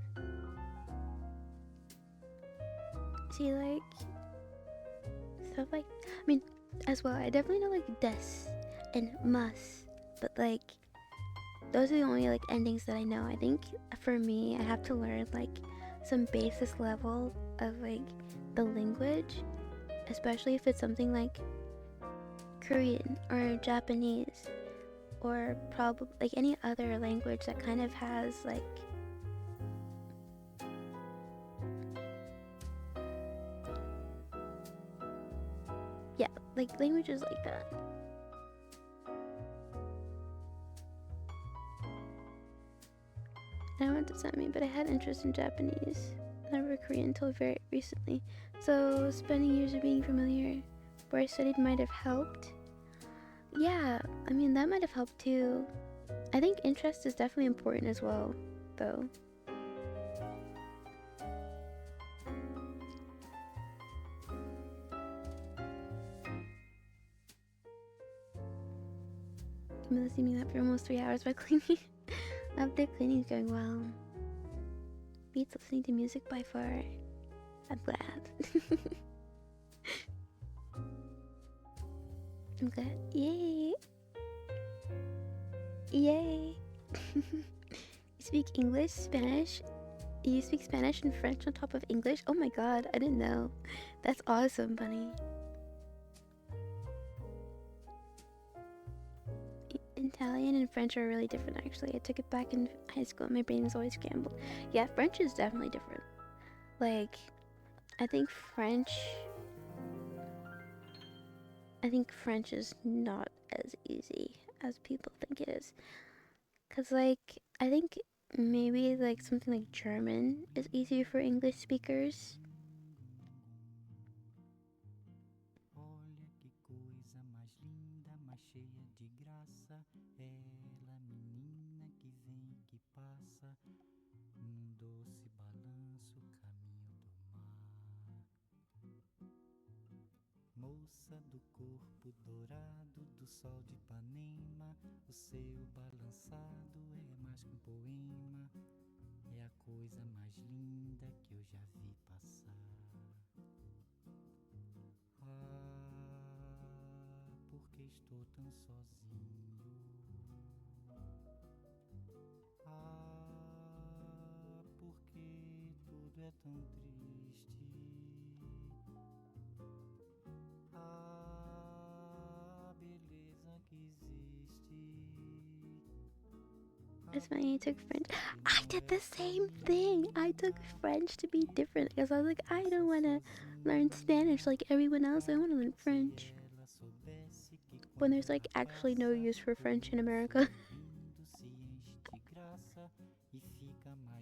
See, like, stuff like, I mean, as well, I definitely know, like, des and mas, but, like, those are the only, like, endings that I know. I think, for me, I have to learn, like, some basis level of, like, the language, especially if it's something like Korean or Japanese, or probably, like, any other language that kind of has, like, yeah, like, languages like that. I don't know what to send me, but I had interest in Japanese, never Korean until very recently. So spending years of being familiar where I studied might have helped. Yeah, I mean, that might have helped too. I think interest is definitely important as well, though. I've been listening to that for almost 3 hours while cleaning. Up there, cleaning's going well. Beats listening to music by far. I'm glad. I'm glad. Yay! Yay! You speak English, Spanish. You speak Spanish and French on top of English? Oh my god, I didn't know. That's awesome, Bunny. Italian and French are really different, actually. I took it back in high school and my brain is always scrambled. Yeah, French is definitely different. Like, I think French is not as easy as people think it is. Cause, like, I think maybe, like, something like German is easier for English speakers. Moça do corpo dourado do sol de Ipanema, o seu balançado é mais que poema, é a coisa mais linda que eu já vi passar. Ah, porque estou tão sozinho. Ah, porque tudo é tão triste. A beleza que existe. It's funny, I took French. I did the same thing. I took French to be different because I was like, I don't want to learn Spanish like everyone else. I want to learn French. When there's like actually no use for French in America.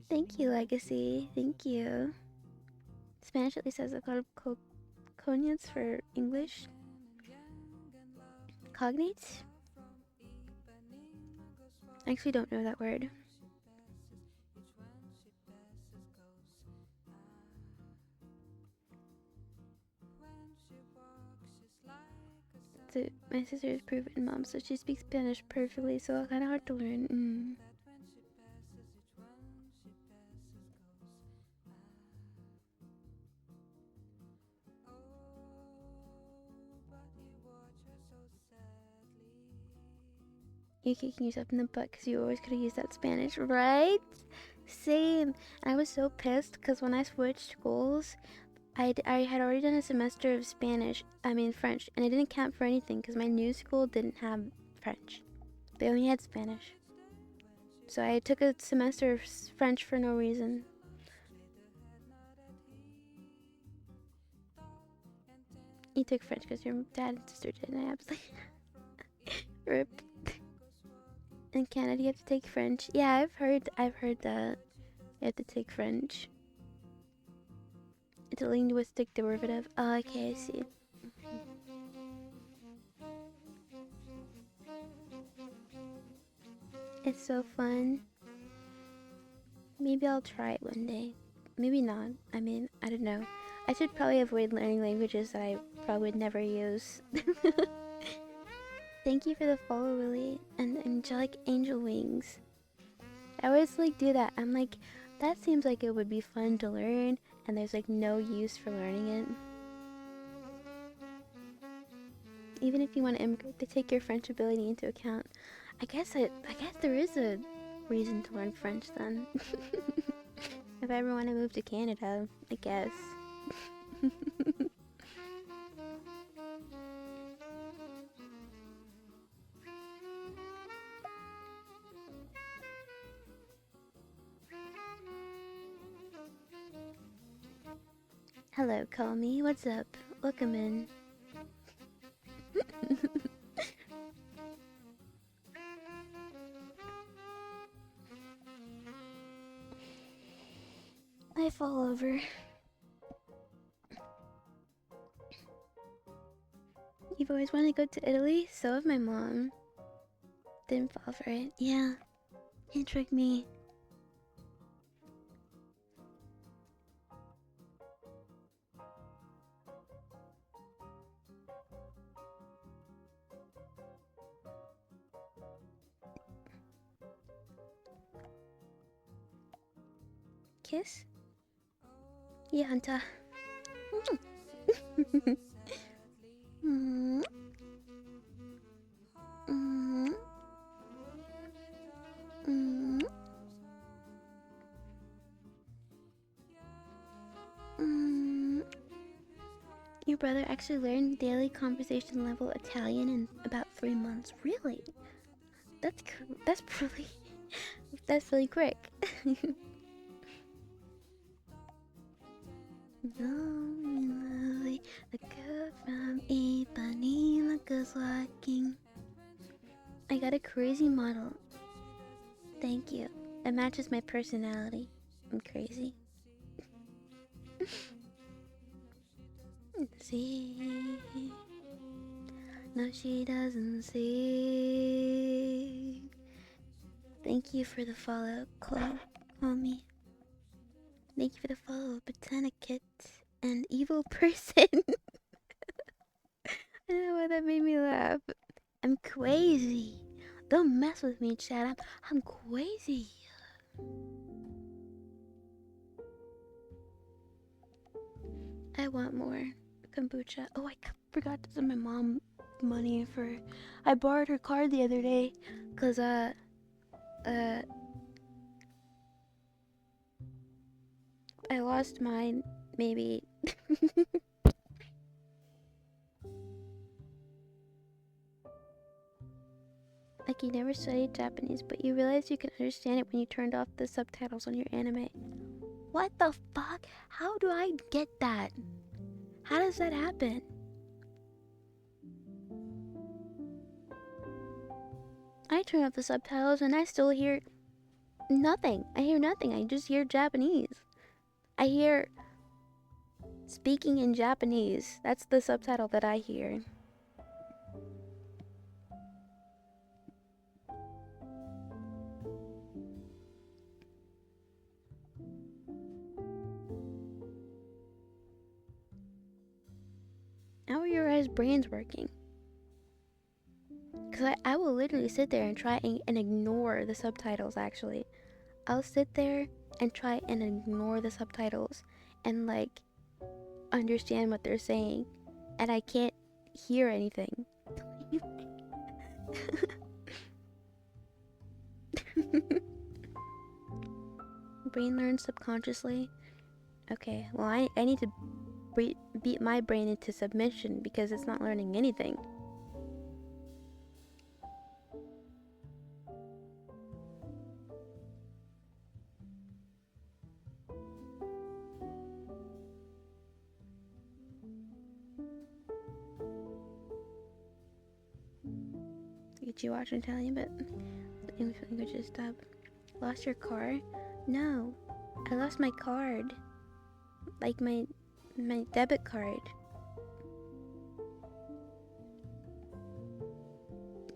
Thank you, Legacy. Thank you. Spanish at least has a lot of cognates for English. Cognates? I actually don't know that word. So my sister is Peruvian mom, so she speaks Spanish perfectly, so it's kind of hard to learn. You're kicking yourself in the butt because you always could have used that Spanish, right? Same. And I was so pissed because when I switched schools, I had already done a semester of French, and it didn't count for anything because my new school didn't have French. They only had Spanish. So I took a semester of French for no reason. You took French because your dad and sister did, and I absolutely rip. In Canada, you have to take French. Yeah, I've heard that you have to take French. It's a linguistic derivative. Oh, okay, I see. It's so fun. Maybe I'll try it one day. Maybe not. I mean, I don't know. I should probably avoid learning languages that I probably would never use. Thank you for the follow, Willie, and angelic angel wings. I always like do that. I'm like, that seems like it would be fun to learn, and there's like no use for learning it. Even if you want to immigrate, they take your French ability into account. I guess there is a reason to learn French then. If I ever want to move to Canada, I guess. Hello, call me. What's up? Welcome in. I fall over. You've always wanted to go to Italy? So have my mom. Didn't fall for it. Yeah. Can't trick me. Kiss? Yeah, Hunter. Mm. Mm. Mm. Mm. Your brother actually learned daily conversation level Italian in about 3 months. Really? That's really that's really quick. Lovely, the girl from Ipanema goes walking. I got a crazy model. Thank you. It matches my personality. I'm crazy. See? No, she doesn't see. Thank you for the follow, call me. Thank you for the follow, Botanicate and evil person. I don't know why that made me laugh. I'm crazy. Don't mess with me, Chad. I'm crazy. I want more kombucha. Oh, I forgot to send my mom money for. I borrowed her card the other day, cause I lost mine. Maybe. Like you never studied Japanese, but you realized you can understand it when you turned off the subtitles on your anime. What the fuck? How do I get that? How does that happen? I turn off the subtitles and I still hear nothing. I hear nothing. I just hear Japanese. I hear speaking in Japanese. That's the subtitle that I hear. How are your guys' brains working? Because I will literally sit there and try and ignore the subtitles, actually. I'll sit there and try and ignore the subtitles and, like, understand what they're saying. And I can't hear anything. Brain learns subconsciously. Okay, well, I need to beat my brain into submission because it's not learning anything. Did you watch Italian, but the English language is dub. Lost your car? No, I lost my card. Like my debit card.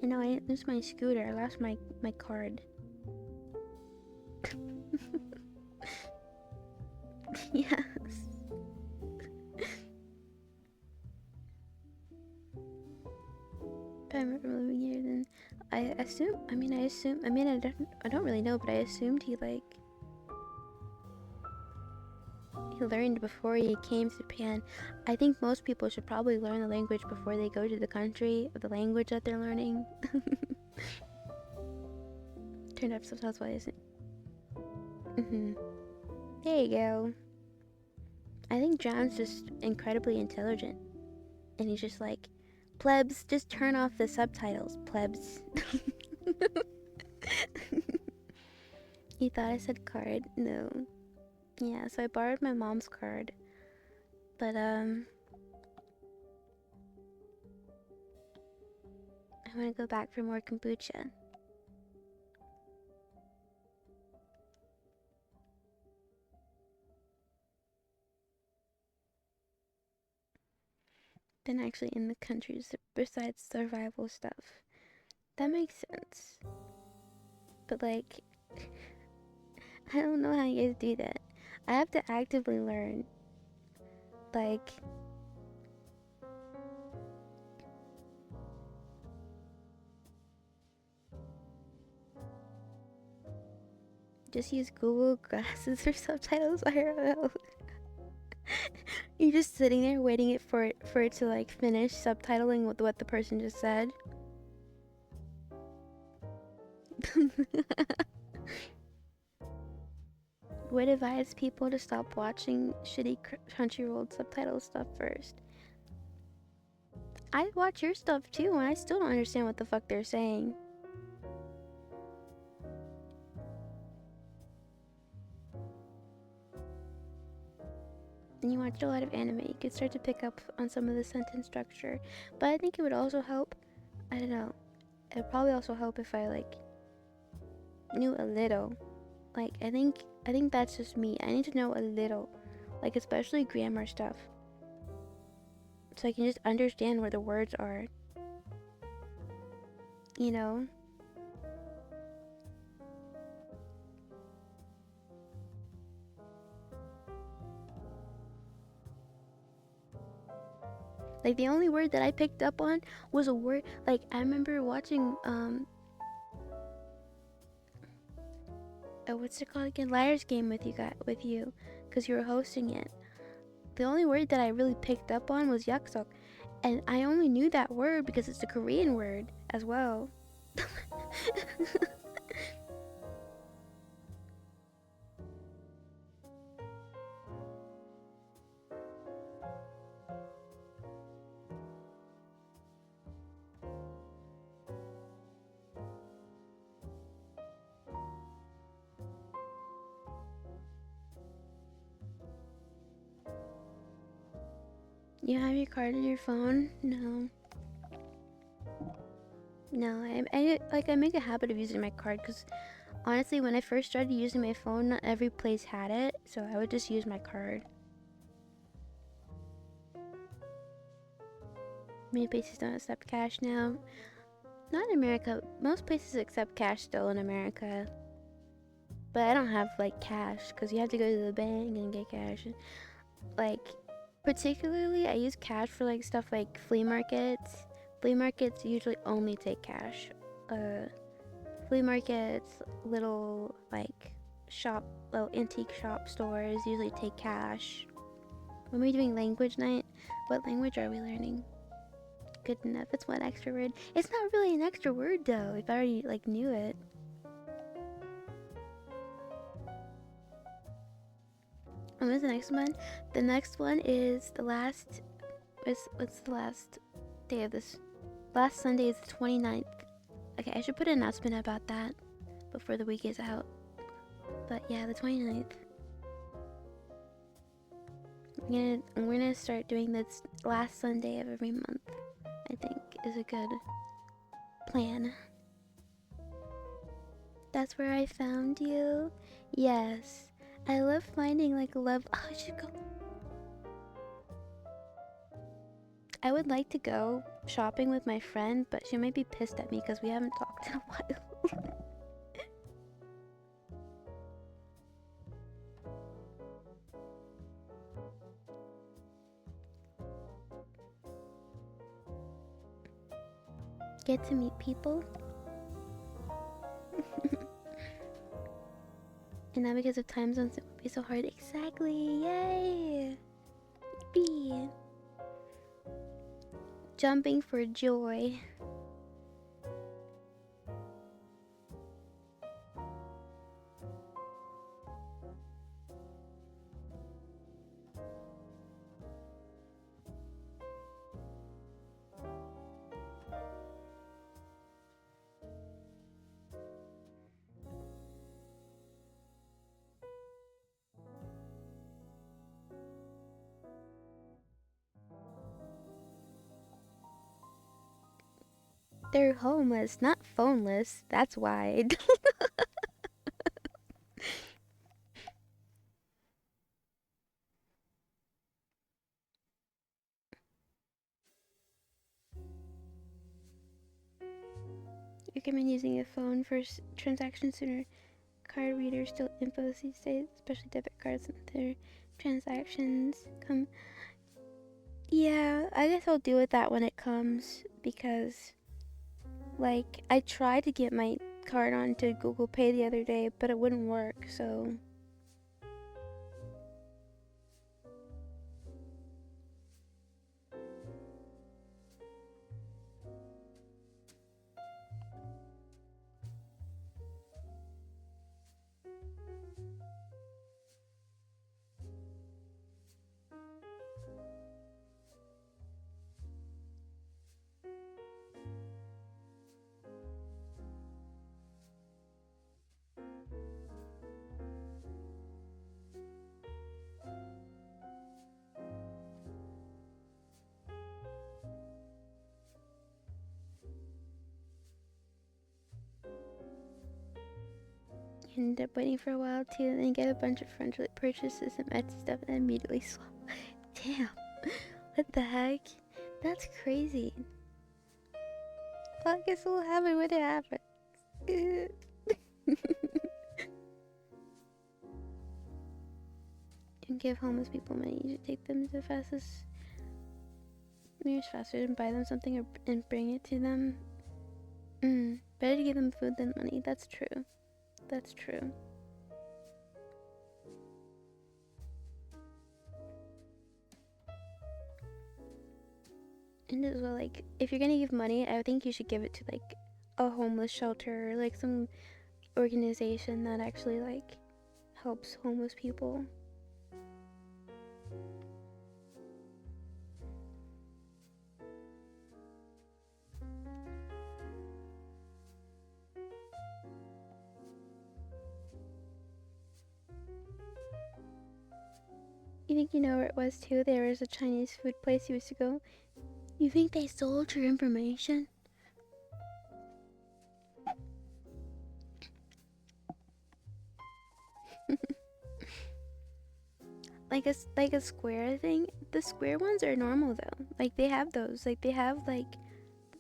You know, I didn't lose my scooter. I lost my card. Yes. I remember moving I assume. I mean, I assume. I mean, I don't really know, but I assumed he like he learned before he came to Japan. I think most people should probably learn the language before they go to the country of the language that they're learning. Turned up subtitles while isn't. There you go. I think JUN's just incredibly intelligent, and he's just like, plebs, just turn off the subtitles, plebs. He thought I said card. No. Yeah, so I borrowed my mom's card. But, I want to go back for more kombucha. Than actually in the countries besides survival stuff. That makes sense. But, like, I don't know how you guys do that. I have to actively learn. Like, just use Google Glasses for subtitles. I don't know. You're just sitting there waiting for it to like finish subtitling what the person just said. Would advise people to stop watching shitty Crunchyroll subtitle stuff first. I watch your stuff too, and I still don't understand what the fuck they're saying. And you watch a lot of anime, you could start to pick up on some of the sentence structure. But I think it would also help, I don't know, it would probably also help if I like knew a little. Like I think that's just me. I need to know a little, like especially grammar stuff, so I can just understand where the words are. You know? Like the only word that I picked up on was a word, like I remember watching what's it called again? Liar's Game with you, because you were hosting it. The only word that I really picked up on was yaksok, and I only knew that word because it's a Korean word as well. You have your card on your phone? No. No, I make a habit of using my card because honestly, when I first started using my phone, not every place had it, so I would just use my card. Many places don't accept cash now. Not in America. Most places accept cash still in America. But I don't have like cash because you have to go to the bank and get cash. Like, particularly, I use cash for like stuff like flea markets. Flea markets usually only take cash. Flea markets, little like little antique shop stores usually take cash. When we're doing language night, what language are we learning? Good enough. It's one extra word. It's not really an extra word though, if I already like knew it. And what's the next one? The next one is the last. What's the last day of this? Last Sunday is the 29th. Okay, I should put an announcement about that before the week is out. But yeah, the 29th. I'm gonna start doing this last Sunday of every month. I think is a good plan. That's where I found you. Yes, I love finding like love. Oh, I should go. I would like to go shopping with my friend, but she might be pissed at me because we haven't talked in a while. Get to meet people. And now because of time zones, it would be so hard. Exactly. Yay! Yippee! Jumping for joy. They're homeless, not phoneless. That's why. You recommend using a phone for transactions sooner. Card readers still info these days, especially debit cards and their transactions come. Yeah, I guess I'll deal with that when it comes because, like, I tried to get my card onto Google Pay the other day, but it wouldn't work, so. You end up waiting for a while too, and then get a bunch of friendly purchases and Etsy stuff, and immediately swap. Damn, what the heck? That's crazy. Well, I guess we'll have it when it happens. You can give homeless people money. You should take them to the fastest, nearest fast food and buy them something and bring it to them. Better to give them food than money. That's true. That's true. And as well, like, if you're gonna give money, I think you should give it to, like, a homeless shelter or, like, some organization that actually, like, helps homeless people. You think you know where it was, too? There was a Chinese food place you used to go. You think they sold your information? like a square thing. The square ones are normal though. Like they have those. Like they have like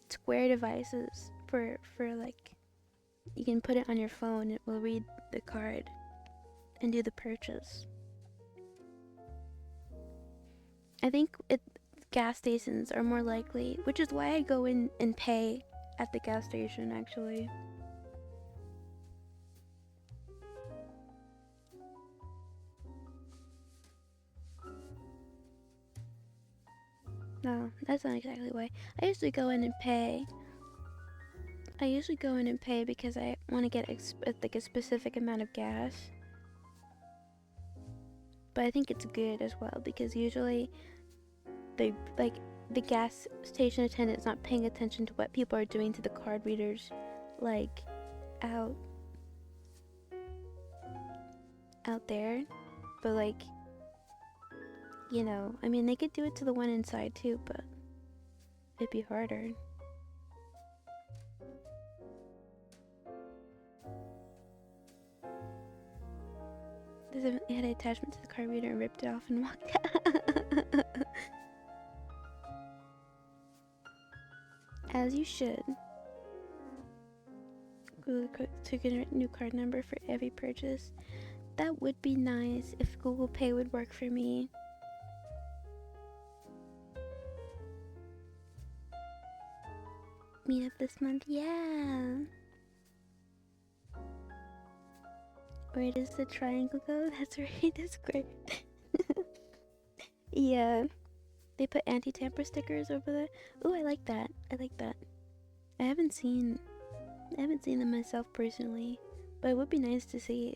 square devices for like you can put it on your phone. It will read the card and do the purchase. I think gas stations are more likely, which is why I go in and pay at the gas station actually. No, that's not exactly why. I usually go in and pay. I usually go in and pay because I want to get like a specific amount of gas. But I think it's good as well because usually they like the gas station attendant is not paying attention to what people are doing to the card readers, like out there. But like, you know, I mean, they could do it to the one inside too, but it'd be harder. It had an attachment to the card reader and ripped it off and walked out. As you should. Google to get a new card number for every purchase. That would be nice if Google Pay would work for me. Meet up this month, yeah. Where does the triangle go? That's right, the square. Yeah, they put anti-tamper stickers over there. Ooh, I like that. I like that. I haven't seen them myself personally, but it would be nice to see.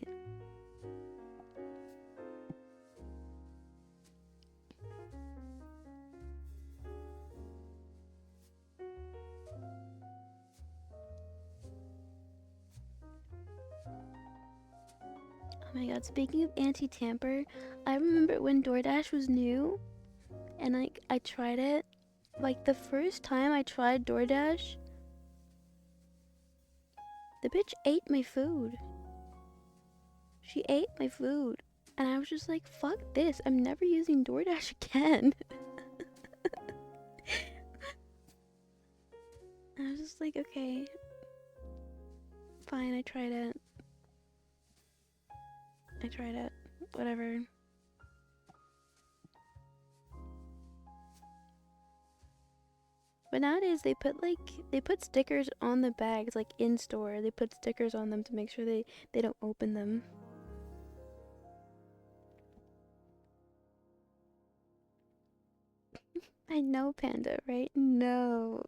Oh my god, speaking of anti-tamper, I remember when DoorDash was new and like I tried it. Like the first time I tried DoorDash, the bitch ate my food. She ate my food. And I was just like, fuck this. I'm never using DoorDash again. I was just like, okay. Fine, I tried it. Whatever. But nowadays they put stickers on the bags, like in store. They put stickers on them to make sure they don't open them. I know, Panda, right? No.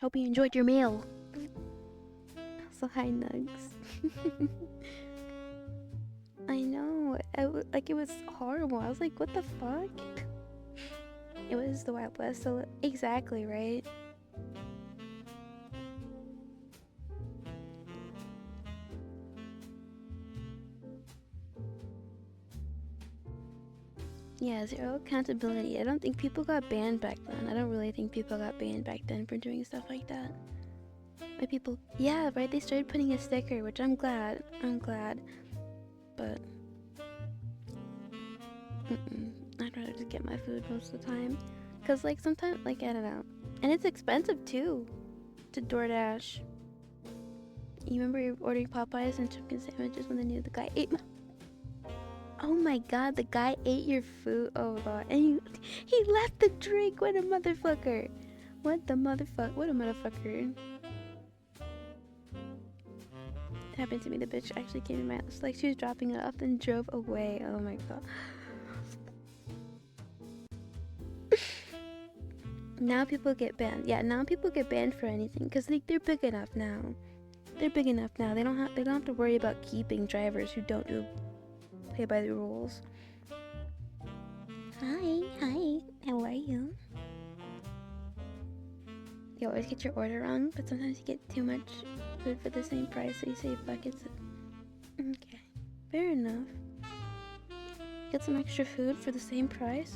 Hope you enjoyed your meal. So hi, Nugs. I know. Like it was horrible. I was like, what the fuck? It was the Wild West, so exactly, right? Yeah, zero accountability. I don't think people got banned back then. I don't really think people got banned back then for doing stuff like that. But people, yeah, right? They started putting a sticker, which I'm glad. But I'd rather just get my food most of the time. Cause like sometimes, like I don't know, and it's expensive too to DoorDash. You remember you ordering Popeyes and chicken sandwiches when they knew the guy ate my... Oh my god, the guy ate your food. Oh god, and he left the drink. What a motherfucker! What a motherfucker! It happened to me. The bitch actually came to my house. Like she was dropping it off and drove away. Oh my god. Now people get banned. Yeah, now people get banned for anything because they're big enough now. They're big enough now. They don't have to worry about keeping drivers who don't play by the rules. Hi, how are you? You always get your order wrong, but sometimes you get too much food for the same price, so you save buckets. Okay, fair enough. Get some extra food for the same price.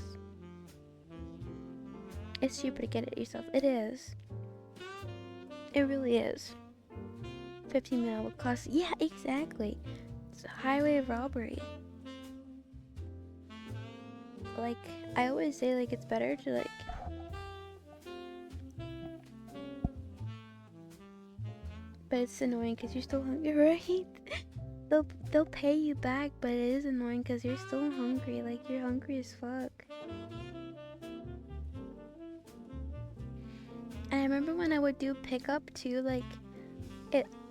It's cheaper to get it yourself. It is. It really is. 15 mil would cost. Yeah, exactly. It's a highway robbery. Like, I always say, like, it's better to, like... But it's annoying because you're still hungry, right? They'll pay you back, but it is annoying because you're still hungry. Like, you're hungry as fuck. And I remember when I would do pickup, too, like...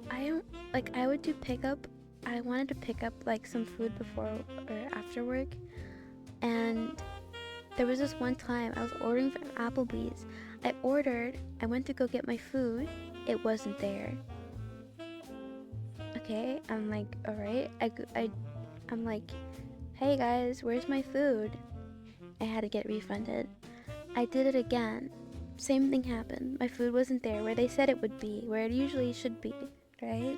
I would do pickup. I wanted to pick up, like, some food before or after work. And there was this one time I was ordering from Applebee's. I went to go get my food. It wasn't there. Okay, I'm like, alright. I'm like, hey guys, where's my food? I had to get refunded. I did it again. Same thing happened. My food wasn't there where they said it would be, where it usually should be, right?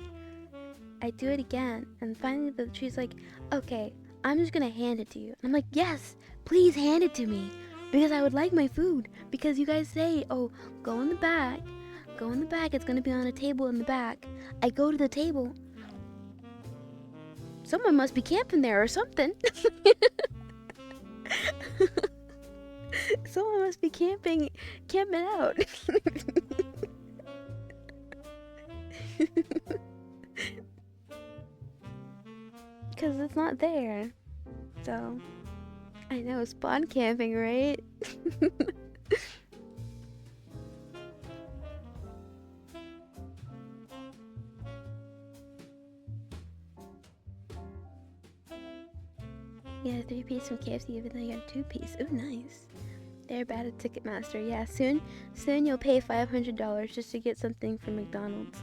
I do it again, and finally she's like, okay, I'm just gonna hand it to you. And I'm like, yes, please hand it to me, because I would like my food. Because you guys say, oh, go in the back, it's gonna be on a table in the back. I go to the table. Someone must be camping there or something. Someone must be camping out. Because it's not there. So, I know, spawn camping, right? Yeah, 3-piece from KFC, even though you got a 2-piece. Ooh, nice. They're bad at Ticketmaster. Yeah, soon you'll pay $500 just to get something from McDonald's.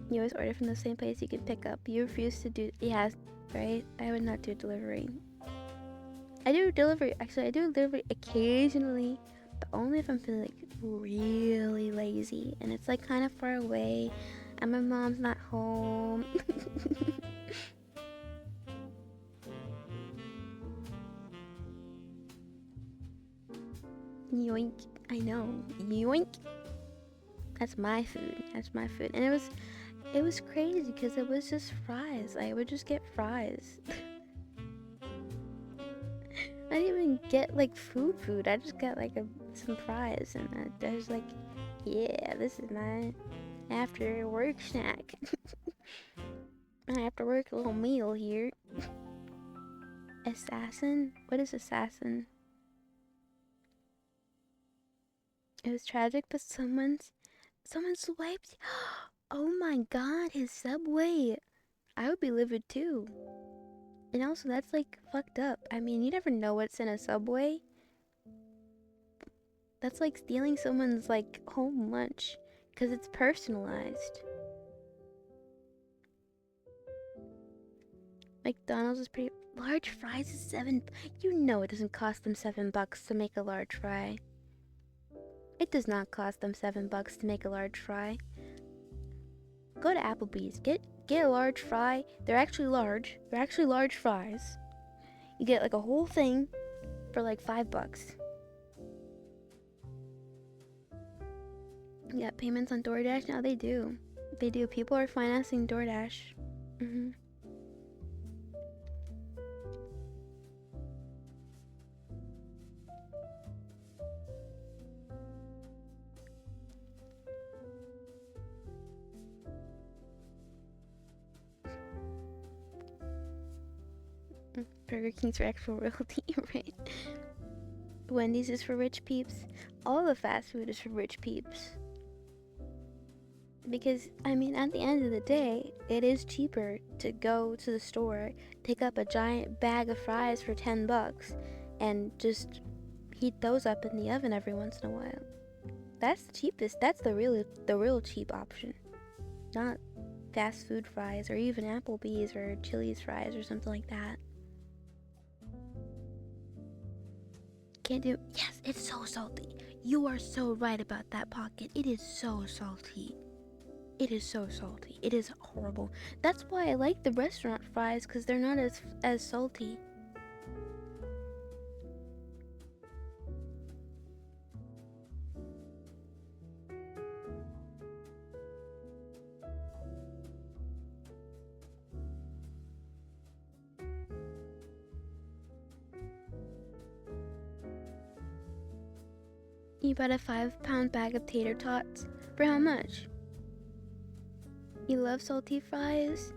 You always order from the same place you can pick up. You refuse to do, yeah, right? I would not do delivery. I do delivery occasionally, but only if I'm feeling like really lazy and it's like kind of far away and my mom's not home. Yoink. I know. Yoink. That's my food. That's my food. And it was crazy because it was just fries. I would just get fries. I didn't even get like food. I just got like some fries, and I was like, yeah, this is my after work snack. My after work little meal here. Assassin? What is assassin? It was tragic, but someone swiped. Oh my god, his Subway. I would be livid too. And also, that's like fucked up. I mean, you never know what's in a Subway. That's like stealing someone's like home lunch because it's personalized. McDonald's is pretty. Large fries is $7. You know it doesn't cost them $7 to make a large fry. It does not cost them $7 to make a large fry. Go to Applebee's. Get a large fry. They're actually large. They're actually large fries. You get like a whole thing for like $5. You got payments on DoorDash? Now they do. They do. People are financing DoorDash. Burger King's for actual royalty, right? Wendy's is for rich peeps. All the fast food is for rich peeps. Because, I mean, at the end of the day, it is cheaper to go to the store, pick up a giant bag of fries for $10, and just heat those up in the oven every once in a while. That's the cheapest. That's the real cheap option. Not fast food fries or even Applebee's or Chili's fries or something like that. Can't do. Yes, it's so salty. You are so right about that, Pocket. It is so salty. It is so salty. It is horrible. That's why I like the restaurant fries, because they're not as salty. You bought a 5-pound bag of tater tots? For how much? You love salty fries?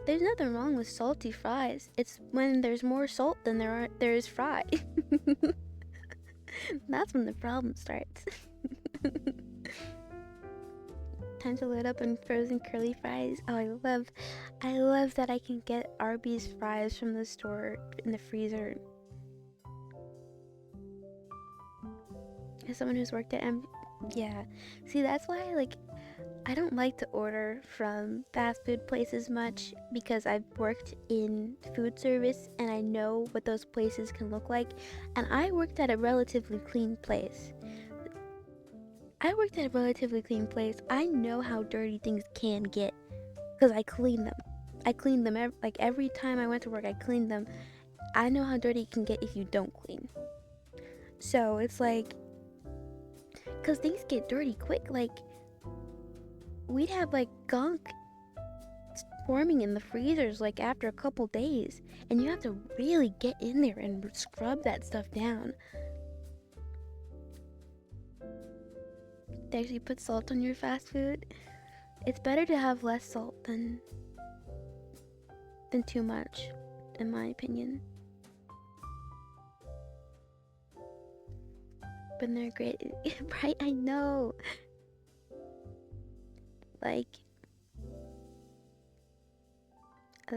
There's nothing wrong with salty fries. It's when there's more salt than there is fry. That's when the problem starts. Time to load up on frozen curly fries. Oh, I love that I can get Arby's fries from the store in the freezer. As someone who's worked at yeah. See, that's why I don't like to order from fast food places much, because I've worked in food service and I know what those places can look like, and I worked at a relatively clean place. I know how dirty things can get because I clean them. Every time I went to work, I cleaned them. I know how dirty it can get if you don't clean. So it's like, because things get dirty quick. Like, we'd have like gunk forming in the freezers like after a couple days, and you have to really get in there and scrub that stuff down. They actually put salt on your fast food. It's better to have less salt than too much, in my opinion. But they're great. Right? I know. Like,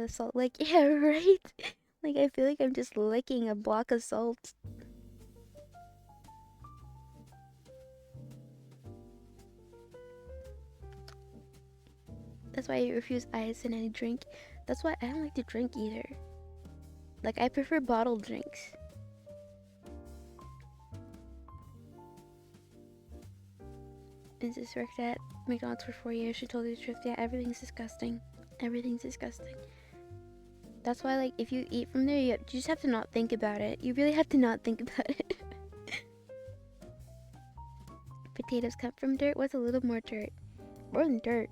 Salt. Like, yeah, right? Like, I feel like I'm just licking a block of salt. That's why I refuse ice in any drink. That's why I don't like to drink either. Like, I prefer bottled drinks. And just worked at McDonald's for 4 years. She told you the truth. Yeah, everything's disgusting. Everything's disgusting. That's why, like, if you eat from there, you just have to not think about it. You really have to not think about it. Potatoes come from dirt? What's a little more dirt? More than dirt.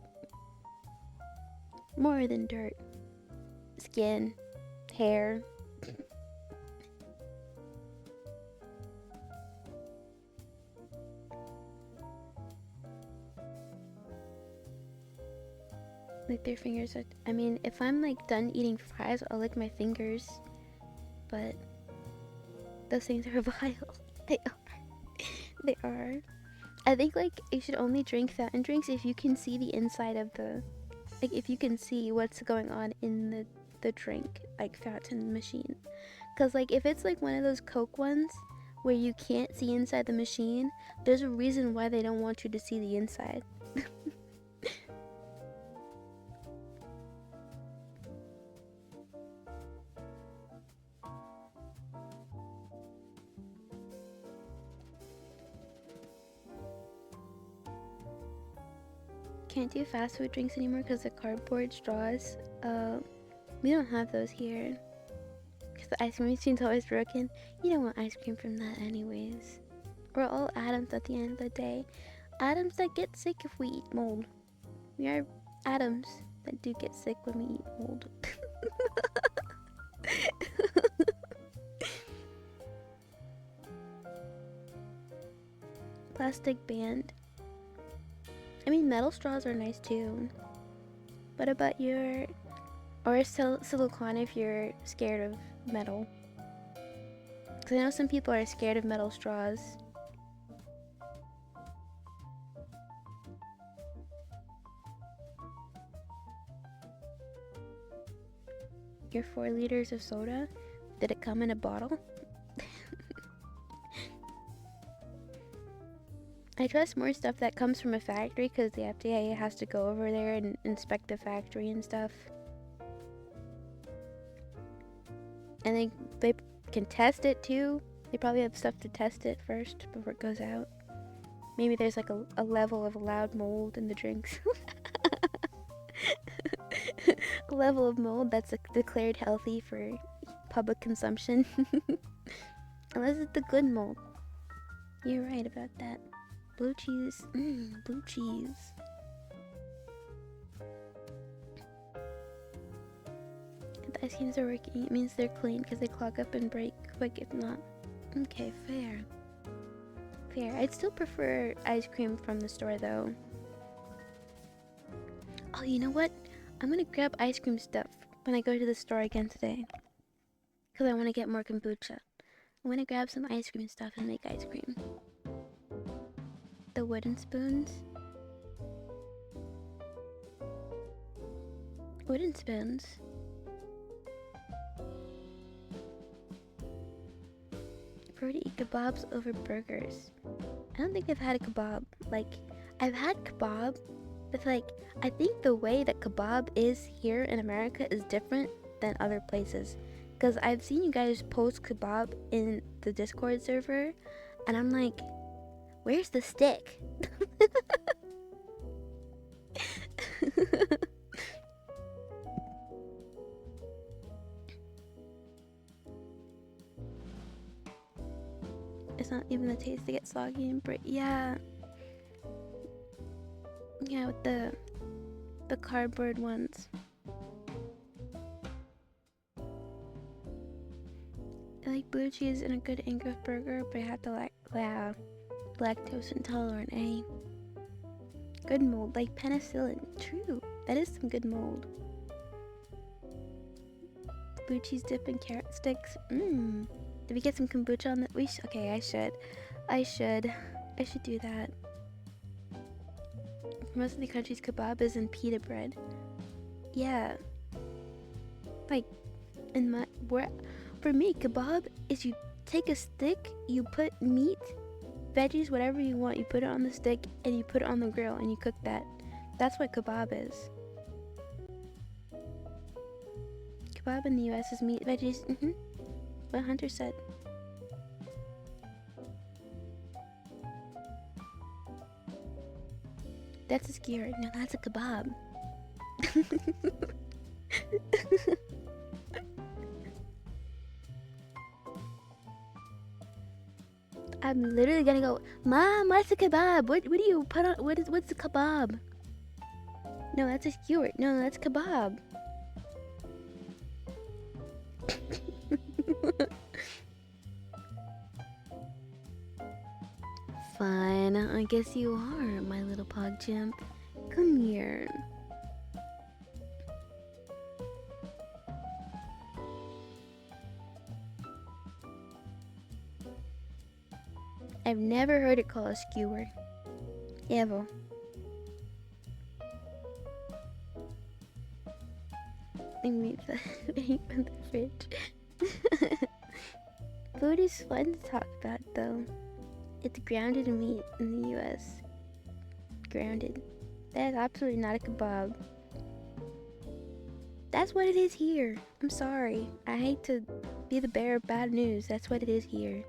More than dirt. Skin. Hair. Lick their fingers. I mean, if I'm like done eating fries, I'll lick my fingers. But those things are vile. They are. They are. I think like you should only drink fountain drinks if you can see the inside of the, like if you can see what's going on in the drink, like fountain machine. Cause like if it's like one of those Coke ones where you can't see inside the machine, there's a reason why they don't want you to see the inside. Can't do fast food drinks anymore because the cardboard straws. We don't have those here. Because the ice cream machine's always broken. You don't want ice cream from that anyways. We're all atoms at the end of the day. Atoms that get sick if we eat mold. We are atoms that do get sick when we eat mold. Plastic band. I mean, metal straws are nice too. What about your... Or silicone if you're scared of metal. Because I know some people are scared of metal straws. Your 4 liters of soda? Did it come in a bottle? I trust more stuff that comes from a factory because the FDA has to go over there and inspect the factory and stuff. And they can test it too. They probably have stuff to test it first before it goes out. Maybe there's like a level of allowed mold in the drinks. A level of mold that's declared healthy for public consumption. Unless it's the good mold. You're right about that. Blue cheese. Blue cheese. If the ice creams are working, it means they're clean because they clog up and break quick if not. Okay, fair. Fair. I'd still prefer ice cream from the store though. Oh, you know what? I'm gonna grab ice cream stuff when I go to the store again today. Because I want to get more kombucha. I'm gonna grab some ice cream stuff and make ice cream. The wooden spoons. Wooden spoons. I prefer to eat kebabs over burgers. I don't think I've had a kebab. Like, I've had kebab, but like, I think the way that kebab is here in America is different than other places. Because I've seen you guys post kebab in the Discord server, and I'm like, where's the stick? It's not even the taste to get soggy and break. Yeah. Yeah, with the cardboard ones. I like blue cheese and a good English burger, but I have to lactose intolerant, eh? Good mold, like penicillin. True, that is some good mold. Blue cheese dip and carrot sticks. Did we get some kombucha on the? Okay, I should do that. For most of the countries, kebab is in pita bread. Yeah. Like in my where for me, kebab is you take a stick, you put meat, veggies, whatever you want, you put it on the stick and you put it on the grill and you cook that. That's what kebab is. Kebab in the US is meat, veggies. What Hunter said. That's a skewer. No, that's a kebab. I'm literally gonna go, Mom, what's a kebab? What do you put on? What's a kebab? No, that's a skewer. No, that's kebab. Fine, I guess you are, my little pogchamp. Come here. I've never heard it called a skewer. Ever. I mean, from the fridge. Food is fun to talk about, though. It's grounded meat in the US. Grounded. That is absolutely not a kebab. That's what it is here. I'm sorry. I hate to be the bearer of bad news. That's what it is here.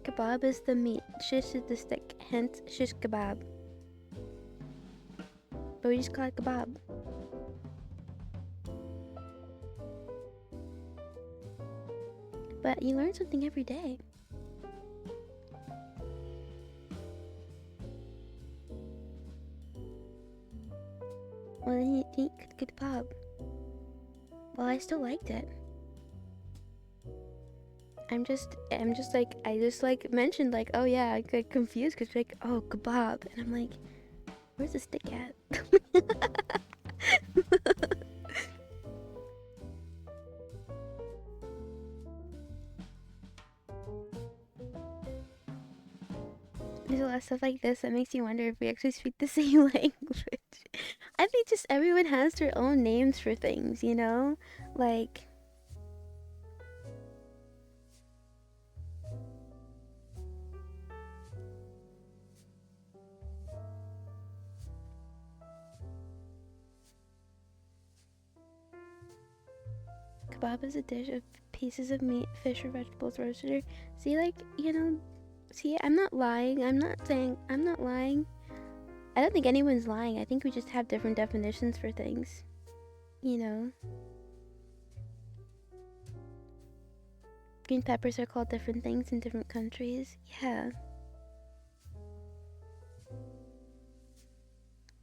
Kebab is the meat. Shish is the stick. Hence, shish kebab. But we just call it kebab. But you learn something every day. Well, then you eat kebab. Well, I still liked it. I'm just like, I just like mentioned like, oh yeah, I get confused because like, oh, kebab. And I'm like, where's the stick at? There's a lot of stuff like this that makes you wonder if we actually speak the same language. I think just everyone has their own names for things, you know? Like, kebab is a dish of pieces of meat, fish, or vegetables roasted. See, like, you know, see, I'm not lying. I'm not lying. I don't think anyone's lying. I think we just have different definitions for things, you know? Green peppers are called different things in different countries. Yeah.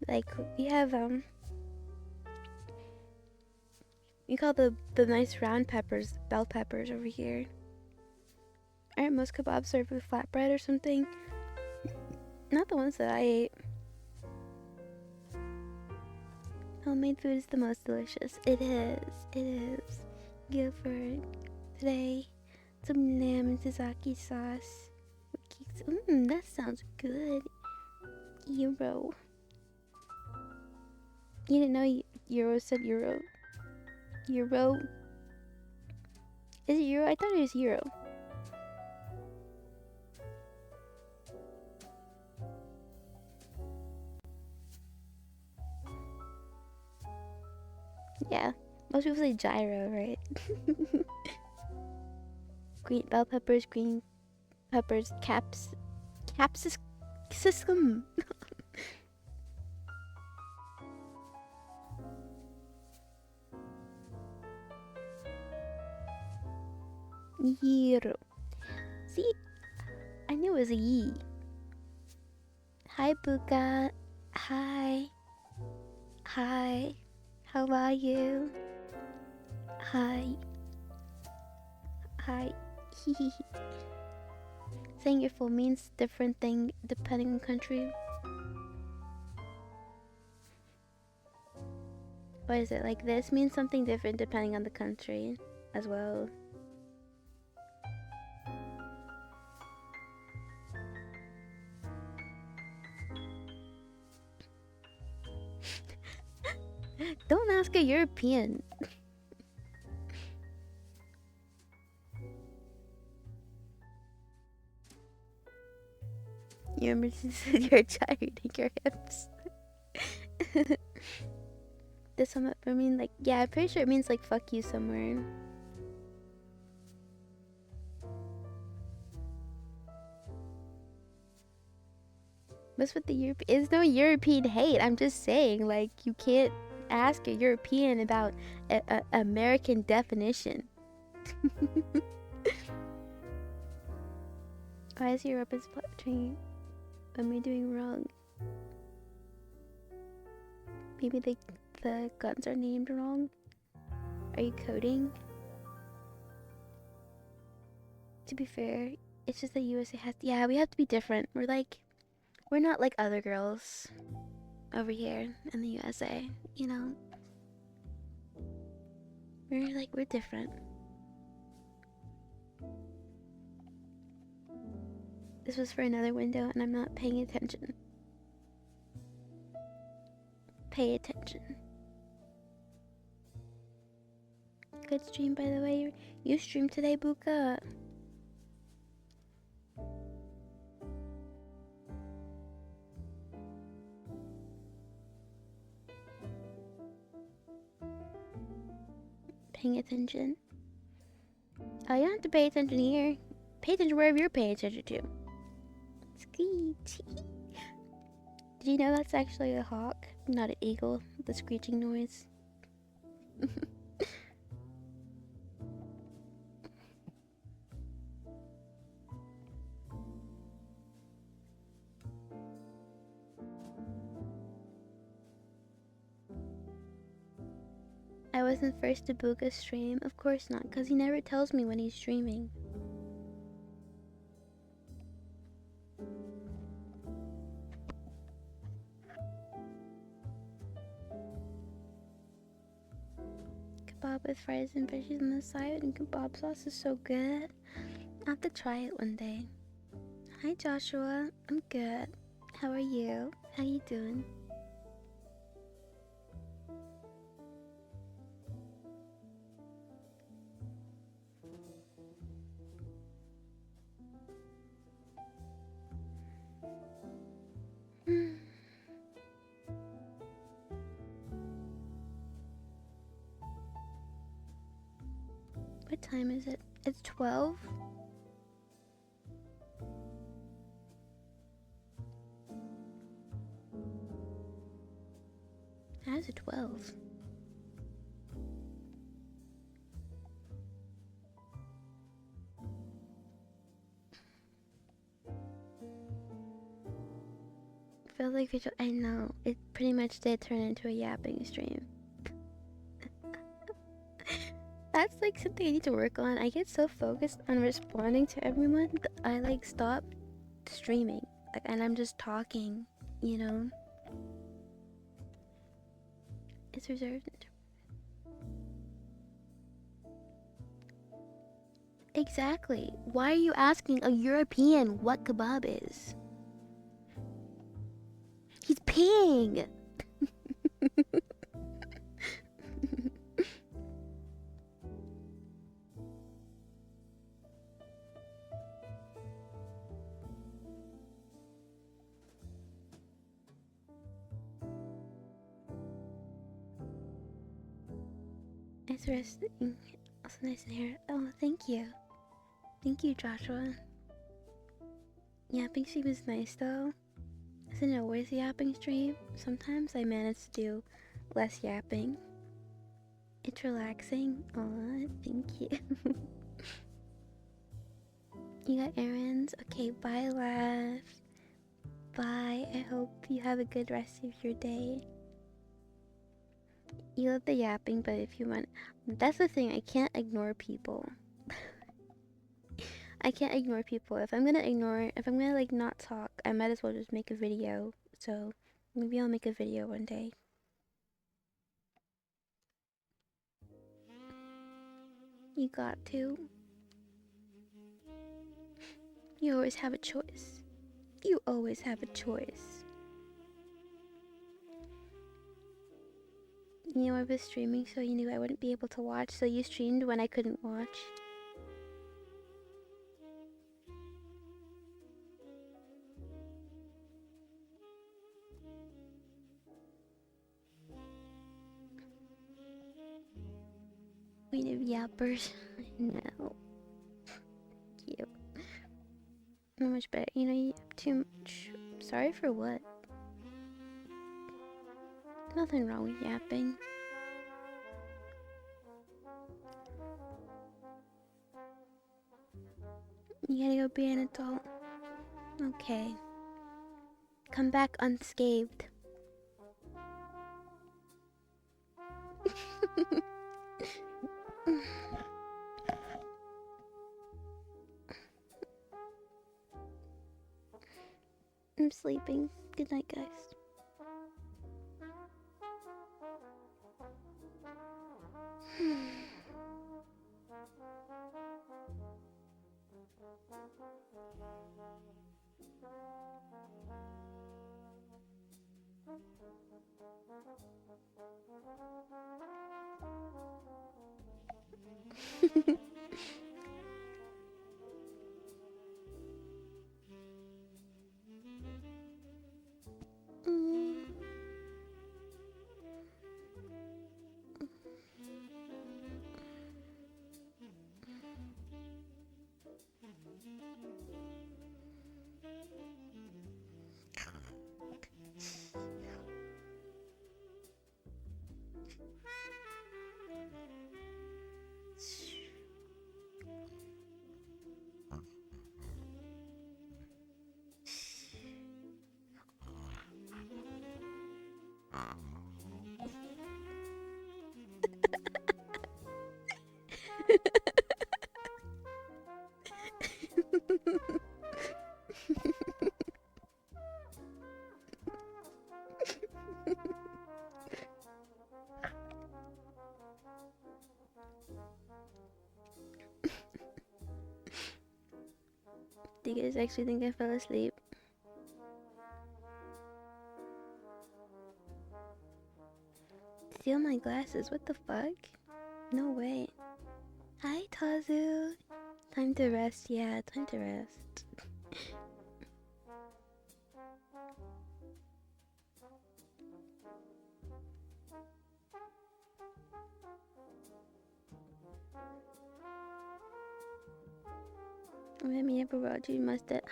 Like, we have, we call the nice round peppers bell peppers over here. Aren't most kebabs served with flatbread or something? Not the ones that I ate. Homemade food is the most delicious. It is. It is. Go for it. Today, some lamb and Sazaki sauce. That sounds good. Euro. You didn't know Euro said Euro? Euro? Is it Euro? I thought it was Euro. Yeah. Most people say gyro, right? Green bell peppers, green peppers, capsicum. Euro. See, I knew it was a ye. Hi, Buka. Hi. Hi. How are you? Hi. Hi. Saying your full means different thing depending on country. What is it? Like this means something different depending on the country as well. ask a European? You remember you're gyrating your hips. Does some I mean like yeah, I'm pretty sure it means like fuck you somewhere. What's with the Europe? It's no European hate. I'm just saying, like, you can't ask a European about a American definition. Why is Europe is train? What am I doing wrong? Maybe the guns are named wrong. Are you coding? To be fair, it's just the USA has. Yeah, we have to be different. We're not like other girls over here in the USA. You know, we're different. This was for another window, and I'm not paying attention. Pay attention. Good stream, by the way. You streamed today, Buka. Paying attention. Oh, you don't have to pay attention here. Pay attention wherever you're paying attention to. Screech. Did you know that's actually a hawk, not an eagle? The screeching noise. I wasn't first to Buka's stream. Of course not, because he never tells me when he's streaming. Kebab with fries and veggies on the side, and kebab sauce is so good. I'll have to try it one day. Hi Joshua, I'm good. How are you? How you doing? What time is it? It's 12? How is it 12? Feels like visual. I know. It pretty much did turn into a yapping stream. That's like something I need to work on. I get so focused on responding to everyone that I like stop streaming. Like, and I'm just talking, you know? It's reserved. Exactly. Why are you asking a European what kebab is? He's peeing! It's resting. Also nice in here. Oh, thank you. Thank you, Joshua. Yapping stream is nice though. Isn't it always a yapping stream? Sometimes I manage to do less yapping. It's relaxing. Aw, thank you. You got errands? Okay, bye, Laugh. Bye. I hope you have a good rest of your day. You love the yapping, but if you want... That's the thing, I can't ignore people. I can't ignore people. If I'm gonna like not talk, I might as well just make a video. So maybe I'll make a video one day. You got to. You always have a choice. You always have a choice. You know, I was streaming, so you knew I wouldn't be able to watch, so you streamed when I couldn't watch. We have yappers. No. Thank you. Not much better. You know, you have too much. Sorry for what? Nothing wrong with yapping. You gotta go be an adult. Okay. Come back unscathed. I'm sleeping. Good night, guys. Do you guys actually think I fell asleep? Steal my glasses, what the fuck? No way. Hi, Tazu. Time to rest, yeah, time to rest. Let me up about you must have.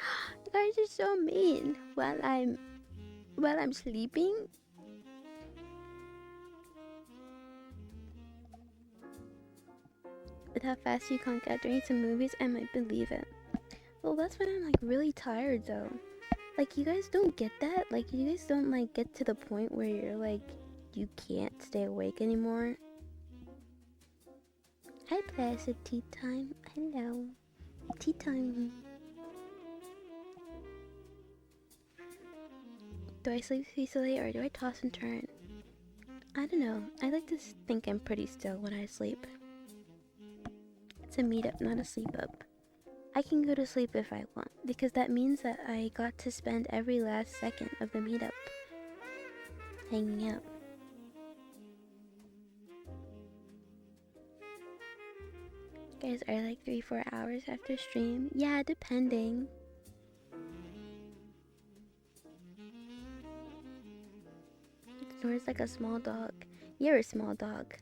You guys are so mean while I'm sleeping. With how fast you can't get during some movies, I might believe it. Well, that's when I'm like really tired though. Like you guys don't get that? Like you guys don't like get to the point where you're like you can't stay awake anymore? Hi Placid Tea Time. Hello. Tea time. Do I sleep peacefully or do I toss and turn? I don't know. I like to think I'm pretty still when I sleep. It's a meetup, not a sleep up. I can go to sleep if I want, because that means that I got to spend every last second of the meetup hanging out. Guys are like 3-4 hours after stream. Yeah, depending. Snores like a small dog. You're a small dog.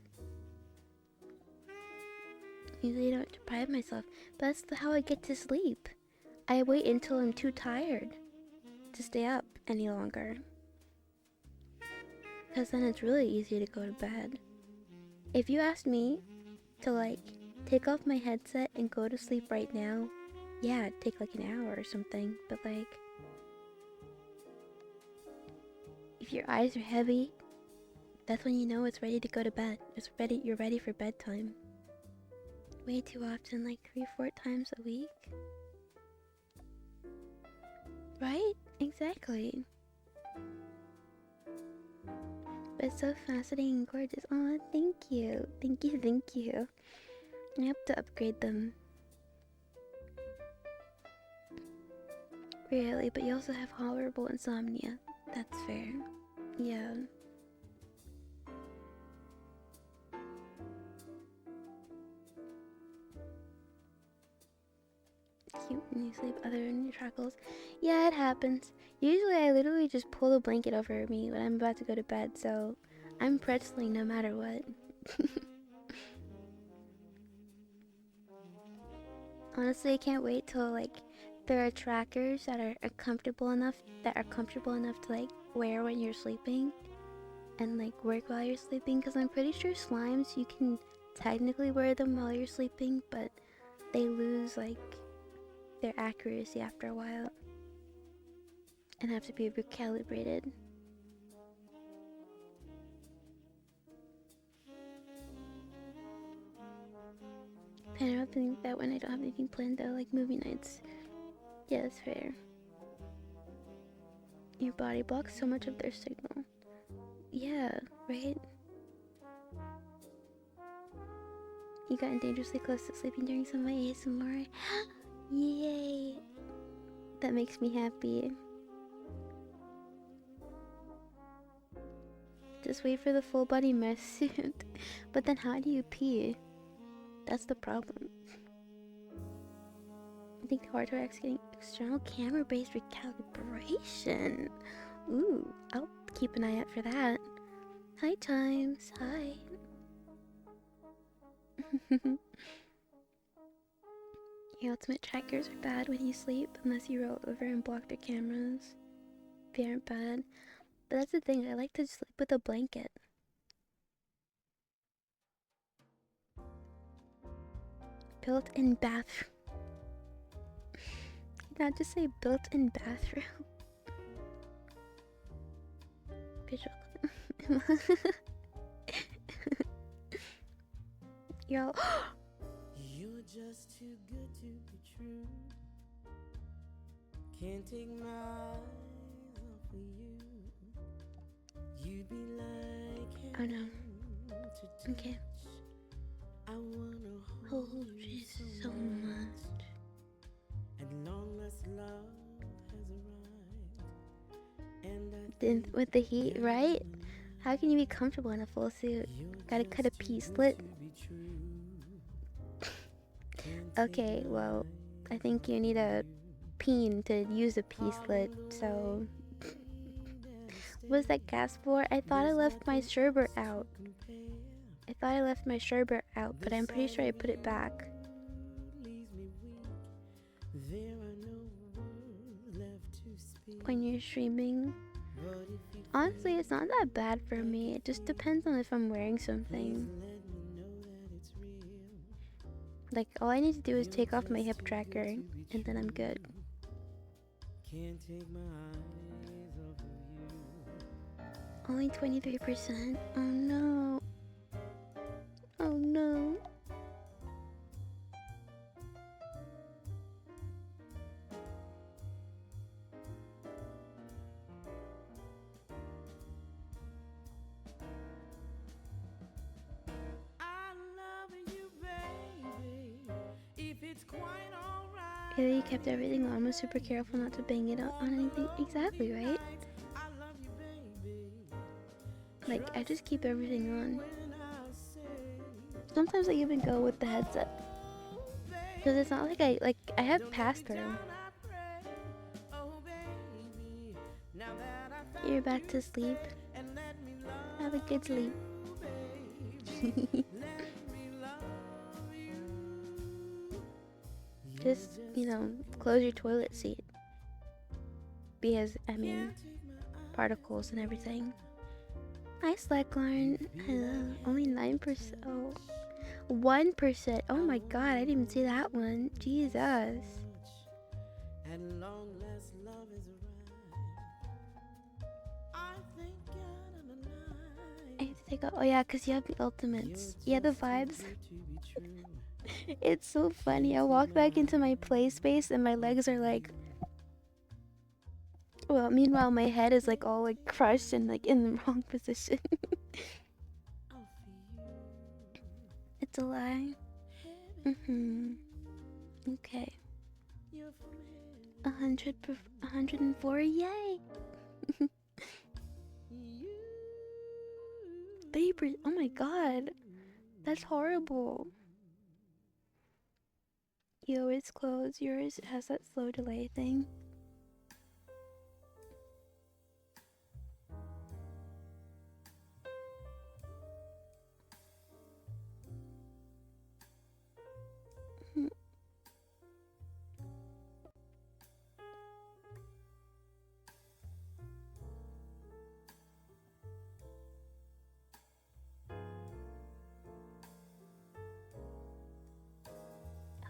Usually I don't deprive myself, but that's how I get to sleep. I wait until I'm too tired to stay up any longer. Because then it's really easy to go to bed. If you asked me to like take off my headset and go to sleep right now, yeah, it'd take like an hour or something. But like, if your eyes are heavy, that's when you know it's ready to go to bed. You're ready for bedtime. Way too often, like 3-4 times a week. Right? Exactly. But it's so fascinating and gorgeous. Oh, thank you. Thank you, thank you. I have to upgrade them. Really, but you also have horrible insomnia. That's fair. Yeah. cute when you sleep other than your shackles. Yeah, it happens. Usually I literally just pull the blanket over me when I'm about to go to bed, so I'm pretzeling no matter what. Honestly, I can't wait till like there are trackers that are comfortable enough to like wear when you're sleeping and like work while you're sleeping, because I'm pretty sure slimes you can technically wear them while you're sleeping, but they lose like their accuracy after a while and have to be recalibrated. I don't think that when I don't have anything planned though, like movie nights. Yeah, that's fair. Your body blocks so much of their signal. Yeah, right? You got dangerously close to sleeping during some of my ASMR. Yay! That makes me happy. Just wait for the full body mesh suit. But then how do you pee? That's the problem. I think the hardware is getting external camera-based recalibration. Ooh, I'll keep an eye out for that. Hi, Times. Hi. Your ultimate trackers are bad when you sleep, unless you roll over and block their cameras. They aren't bad. But that's the thing, I like to sleep with a blanket. Built-in bathroom. Not just say built-in bathroom. Visual. You're all You're just too good to be true. Can't take my eyes off of you. You'd be like oh no. to touch. Okay. I wanna Hold you so much. At long last love has arrived. And Then with the heat, right? How can you be comfortable in a full suit? Gotta cut a piece slit. Okay, well, I think you need a peen to use a piece slit, so... What's that gas for? I thought I left my sherbet out. But I'm pretty sure I put it back. When you're streaming. Honestly, it's not that bad for me. It just depends on if I'm wearing something. Like, all I need to do is take off my hip tracker, and then I'm good. Only 23%? Oh no. Oh no. Yeah, you kept everything on. Was super careful not to bang it on anything. Exactly, right? Like, I just keep everything on. Sometimes I even go with the headset. Because it's not like I have pass-through. You're back to sleep. Have a good sleep. Just, you know, close your toilet seat. Because, I mean, particles and everything. Hi, Slacklarn. Hello. Only 9%. Oh. 1%. Oh my god, I didn't even see that one. Jesus. I have to take out. Oh yeah, because you have the ultimates. Yeah, the vibes. It's so funny. I walk back into my play space and my legs are like... Well, meanwhile my head is like all like crushed and like in the wrong position. It's a lie. Okay. 104, yay! 3%, oh my god. That's horrible. You always close. Yours has that slow delay thing.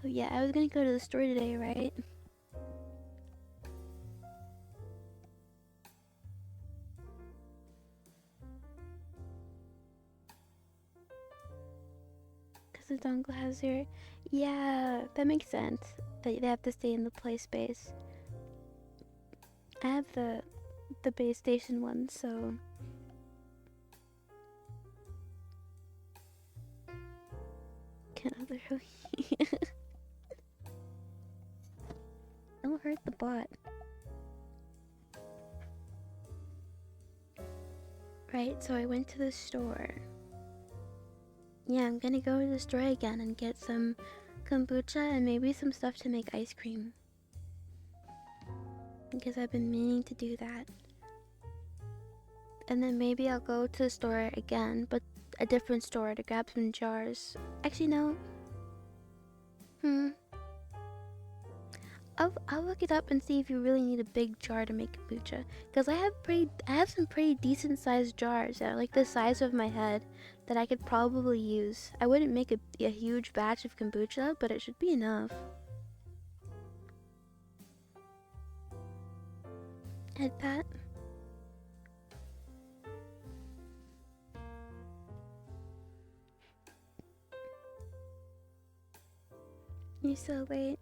Oh yeah, I was gonna go to the store today, right? Because the dongle has your... Yeah, that makes sense. That they have to stay in the play space. I have the base station one, so... Can't literally... Don't hurt the bot. Right, so I went to the store. Yeah, I'm gonna go to the store again and get some kombucha and maybe some stuff to make ice cream. Because I've been meaning to do that. And then maybe I'll go to the store again, but a different store to grab some jars. Actually, no. I'll look it up and see if you really need a big jar to make kombucha. Because I have some pretty decent sized jars that are like the size of my head that I could probably use. I wouldn't make a huge batch of kombucha, but it should be enough. Head pat. You're so late.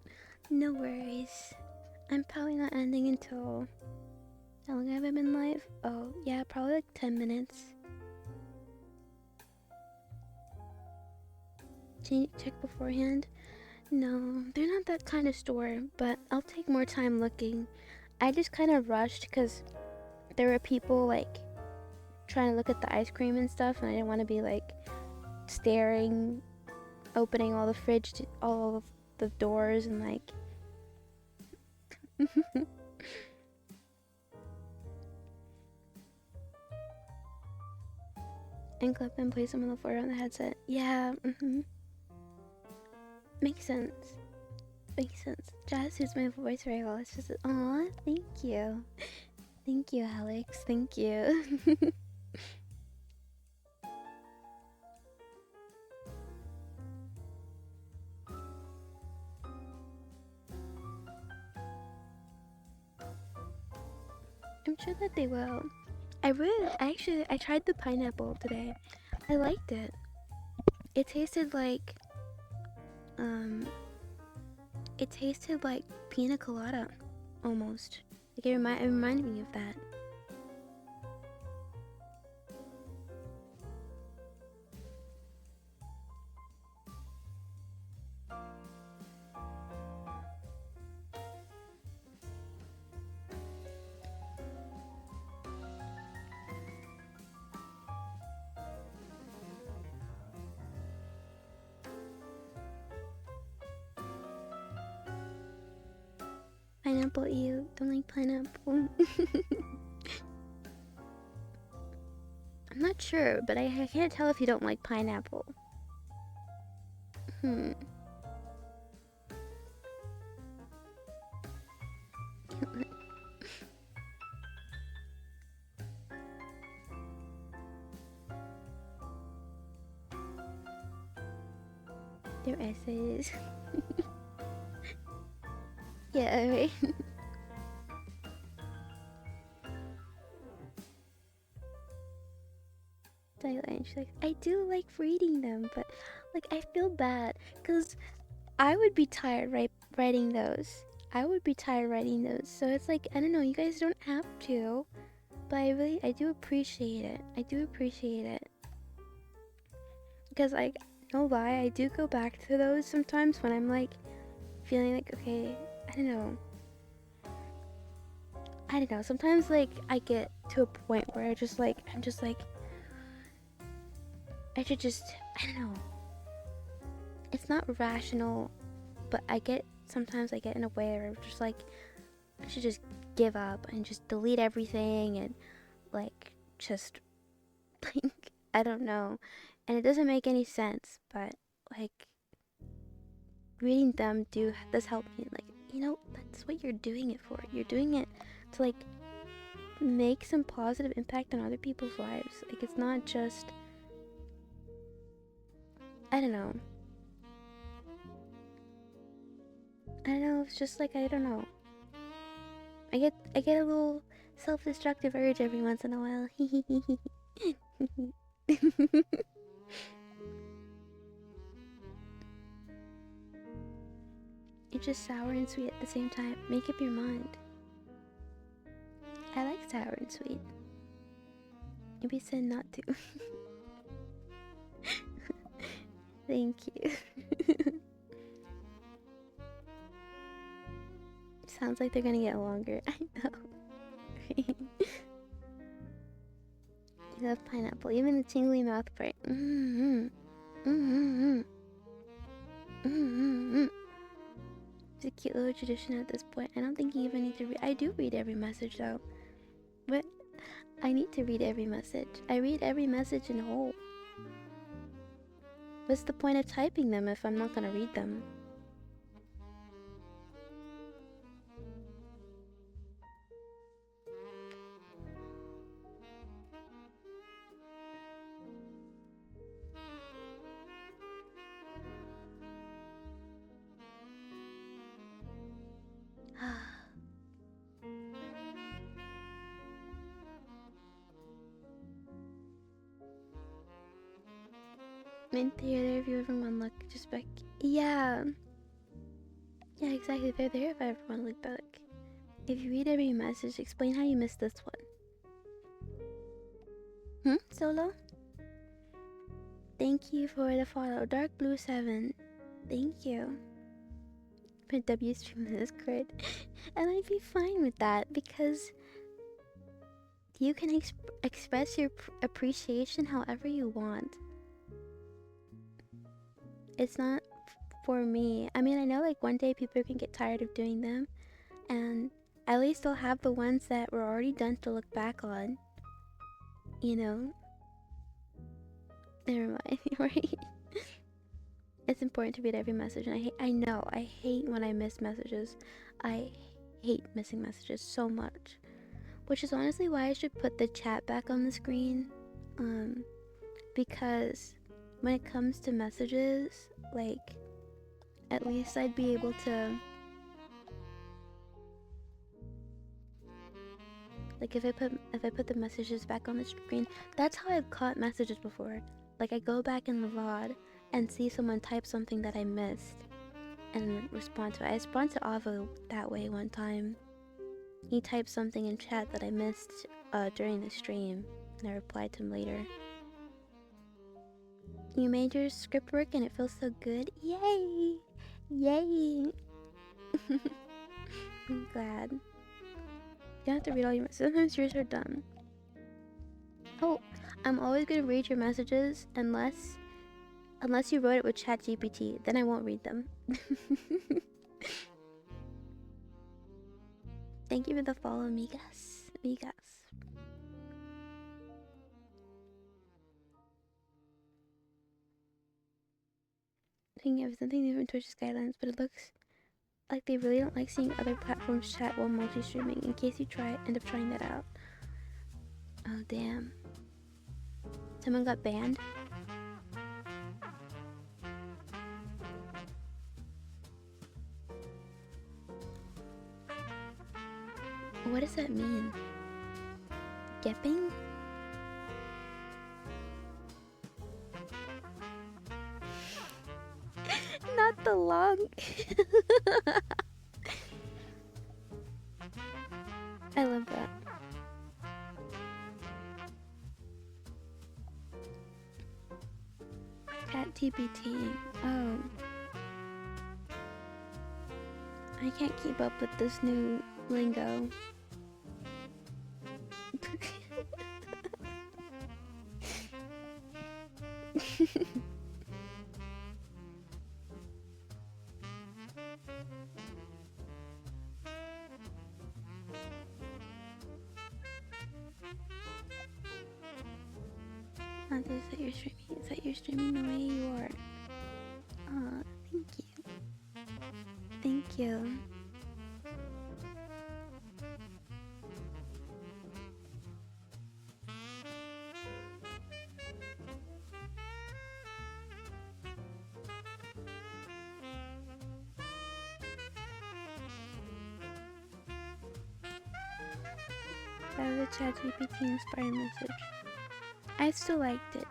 No worries. I'm probably not ending until... How long have I been live? Oh, yeah, probably like 10 minutes. Check beforehand? No, they're not that kind of store, but I'll take more time looking. I just kind of rushed because there were people like trying to look at the ice cream and stuff, and I didn't want to be like staring, opening all the all of the doors and like... and clip and place them on the floor on the headset. Yeah, makes sense. Makes sense. Jazz suits my voice very well. It's just, aw, thank you. Thank you, Alex. Thank you. I'm sure that they will. I tried the pineapple today. I liked it. It tasted like, it tasted like pina colada, almost. Like it reminded me of that. Pineapple, you don't like pineapple? I'm not sure, but I can't tell if you don't like pineapple. Their essays. Yeah, right. She's like, I do like reading them, but like I feel bad because I would be tired writing those. I would be tired writing those. So it's like, I don't know, you guys don't have to, but I do appreciate it. I do appreciate it. Because like, no lie, I do go back to those sometimes when I'm like feeling like, okay, I don't know. Sometimes like I get to a point where I'm just like, I should just, I don't know. It's not rational but sometimes I get in a way where I'm just like, I should just give up and just delete everything and like just like I don't know. And it doesn't make any sense, but like reading them does help me. Like, that's what you're doing it for. You're doing it to like make some positive impact on other people's lives. Like, it's not just, I don't know. It's just like, I don't know. I get a little self-destructive urge every once in a while. It's just sour and sweet at the same time. Make up your mind. I like sour and sweet. Maybe said not to. Thank you. Sounds like they're gonna get longer. I know. You love pineapple, even the tingly mouth part. It's a cute little tradition at this point. I don't think you even need to read. I do read every message though, but I need to read every message. I read every message in whole. What's the point of typing them if I'm not gonna read them? In theater, if you ever want to look, just back. Yeah. Yeah, exactly. They're there if I ever want to look back. If you read every message, explain how you missed this one. Solo? Thank you for the follow. Dark Blue 7. Thank you. Put W stream in Discord. And I'd be fine with that because you can express your appreciation however you want. It's not for me. I mean, I know like one day people can get tired of doing them, and at least I'll have the ones that were already done to look back on. You know? Never mind, right? It's important to read every message, and I hate when I miss messages. I hate missing messages so much. Which is honestly why I should put the chat back on the screen. Because when it comes to messages, like, at least I'd be able to, like, if I put the messages back on the screen, that's how I've caught messages before. Like, I go back in the VOD and see someone type something that I missed and respond to it. I responded to Avo that way one time. He typed something in chat that I missed during the stream, and I replied to him later. You made your script work and it feels so good. Yay! Yay! I'm glad. You don't have to read all your messages. Sometimes yours are done. Oh, I'm always gonna read your messages unless you wrote it with ChatGPT. Then I won't read them. Thank you for the follow, amigas. Amigas. Thinking of something new from Twitch's guidelines, but it looks like they really don't like seeing other platforms chat while multi-streaming. In case you end up trying that out. Oh damn. Someone got banned? What does that mean? Gepping? Not the long. I love that. Cat TPT. Oh. I can't keep up with this new lingo. Is that you're streaming? Is that you're streaming the way you are? Thank you. Thank you. That was a ChatGPT inspired message. I still liked it.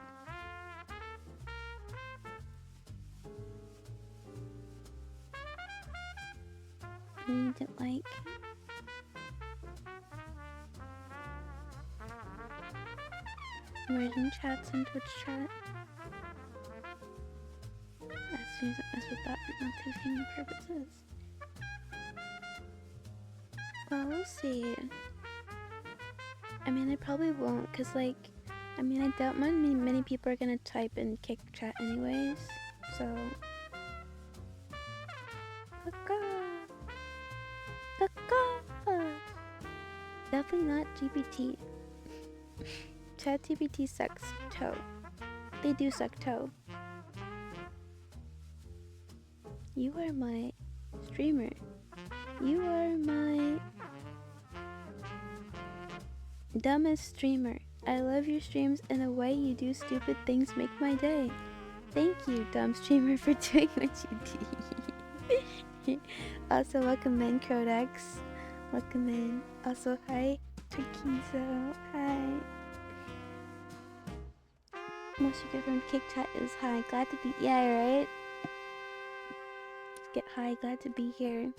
I didn't like. Merging chats and Twitch chat. As soon as it mess with that for note-taking purposes. Well, we'll see. I mean, I probably won't, cause like, I mean, I doubt many people are gonna type in kick chat anyways. So, definitely not GPT. ChatGPT sucks toe. They do suck toe. You are my streamer. You are my dumbest streamer. I love your streams and the way you do stupid things make my day. Thank you, dumb streamer, for doing what you do. Also, welcome in, Crodex. Welcome in. Also, hi, Turquizo. Hi. Most you get from Kick Chat is hi. Glad to be. Yeah, right? Get high. Glad to be here.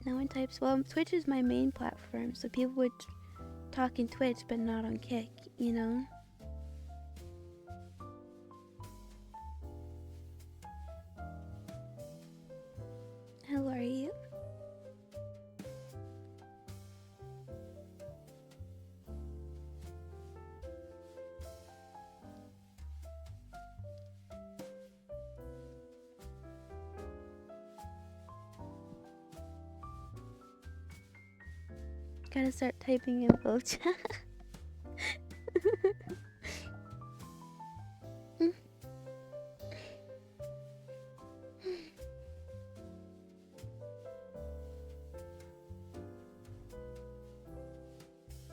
No one types. Well, Twitch is my main platform, so people would talk in Twitch, but not on Kick, you know? How are you? Gotta start typing in both chat.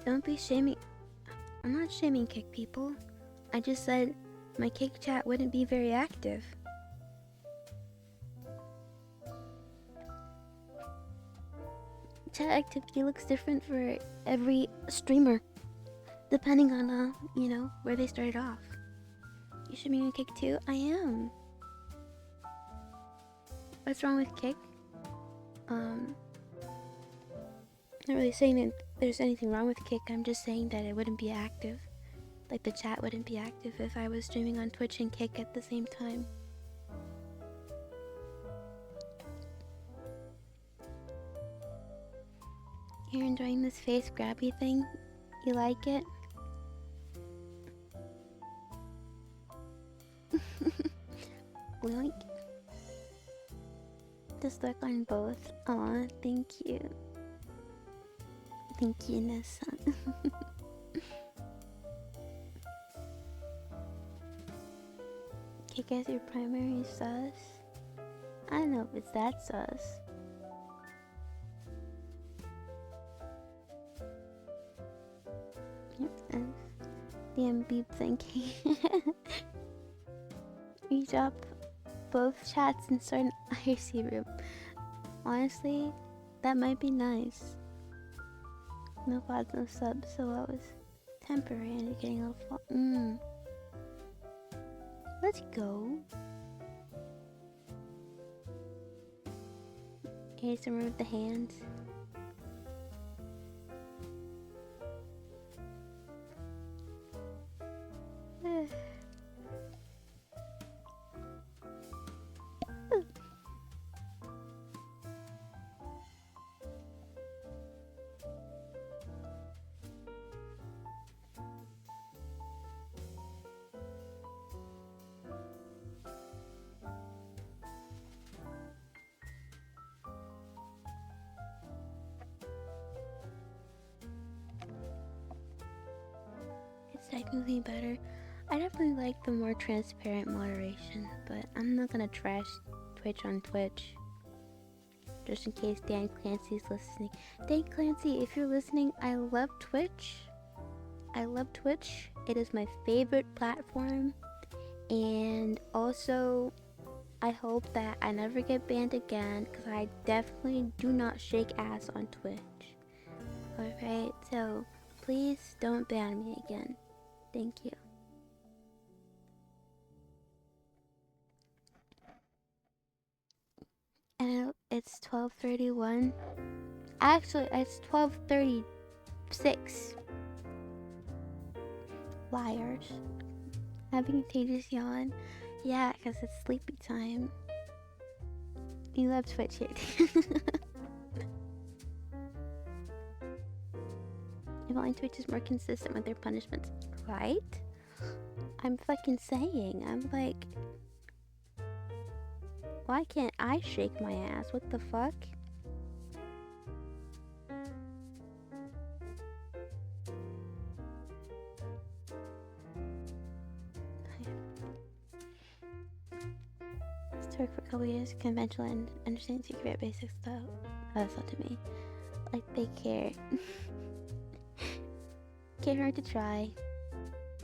Don't be shaming. I'm not shaming Kick people. I just said my Kick chat wouldn't be very active. Chat activity looks different for every streamer, depending on you know, where they started off. You should be in Kick too. I am. What's wrong with Kick? Not really saying that there's anything wrong with Kick. I'm just saying that it wouldn't be active. Like the chat wouldn't be active if I was streaming on Twitch and Kick at the same time. You're enjoying this face grabby thing? You like it? Like, just look on both. Aw, thank you. Thank you, Nessa. Kick as your primary sus? I don't know if it's that sus. Yep, and damn beep thinking. You drop both chats and start an IRC room. Honestly, that might be nice. No pods, no subs, so I was temporary and you're getting a little Let's go. Here's some with the hands. technically better. I definitely like the more transparent moderation, but I'm not gonna trash Twitch on Twitch. Just in case Dan Clancy's listening. Dan Clancy, if you're listening, I love Twitch. I love Twitch. It is my favorite platform. And also, I hope that I never get banned again, because I definitely do not shake ass on Twitch. Alright, so please don't ban me again. Thank you. And it's 12:31. Actually, it's 12:36. Liars. Having a contagious yawn. Yeah, because it's sleepy time. You love Twitch here. If only Twitch is more consistent with their punishments. Right? I'm fucking saying. I'm like... Why can't I shake my ass? What the fuck? Let's work for a couple years. Conventional and understand secret basic stuff. Oh, that's not to me. Like they care. Can't hurt to try.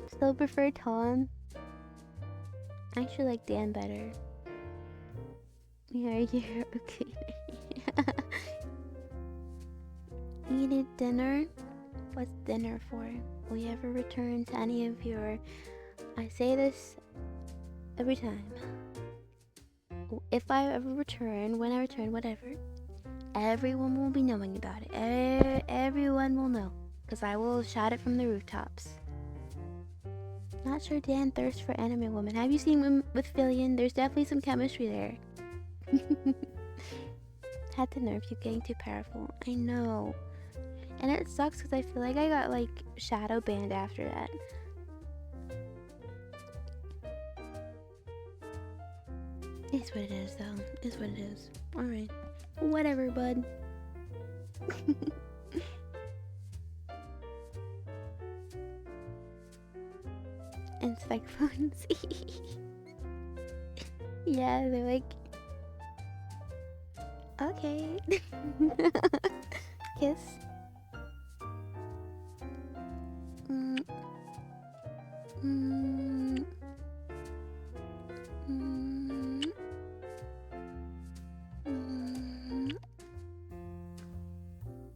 Still prefer Tom. I actually like Dan better. Yeah, you're okay. You need dinner? What's dinner for? Will you ever return to any of your... I say this every time. If I ever return, when I return, whatever, everyone will be knowing about it. Everyone will know. Because I will shout it from the rooftops. Not sure Dan thirsts for anime woman. Have you seen him with Fillion? There's definitely some chemistry there. Had to nerf you getting too powerful. I know. And it sucks because I feel like I got like shadow banned after that. It's what it is though. It's what it is. Alright. Whatever, bud. And spec phones. Yeah, they're like... Okay. Kiss. Mm. Mm. Mm. Mm.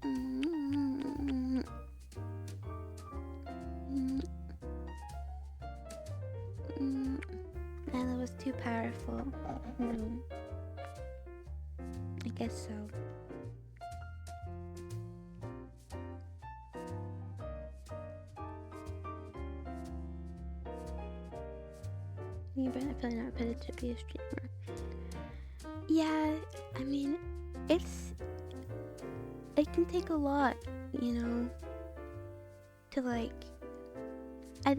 Mm. Mm. Nyla was too powerful. No. I guess so. You better feel not fitted to be a streamer. Yeah, I mean, it can take a lot, you know, to like, I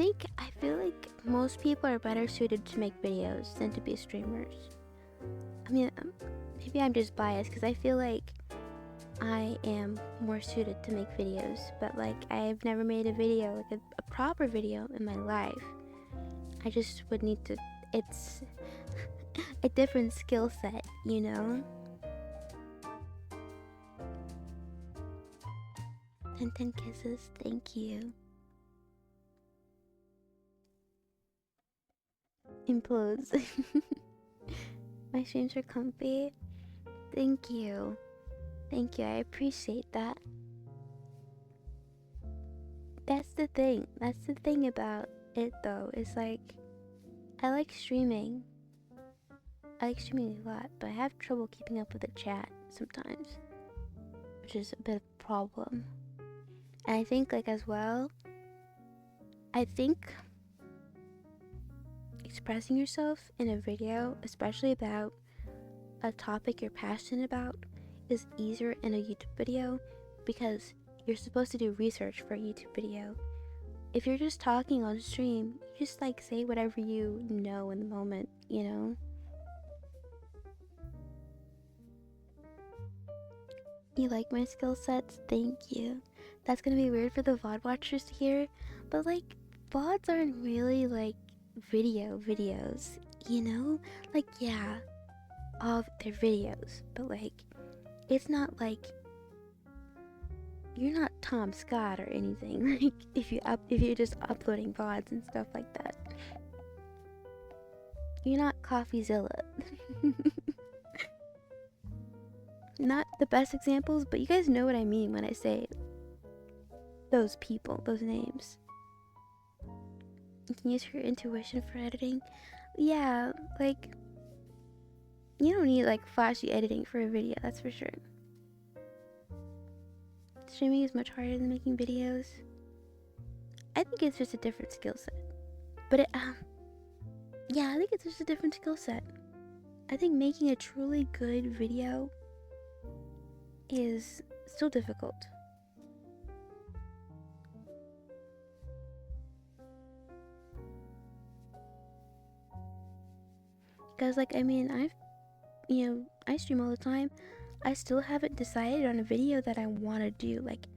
feel like most people are better suited to make videos than to be streamers. I mean, maybe I'm just biased because I feel like I am more suited to make videos, but like I've never made a video, like a proper video in my life. I just would need to, it's a different skill set, you know? 10 kisses, thank you. Implodes. My streams are comfy. Thank you. Thank you, I appreciate that. That's the thing about it though, is like, I like streaming a lot, but I have trouble keeping up with the chat sometimes, which is a bit of a problem. And I think like as well, I think expressing yourself in a video, especially about a topic you're passionate about, is easier in a YouTube video because you're supposed to do research for a YouTube video. If you're just talking on stream, you just like say whatever you know in the moment, you know? You like my skill sets? Thank you. That's gonna be weird for the VOD watchers to hear, but like, VODs aren't really like videos, you know? Like, yeah, all their videos, but like, it's not like you're not Tom Scott or anything. Like, if you're just uploading VODs and stuff like that, you're not CoffeeZilla. Not the best examples, but you guys know what I mean when I say those people, those names. You can use your intuition for editing. Yeah, like, you don't need like flashy editing for a video, that's for sure. Streaming is much harder than making videos. I think it's just a different skill set. But yeah, I think it's just a different skill set. I think making a truly good video is still difficult. Because, like, I mean, I stream all the time. I still haven't decided on a video that I want to do. Like,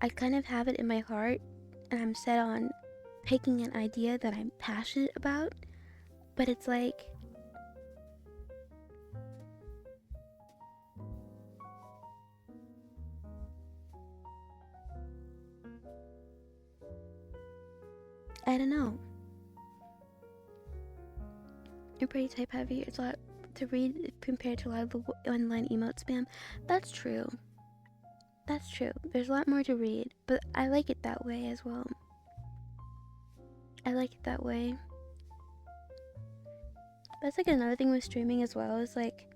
I kind of have it in my heart, and I'm set on picking an idea that I'm passionate about. But it's like, I don't know. You're pretty type heavy. It's a lot to read compared to a lot of the online emote spam. That's true. That's true. There's a lot more to read, but I like it that way as well. I like it that way. That's like another thing with streaming as well, is like,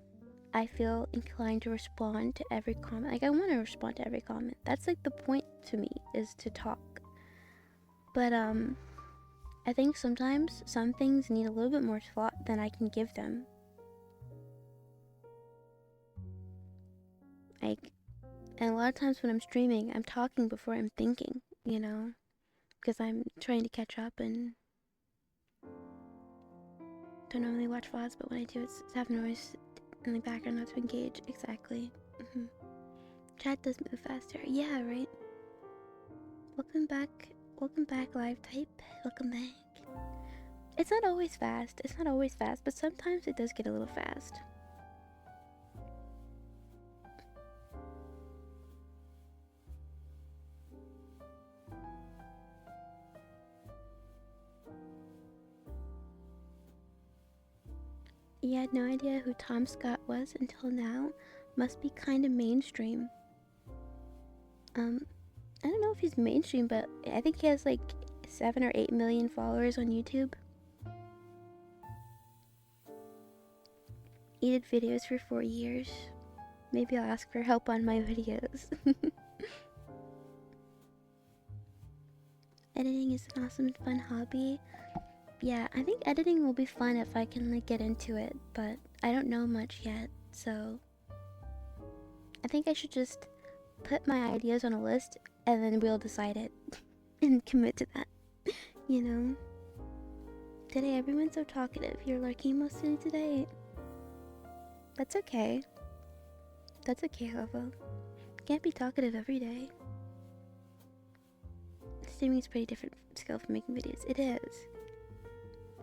I feel inclined to respond to every comment. Like, I want to respond to every comment. That's like the point to me, is to talk. But I think sometimes some things need a little bit more thought than I can give them. Like, and a lot of times when I'm streaming, I'm talking before I'm thinking, you know? Because I'm trying to catch up and don't normally watch VODs, but when I do, it's have noise in the background not to engage. Exactly. Chat does move faster. Yeah, right? Welcome back, live type. Welcome back. It's not always fast. But sometimes it does get a little fast. You had no idea who Tom Scott was until now? Must be kind of mainstream. I don't know if he's mainstream, but I think he has like 7 or 8 million followers on YouTube. He did videos for 4 years. Maybe I'll ask for help on my videos. Editing is an awesome and fun hobby. Yeah, I think editing will be fun if I can like get into it, but I don't know much yet, so I think I should just put my ideas on a list and then we'll decide it and commit to that, you know? Today everyone's so talkative. You're lurking mostly today. That's okay. That's okay, Hovo. Can't be talkative every day. Streaming is a pretty different skill from making videos. It is.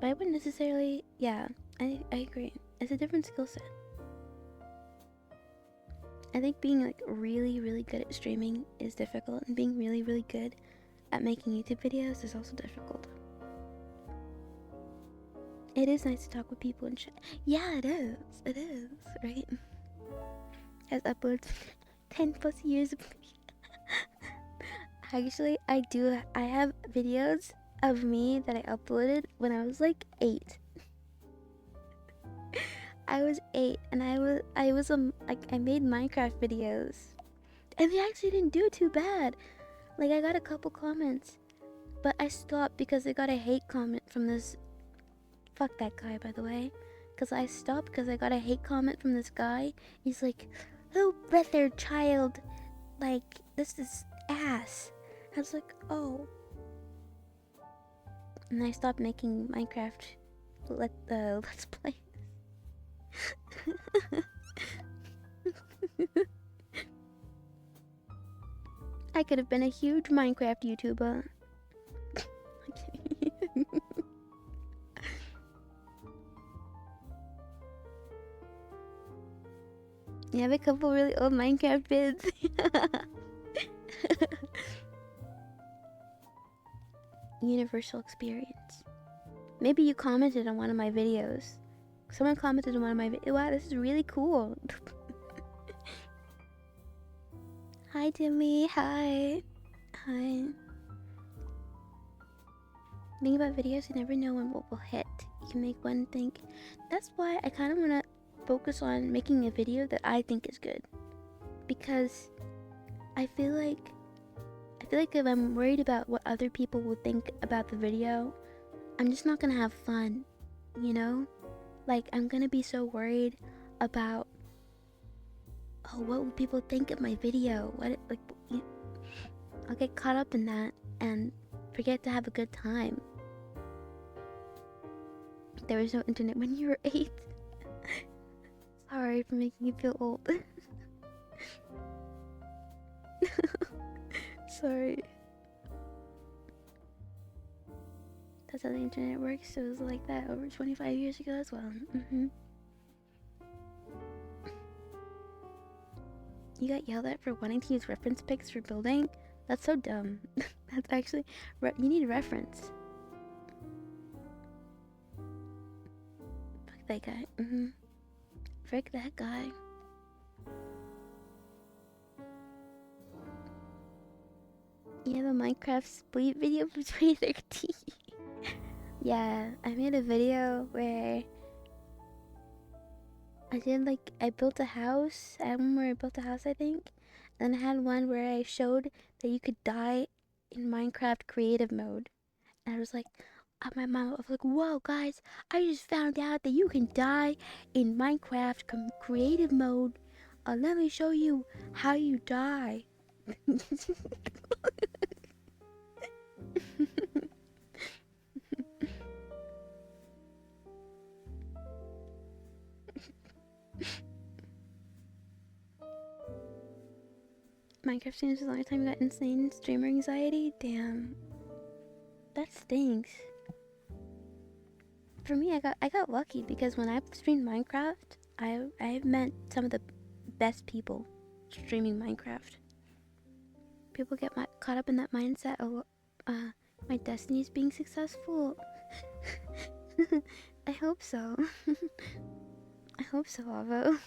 But I wouldn't necessarily... Yeah, I agree. It's a different skill set. I think being like really, really good at streaming is difficult, and being really, really good at making YouTube videos is also difficult. It is nice to talk with people and chat. Yeah, it is. It is, right? Has uploads 10 plus years of... Actually, I have videos of me that I uploaded when I was like 8. I was 8 and I made Minecraft videos. And they actually didn't do too bad. Like, I got a couple comments, but I stopped because I got a hate comment from this... Fuck that guy, by the way. Because I stopped because I got a hate comment from this guy. He's like, who let their child, like, this is ass. I was like, oh. And I stopped making Minecraft Let's Play. I could have been a huge Minecraft YouTuber. You have a couple really old Minecraft vids. Universal experience. Maybe you commented on one of my videos. Someone commented on one of my videos. Wow, this is really cool. Hi, Timmy. Hi. Hi. Think about videos, you never know when what will hit. You can make one think. That's why I kind of want to focus on making a video that I think is good. Because I feel like if I'm worried about what other people will think about the video, I'm just not gonna have fun, you know? Like, I'm gonna be so worried about, oh, what will people think of my video? I'll get caught up in that and forget to have a good time. There was no internet when you were 8. Sorry for making you feel old. Sorry. That's how the internet works. It was like that over 25 years ago as well. You got yelled at for wanting to use reference pics for building? That's so dumb. That's actually... you need a reference. Fuck that guy. Frick that guy. You have a Minecraft split video from 2013. Yeah, I made a video where I built a house. I had one where I built a house, I think. And I had one where I showed that you could die in Minecraft creative mode. And I was like, my mom was like, whoa, guys, I just found out that you can die in Minecraft creative mode. Let me show you how you die. Minecraft streams was the only time you got insane streamer anxiety? Damn. That stinks. For me, I got lucky because when I streamed Minecraft, I've met some of the best people streaming Minecraft. People get caught up in that mindset of my destiny's being successful. I hope so. I hope so, Avo.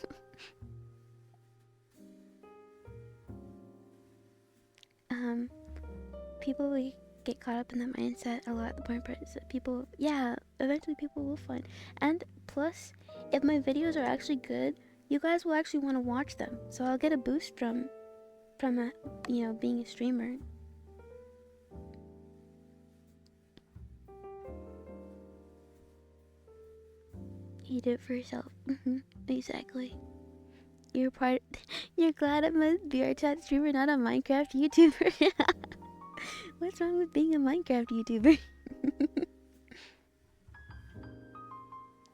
People get caught up in that mindset a lot. The point is that people, yeah, eventually people will find. And plus, if my videos are actually good, you guys will actually want to watch them. So I'll get a boost from being a streamer. You do it for yourself. Exactly. You're glad I'm a VR chat streamer, not a Minecraft YouTuber. What's wrong with being a Minecraft YouTuber?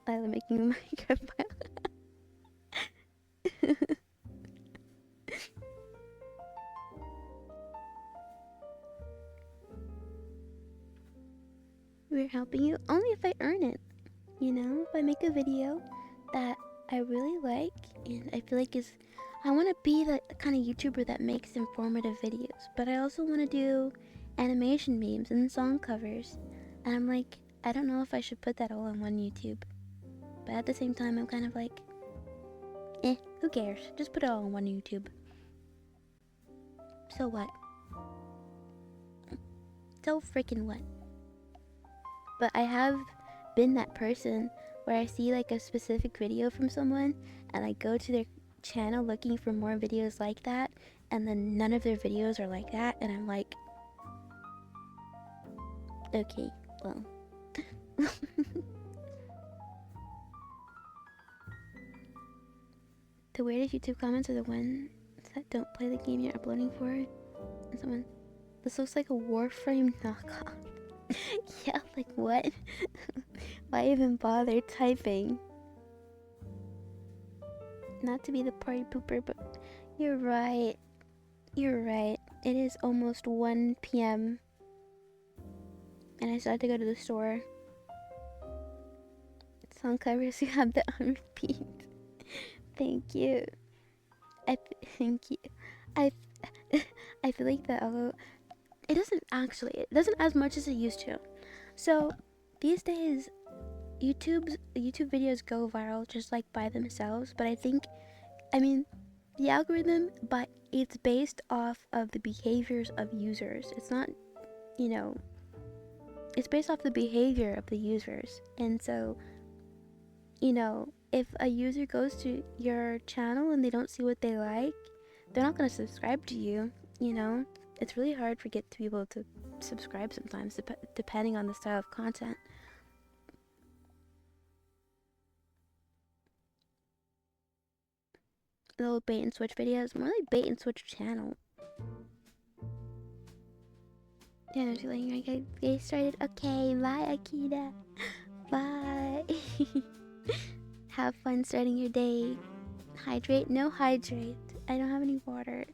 I love making a Minecraft file. We're helping you only if I earn it. You know, if I make a video that I really like and I feel like I want to be the kind of YouTuber that makes informative videos, but I also want to do animation memes and song covers. And I'm like, I don't know if I should put that all on one YouTube. But at the same time, I'm kind of like, who cares? Just put it all on one YouTube. So what? So freaking what? But I have been that person where I see like a specific video from someone and I go to their channel looking for more videos like that, and then none of their videos are like that, and I'm like, okay, well. The weirdest YouTube comments are the ones that don't play the game you're uploading for. And someone, this looks like a Warframe knockoff. Yeah, like what? Why even bother typing? Not to be the party pooper, but you're right. You're right. It is almost 1 p.m. and I still have to go to the store. Song covers, you have that on repeat. Thank you. thank you. I I feel like that although it doesn't as much as it used to. So these days YouTube videos go viral just like by themselves, but I mean the algorithm, but it's based off of the behaviors of users. It's not, you know, it's based off the behavior of the users. And so, if a user goes to your channel and they don't see what they like, they're not going to subscribe to you, you know? It's really hard for get people to subscribe sometimes, depending on the style of content. Little bait and switch videos, more like bait and switch channel. Yeah, she's like, get started. Okay, bye, Akita. Bye. Have fun starting your day. Hydrate? No hydrate. I don't have any water.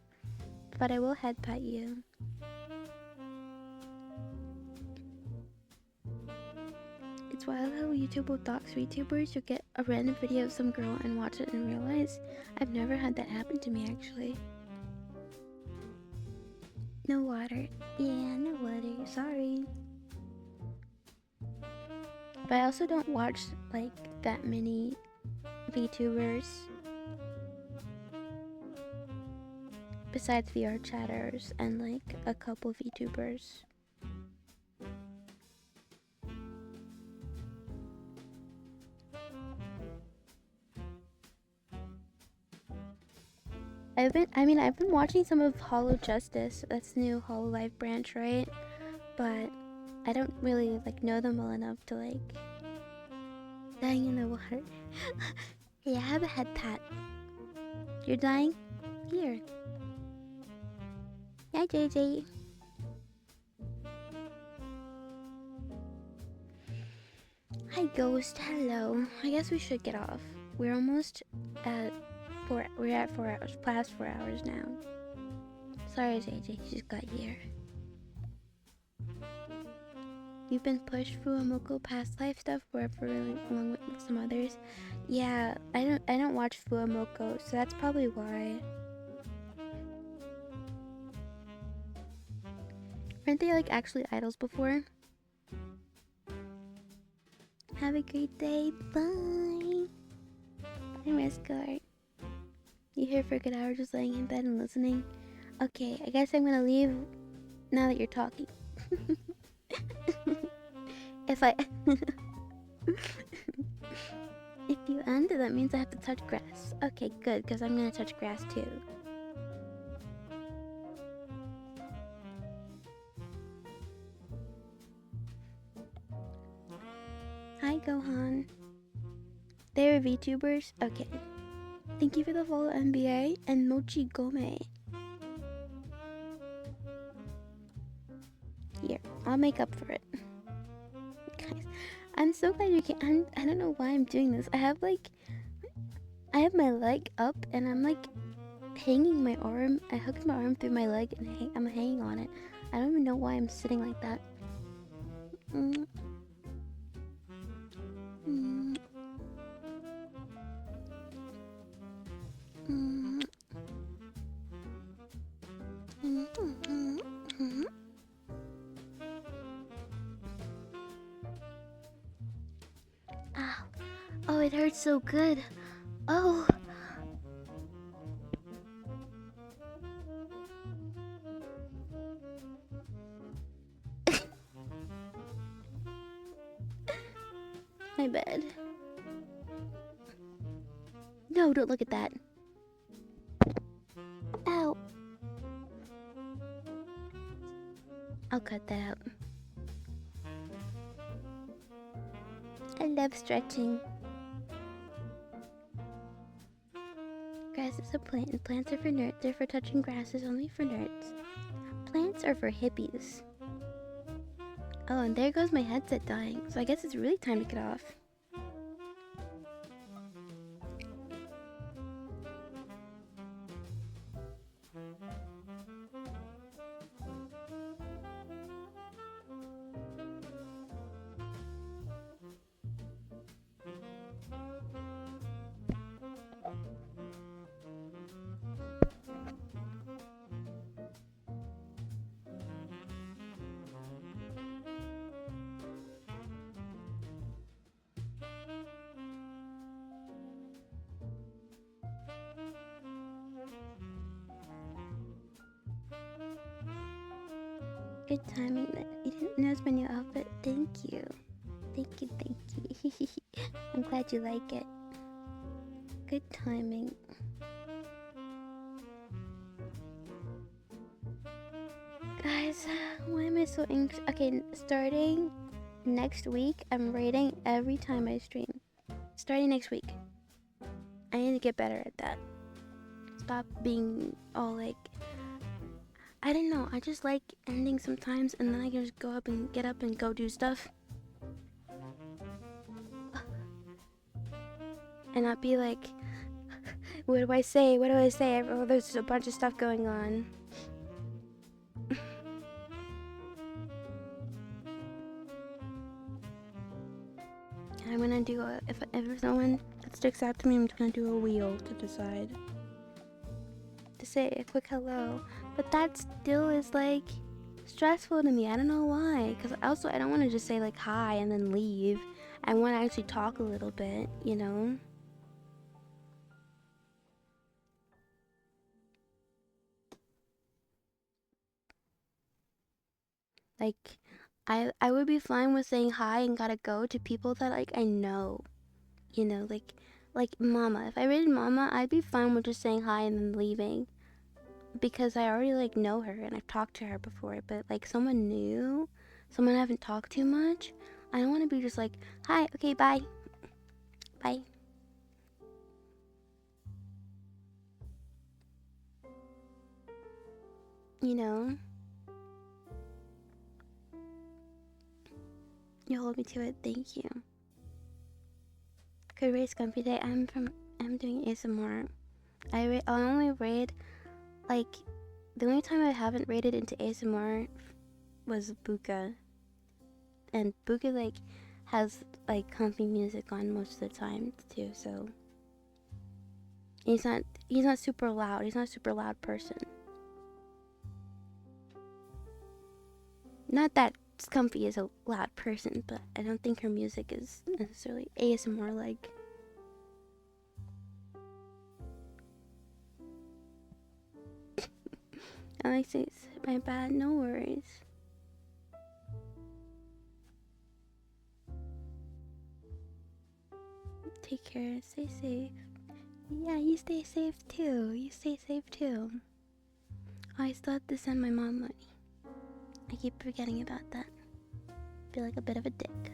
But I will head pet you. It's wild how YouTube will dox YouTubers. You'll get a random video of some girl and watch it and realize I've never had that happen to me actually. No water. Yeah, no water. Sorry. But I also don't watch like that many VTubers. Besides VR chatters and like a couple VTubers. I've been watching some of Hollow Justice. That's the new Hololive branch, right? But I don't really like know them well enough to like dying in the water. Hey, I have a head pat. You're dying? Here. Yeah, JJ. Hi, Ghost. Hello. I guess we should get off. We're almost at we're at 4 hours, past 4 hours now. Sorry, JJ, you just got here. You've been pushed through a Moko past life stuff forever along with some others. Yeah, I don't watch Fuamoko, so that's probably why. Aren't they like actually idols before? Have a great day. Bye. Bye, Mascot. You here for a good hour just laying in bed and listening? Okay, I guess I'm gonna leave now that you're talking. If you end, that means I have to touch grass. Okay, good, because I'm gonna touch grass too. Hi, Gohan. They're VTubers? Okay. Thank you for the follow, NBA and Mochi Gome. Here, I'll make up for it. Guys, I'm so glad you can. I don't know why I'm doing this. I have my leg up and I'm like hanging my arm. I hooked my arm through my leg and I'm hanging on it. I don't even know why I'm sitting like that. Ow. Oh, it hurts so good. Oh. My bed. No, don't look at that. Ow. I'll cut that out. I love stretching. Grass is a plant, and plants are for nerds. They're for touching grass is only for nerds. Plants are for hippies. Oh, and there goes my headset dying. So I guess it's really time to get off. Good timing. You didn't notice my new outfit. Thank you. Thank you, thank you. I'm glad you like it. Good timing. Guys, why am I so anxious? Okay, starting next week, I'm rating every time I stream. Starting next week. I need to get better at that. Stop being all like... I don't know, I just like ending sometimes and then I can just go up and get up and go do stuff. And not be like, what do I say? What do I say? Oh, there's a bunch of stuff going on. I'm gonna do a, if there's no one that sticks out to me, I'm just gonna do a wheel to decide. To say a quick hello. But that still is like stressful to me. I don't know why. Because also I don't want to just say like hi and then leave. I want to actually talk a little bit, you know? Like, I would be fine with saying hi and gotta go to people that like I know. You know, like Mama. If I rated Mama, I'd be fine with just saying hi and then leaving. Because I already like know her and I've talked to her before. But like someone new, someone I haven't talked to much, I don't want to be just like, hi, okay, bye. Bye. You know? You hold me to it, thank you. Could raise comfy day. I'm doing ASMR. I only raid, like, the only time I haven't raided into ASMR was Buka. And Buka, like, has, like, comfy music on most of the time, too, so. He's not super loud. He's not a super loud person. Not that Comfy is a loud person, but I don't think her music is necessarily ASMR like. Alexis, my bad, no worries. Take care, stay safe. Yeah, you stay safe too. You stay safe too. Oh, I still have to send my mom money. I keep forgetting about that. Feel like a bit of a dick.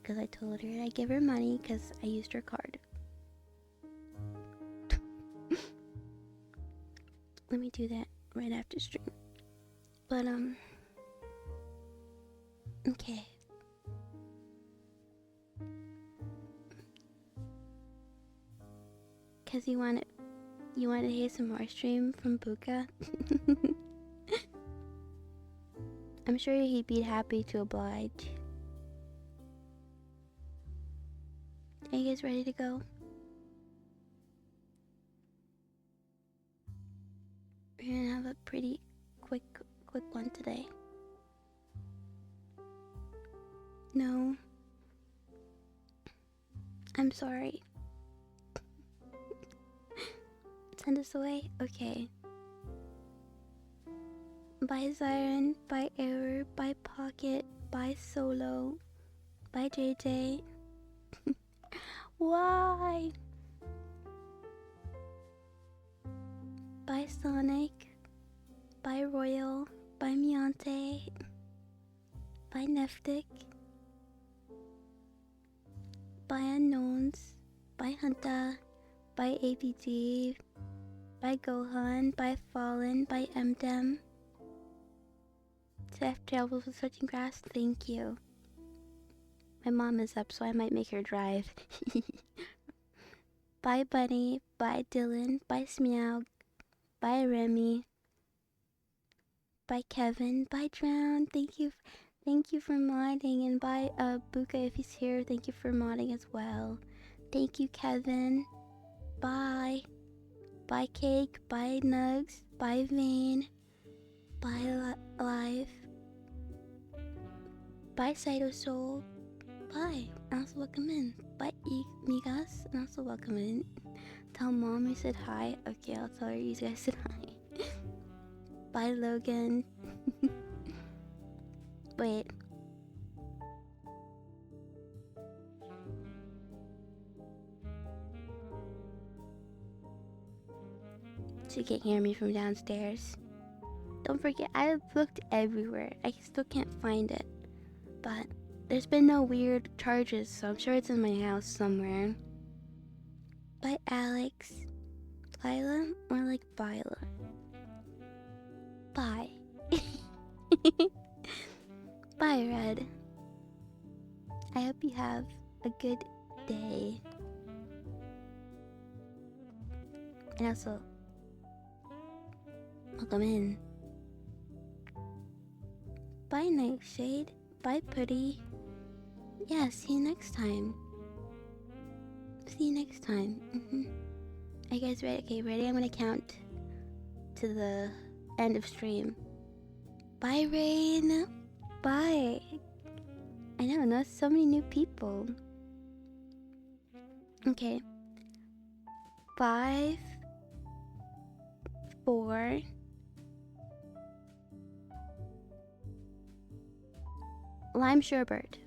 Because I told her I'd give her money because I used her card. Let me do that right after stream. But, okay. Because you wanted to hear some more stream from Buka? I'm sure he'd be happy to oblige. Are you guys ready to go? We're gonna have a pretty quick one today. No. I'm sorry. Send us away? Okay. Bye Siren, bye Error, bye Pocket, bye Solo, bye JJ. Why? Bye Sonic, bye Royal, bye Miante, bye Neftic, bye Unknowns, bye Hunta, bye APG, bye Gohan, bye Fallen, bye Mdem. Safe travels with switching grass, thank you. My mom is up, so I might make her drive. Bye Bunny, bye Dylan, bye Smeaug, bye Remy, bye Kevin, bye Drown, thank you for modding, and bye Buka if he's here, thank you for modding as well. Thank you Kevin, bye. Bye Cake, bye Nugs, bye Vane, bye Live, bye Saito Soul, bye, and also welcome in. Bye Migas, and also welcome in. Tell mom you said hi. Okay, I'll tell her you guys said hi. Bye Logan. Wait. She can't hear me from downstairs. Don't forget, I've looked everywhere. I still can't find it. But there's been no weird charges, so I'm sure it's in my house somewhere. Bye, Alex. Lila? More like Viola. Bye. Bye, Red. I hope you have a good day. And also, welcome in. Bye, Nightshade. Bye, Putty. Yeah, see you next time. See you next time. Are you guys ready? Okay, ready? I'm gonna count to the end of stream. Bye, Rain. Bye. I know, not so many new people. Okay. 5, 4, lime sherbet.